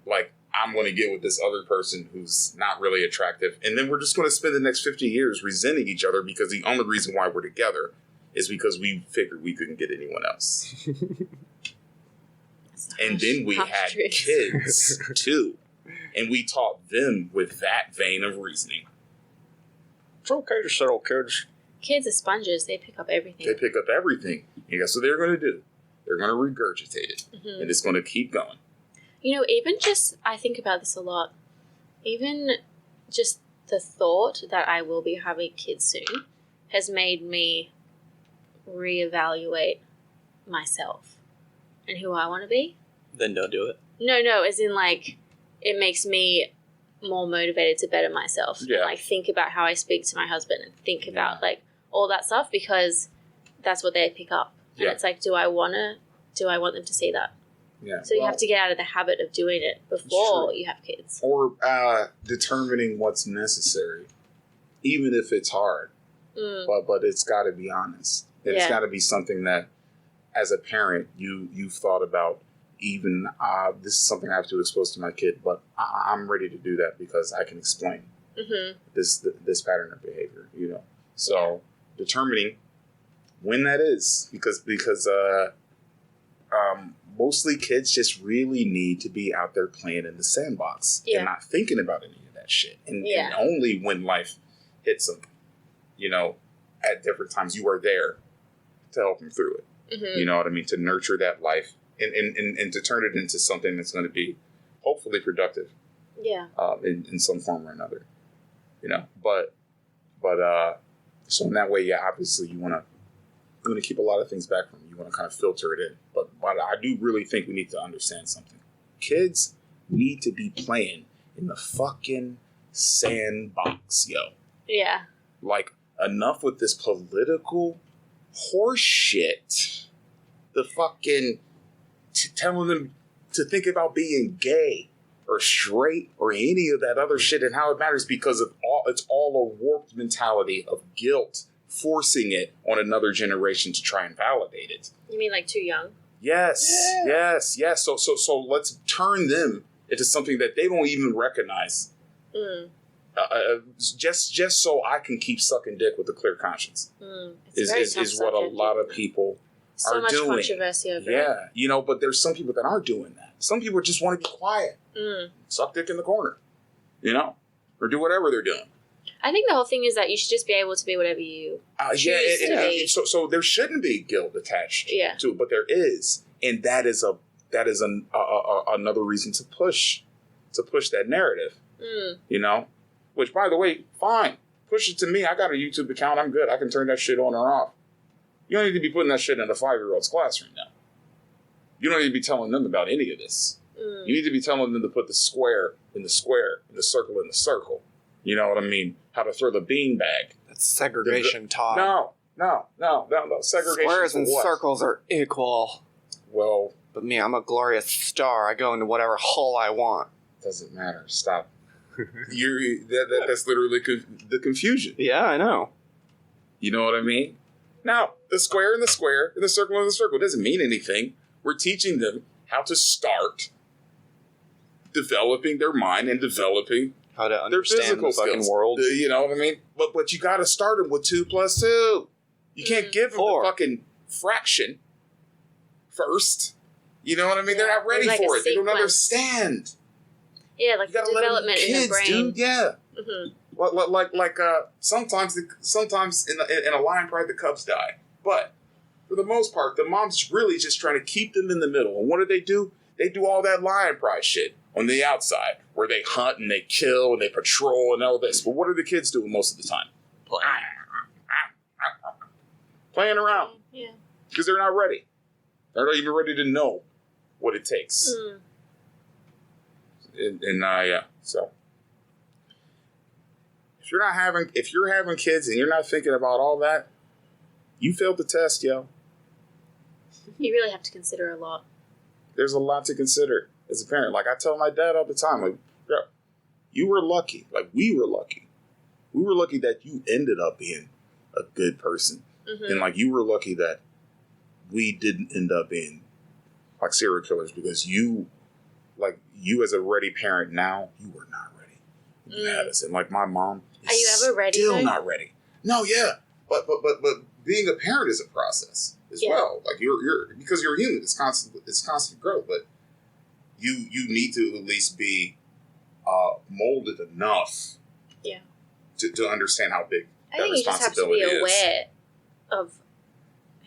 Like I'm going to get with this other person who's not really attractive, and then we're just going to spend the next 50 years resenting each other because the only reason why we're together is because we figured we couldn't get anyone else. And then we had kids, too. And we taught them with that vein of reasoning. It's okay to settle kids. Kids are sponges. They pick up everything. And guess what they're going to do? They're going to regurgitate it. Mm-hmm. And it's going to keep going. Even just, I think about this a lot. Even just the thought that I will be having kids soon has made me reevaluate myself and who I want to be. Then don't do it. No, as in like it makes me more motivated to better myself. Yeah. And, like think about how I speak to my husband and think about like all that stuff because that's what they pick up. And it's like, do I want them to see that? Yeah. So you have to get out of the habit of doing it before you have kids. Or determining what's necessary, even if it's hard. But it's got to be honest. It's got to be something that, as a parent, you've thought about. Even this is something I have to expose to my kid, but I'm ready to do that because I can explain this pattern of behavior. You know, so determining when that is because mostly kids just really need to be out there playing in the sandbox and not thinking about any of that shit. And only when life hits them, you know, at different times, you are there to help them through it. You know what I mean? To nurture that life and to turn it into something that's going to be hopefully productive. Yeah. In some form or another. You know, but so in that way, obviously you want to keep a lot of things back from you. You want to kind of filter it in. But I do really think we need to understand something. Kids need to be playing in the fucking sandbox, yo. Yeah. Like, enough with this political horse shit. The fucking telling them to think about being gay or straight or any of that other shit and how it matters because it's all a warped mentality of guilt, forcing it on another generation to try and validate it. You mean like too young? Yes, yes. So let's turn them into something that they don't even recognize. Just so I can keep sucking dick with a clear conscience is what a lot of people are doing. So much controversy over it. Yeah, you know, but there's some people that aren't doing that. Some people just want to be quiet, suck dick in the corner, you know, or do whatever they're doing. I think the whole thing is that you should just be able to be whatever you choose to be. So there shouldn't be guilt attached to it, but there is, and that is another reason to push that narrative. You know, which by the way, fine, push it to me. I got a YouTube account. I'm good. I can turn that shit on or off. You don't need to be putting that shit in a 5-year-old's classroom now. You don't need to be telling them about any of this. You need to be telling them to put the square in the square, and the circle in the circle. You know what I mean? How to throw the bean bag. That's segregation talk. No. Segregation. Squares and circles are equal. Well, but me, I'm a glorious star. I go into whatever hole I want. Doesn't matter. Stop. That's literally the confusion. Yeah, I know. You know what I mean? Now, the square and the square and the circle doesn't mean anything. We're teaching them how to start developing their mind and developing how to understand the fucking world. You know what I mean? But you got to start them with 2 + 2. You can't give them the fucking fraction first. You know what I mean? They're not ready for it. They don't understand. Yeah, like the development in the brain. Dude, yeah. Sometimes in a lion pride, the cubs die. But for the most part, the mom's really just trying to keep them in the middle. And what do? They do all that lion pride shit on the outside, where they hunt and they kill and they patrol and all this. But what are the kids doing most of the time? Playing around. Yeah. Because they're not ready. They're not even ready to know what it takes. So if you're having kids and you're not thinking about all that, you failed the test, yo. You really have to consider a lot. There's a lot to consider as a parent. Like I tell my dad all the time, like, bro, you were lucky. Like we were lucky. We were lucky that you ended up being a good person. And like you were lucky that we didn't end up being like serial killers because you as a ready parent now, you were not ready. You had us. And like my mom is Are you ever ready, still not ready. No, yeah. But being a parent is a process as well. Like you're because you're human, it's constant growth, but you need to at least be molded enough to understand how big that responsibility is. I think you just have to be aware of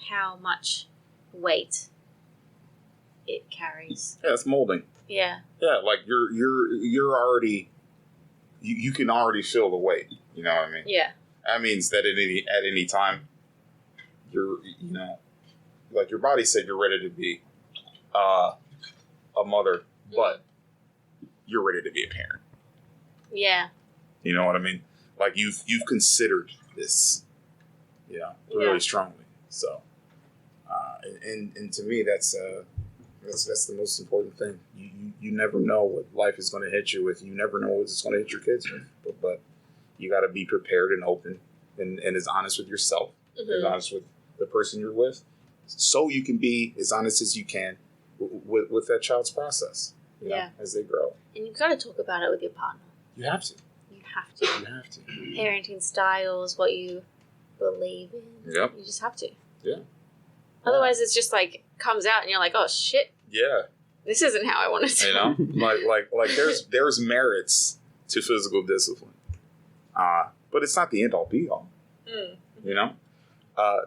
how much weight it carries. Yeah, it's molding. Yeah. Yeah, like you're already you can already feel the weight. You know what I mean? Yeah. That means that at any time you're like your body said you're ready to be a mother, but you're ready to be a parent. Yeah. You know what I mean? Like you've considered this. really strongly. So, and to me, that's the most important thing. You never know what life is going to hit you with. You never know what it's going to hit your kids with. But you got to be prepared and open and as honest with yourself, as honest with the person you're with, so you can be as honest as you can with that child's process. You know, as they grow. And you've got to talk about it with your partner. You have to. You have to. Parenting styles, what you believe in. Yep. You just have to. Yeah. Otherwise, it's just like comes out, and you're like, "Oh shit." Yeah. This isn't how I wanted to. You know, like there's merits to physical discipline, but it's not the end all be all. You know,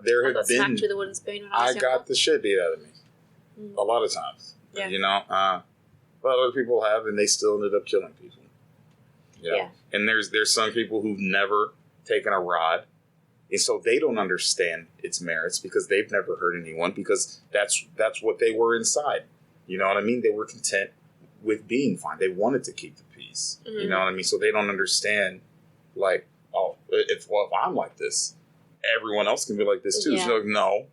there have been. Smacked with a wooden spoon when I got the shit beat out of me a lot of times. Yeah. You know, but other people have, and they still ended up killing people. Yeah. And there's some people who've never taken a rod, and so they don't understand its merits because they've never hurt anyone, because that's what they were inside. You know what I mean? They were content with being fine. They wanted to keep the peace. You know what I mean? So they don't understand, like, oh, if I'm like this, everyone else can be like this too. Yeah. So like, no,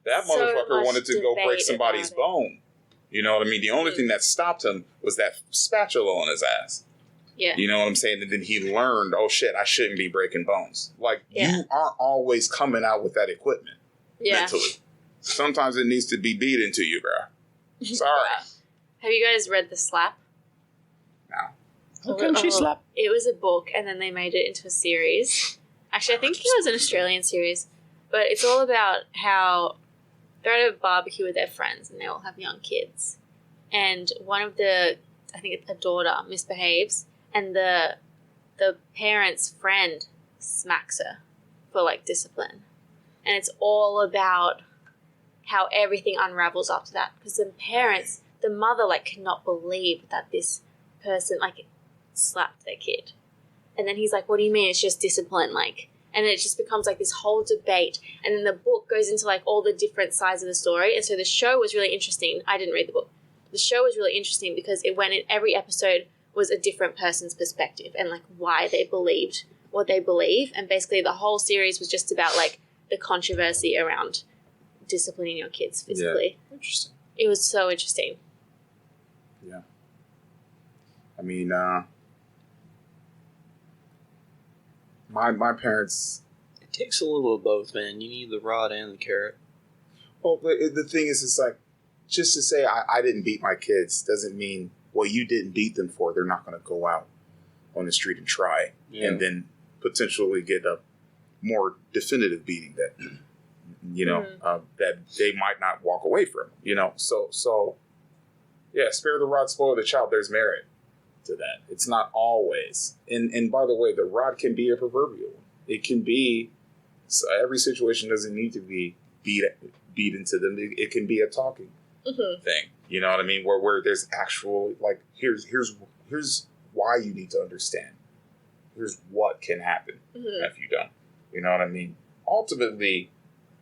that motherfucker wanted to go break somebody's bone. You know what I mean? The only thing that stopped him was that spatula on his ass. Yeah. You know what I'm saying? And then he learned, oh shit, I shouldn't be breaking bones. Like, you aren't always coming out with that equipment mentally. Sometimes it needs to be beat into you, bro. Sorry. Have you guys read The Slap? No. How come she slapped? It was a book, and then they made it into a series. Actually, I think it was an Australian series. But it's all about how they're at a barbecue with their friends, and they all have young kids. And one of the, I think it's a daughter, misbehaves, and the parent's friend smacks her for, like, discipline. And it's all about how everything unravels after that. Because the mother, like, cannot believe that this person, like, slapped their kid. And then he's like, what do you mean? It's just discipline, like. And it just becomes, like, this whole debate. And then the book goes into, like, all the different sides of the story. And so the show was really interesting. I didn't read the book. The show was really interesting because it went in, every episode was a different person's perspective and, like, why they believed what they believe. And basically the whole series was just about, like, the controversy around disciplining your kids physically. Yeah. Interesting. It was so interesting. Yeah. I mean, my parents... It takes a little of both, man. You need the rod and the carrot. Well, the thing is, it's like, just to say I didn't beat my kids doesn't mean what you didn't beat them for, they're not going to go out on the street and try and then potentially get a more definitive beating that, you know, that they might not walk away from, you know. So yeah, spare the rod, spoil the child. There's merit to that. It's not always. And by the way, the rod can be a proverbial one. It can be, so every situation doesn't need to be beat into them. It can be a talking thing. You know what I mean? Where there's actual, like, here's why you need to understand. Here's what can happen if you don't. You know what I mean? Ultimately,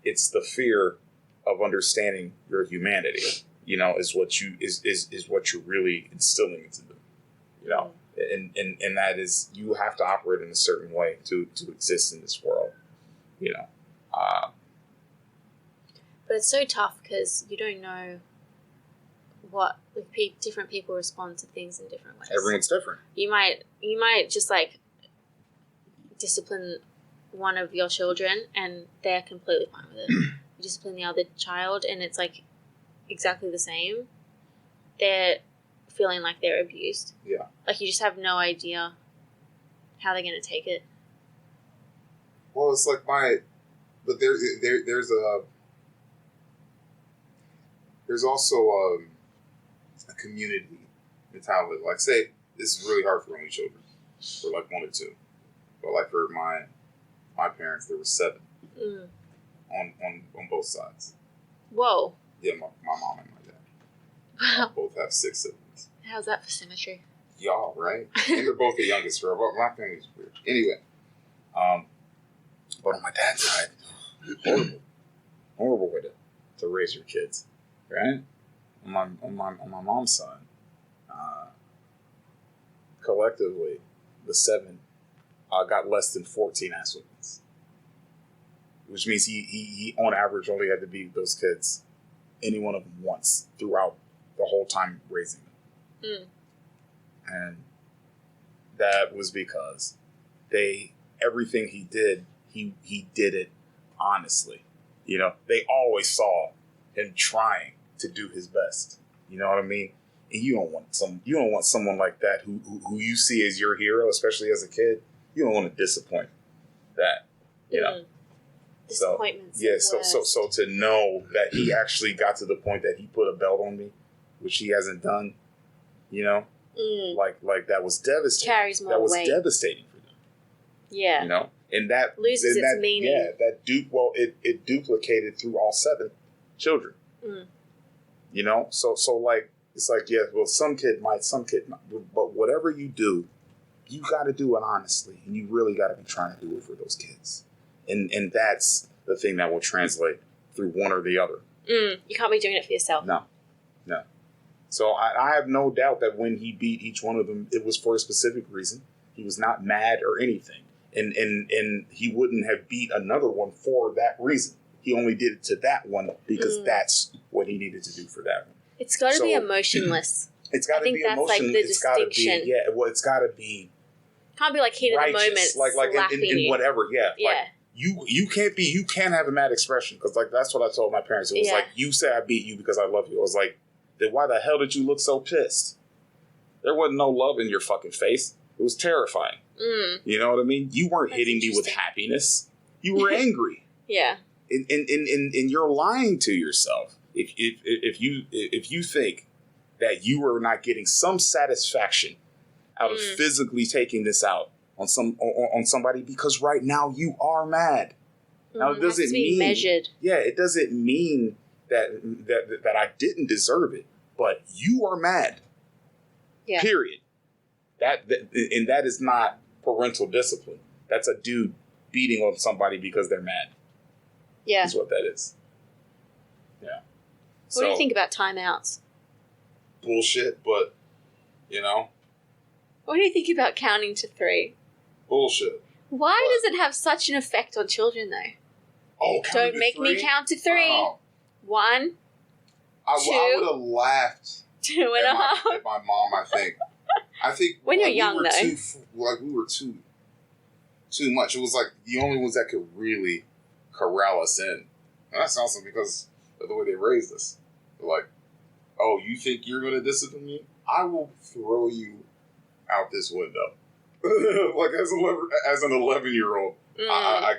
it's the fear of understanding your humanity. You know, is what you're really instilling into them. You know, and that is, you have to operate in a certain way to exist in this world. You know. But it's so tough because you don't know what, like, different people respond to things in different ways. Everyone's different. You might just, like, discipline one of your children and they're completely fine with it. You discipline the other child and it's, like, exactly the same. They're feeling like they're abused. Yeah. Like, you just have no idea how they're going to take it. Well, it's like but there's also a community mentality. Like, say, this is really hard for only children, for like 1 or 2. But like for my parents, there were 7 on both sides. Whoa. Yeah, my mom and my dad. Wow. Both have 6 siblings. How's that for symmetry? Y'all, right? And they're both the youngest, bro. My family's weird. Anyway, but on my dad's side, horrible way to raise your kids, right? On my mom's side, collectively, the 7 got less than 14 ass whippings. which means he on average only had to be with those kids, any one of them once throughout the whole time raising them. And that was because everything he did, he did it honestly. You know, they always saw him trying to do his best. You know what I mean? And you don't want someone like that who you see as your hero, especially as a kid. You don't want to disappoint that. You know. Disappointments. So to know that he actually got to the point that he put a belt on me, which he hasn't done, you know, like that was devastating. Carries more weight. That was devastating for them. Yeah. You know, and that loses its meaning. Yeah, it duplicated through all 7 children. You know, so like it's like, yeah, well, some kid might, but whatever you do, you got to do it honestly, and you really got to be trying to do it for those kids, and that's the thing that will translate through one or the other. You can't be doing it for yourself. No. So I have no doubt that when he beat each one of them, it was for a specific reason. He was not mad or anything, and he wouldn't have beat another one for that reason. He only did it to that one because that's what he needed to do for that one. It's got to be emotionless. It's got to be emotionless. Like the distinction. It's got to be. Can't be like heat of the moment, like in whatever. Yeah. Yeah. Like, you can't have a mad expression because like that's what I told my parents. It was like, you say I beat you because I love you. I was like, then why the hell did you look so pissed? There wasn't no love in your fucking face. It was terrifying. You know what I mean? You weren't hitting me with happiness. You were angry. Yeah. And you're lying to yourself if you think that you are not getting some satisfaction out of physically taking this out on somebody because right now you are mad. Now it doesn't mean measured. Yeah, it doesn't mean that I didn't deserve it, but you are mad. Yeah. Period. That is not parental discipline. That's a dude beating on somebody because they're mad. Yeah. That's what that is. Yeah. What do you think about timeouts? Bullshit, but, you know. What do you think about counting to 3? Bullshit. Why does it have such an effect on children, though? Oh, don't make me count to 3. Oh. 1, 2. I would have laughed 2 and a half. At my mom, I think when you're young, though. We were too much. It was like the only ones that could really corral us in. And that's also because of the way they raised us. They're like, oh, you think you're going to discipline me? I will throw you out this window. Like as an 11-year-old, I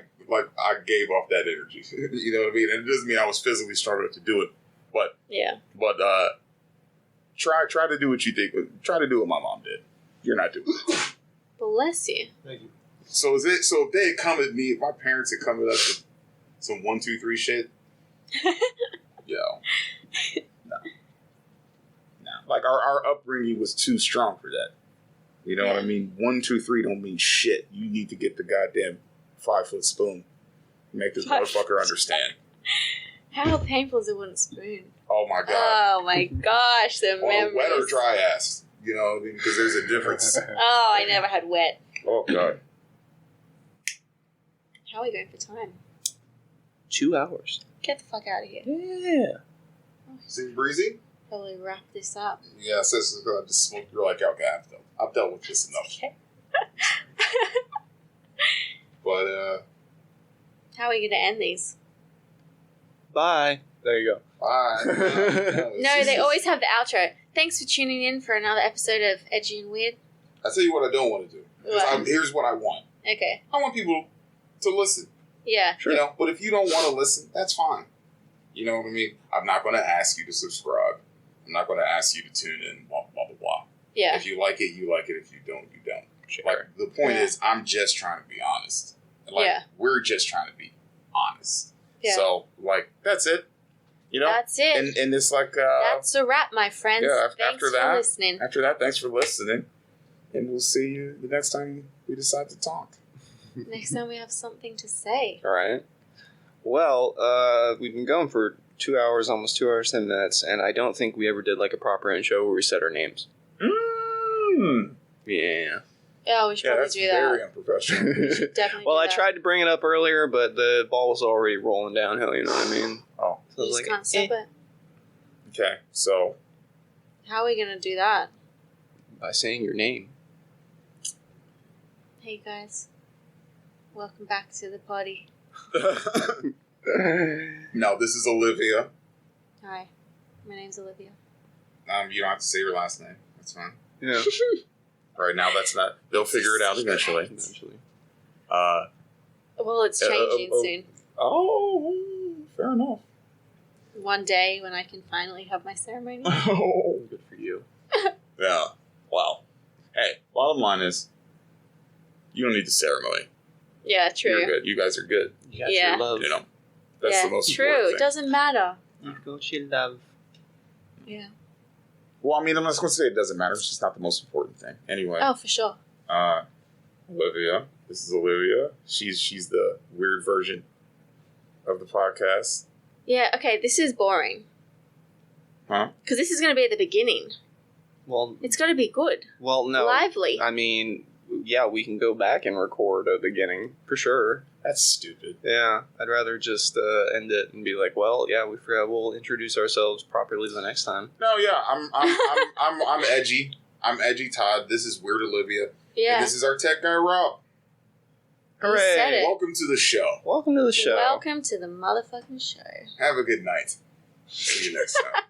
gave off that energy. You know what I mean? And it doesn't mean I was physically strong enough to do it, but try to do what you think. Try to do what my mom did. You're not doing it. Bless you. Thank you. So if they had come at me, if my parents had come at us with some 1, 2, 3 shit, yo, no. Like our upbringing was too strong for that. You know what I mean? 1, 2, 3 don't mean shit. You need to get the goddamn 5-foot spoon. Make this motherfucker understand. How painful is a wooden spoon? Oh my god. Oh my gosh, the memories. Wet or dry ass. You know what I mean? Because there's a difference. Oh, I never had wet. Oh god. How are we going for time? 2 hours. Get the fuck out of here. Yeah. Seems breezy? Probably wrap this up. Yeah, so I just smoked. You're like, okay, I've dealt with this enough. Okay. But, how are we going to end these? Bye. There you go. Bye. No, they always have the outro. Thanks for tuning in for another episode of Edgy and Weird. I'll tell you what I don't want to do. Here's what I want. Okay. I want people to listen. Yeah. Sure. You know, but if you don't want to listen, that's fine. You know what I mean? I'm not going to ask you to subscribe. I'm not going to ask you to tune in, blah, blah, blah, blah. Yeah. If you like it, you like it. If you don't, you don't. Sure. Like, the point is, I'm just trying to be honest. Like, we're just trying to be honest. Yeah. So, like, that's it. You know? That's it. And it's like... that's a wrap, my friends. Yeah, thanks for listening. After that, thanks for listening. And we'll see you the next time we decide to talk. Next time we have something to say. All right. Well, we've been going for 2 hours, almost 2 hours, 10 minutes, and I don't think we ever did like a proper intro where we said our names. Mm. Yeah. Yeah, we should probably do that. Very unprofessional. We should definitely Well, do I that. tried to bring it up earlier, but the ball was already rolling downhill, you know what I mean? Oh. So I You was just like, can't stop it. Okay, so... How are we going to do that? By saying your name. Hey, guys. Welcome back to the party. No, this is Olivia. Hi. My name's Olivia. You don't have to say your last name. That's fine. Yeah. Right now, that's not... They'll figure it out eventually. Well, it's changing soon. Oh, fair enough. One day when I can finally have my ceremony. Oh, Good for you. yeah. Wow. Hey, bottom line is, you don't need the ceremony. Yeah, true. You're good. You guys are good. You got Yeah. your love. You know, that's the most true. important It thing. doesn't matter. You got your love. Yeah. Well, I mean, I'm not going to say it doesn't matter. It's just not the most important thing. Anyway. Oh, for sure. Olivia. This is Olivia. She's the weird version of the podcast. Yeah, okay, this is boring. Huh? Because this is going to be at the beginning. Well, It's got to be good. no. Lively. I mean, yeah, we can go back and record a beginning for sure. That's stupid. Yeah, I'd rather just end it and be like, well, yeah, we forgot. We'll introduce ourselves properly the next time. No, yeah, I'm edgy. I'm edgy Todd. This is Weird Olivia. Yeah. And this is our tech guy Rob. You said it. Welcome to the show. Welcome to the show. Welcome to the motherfucking show. Have a good night. See you next time.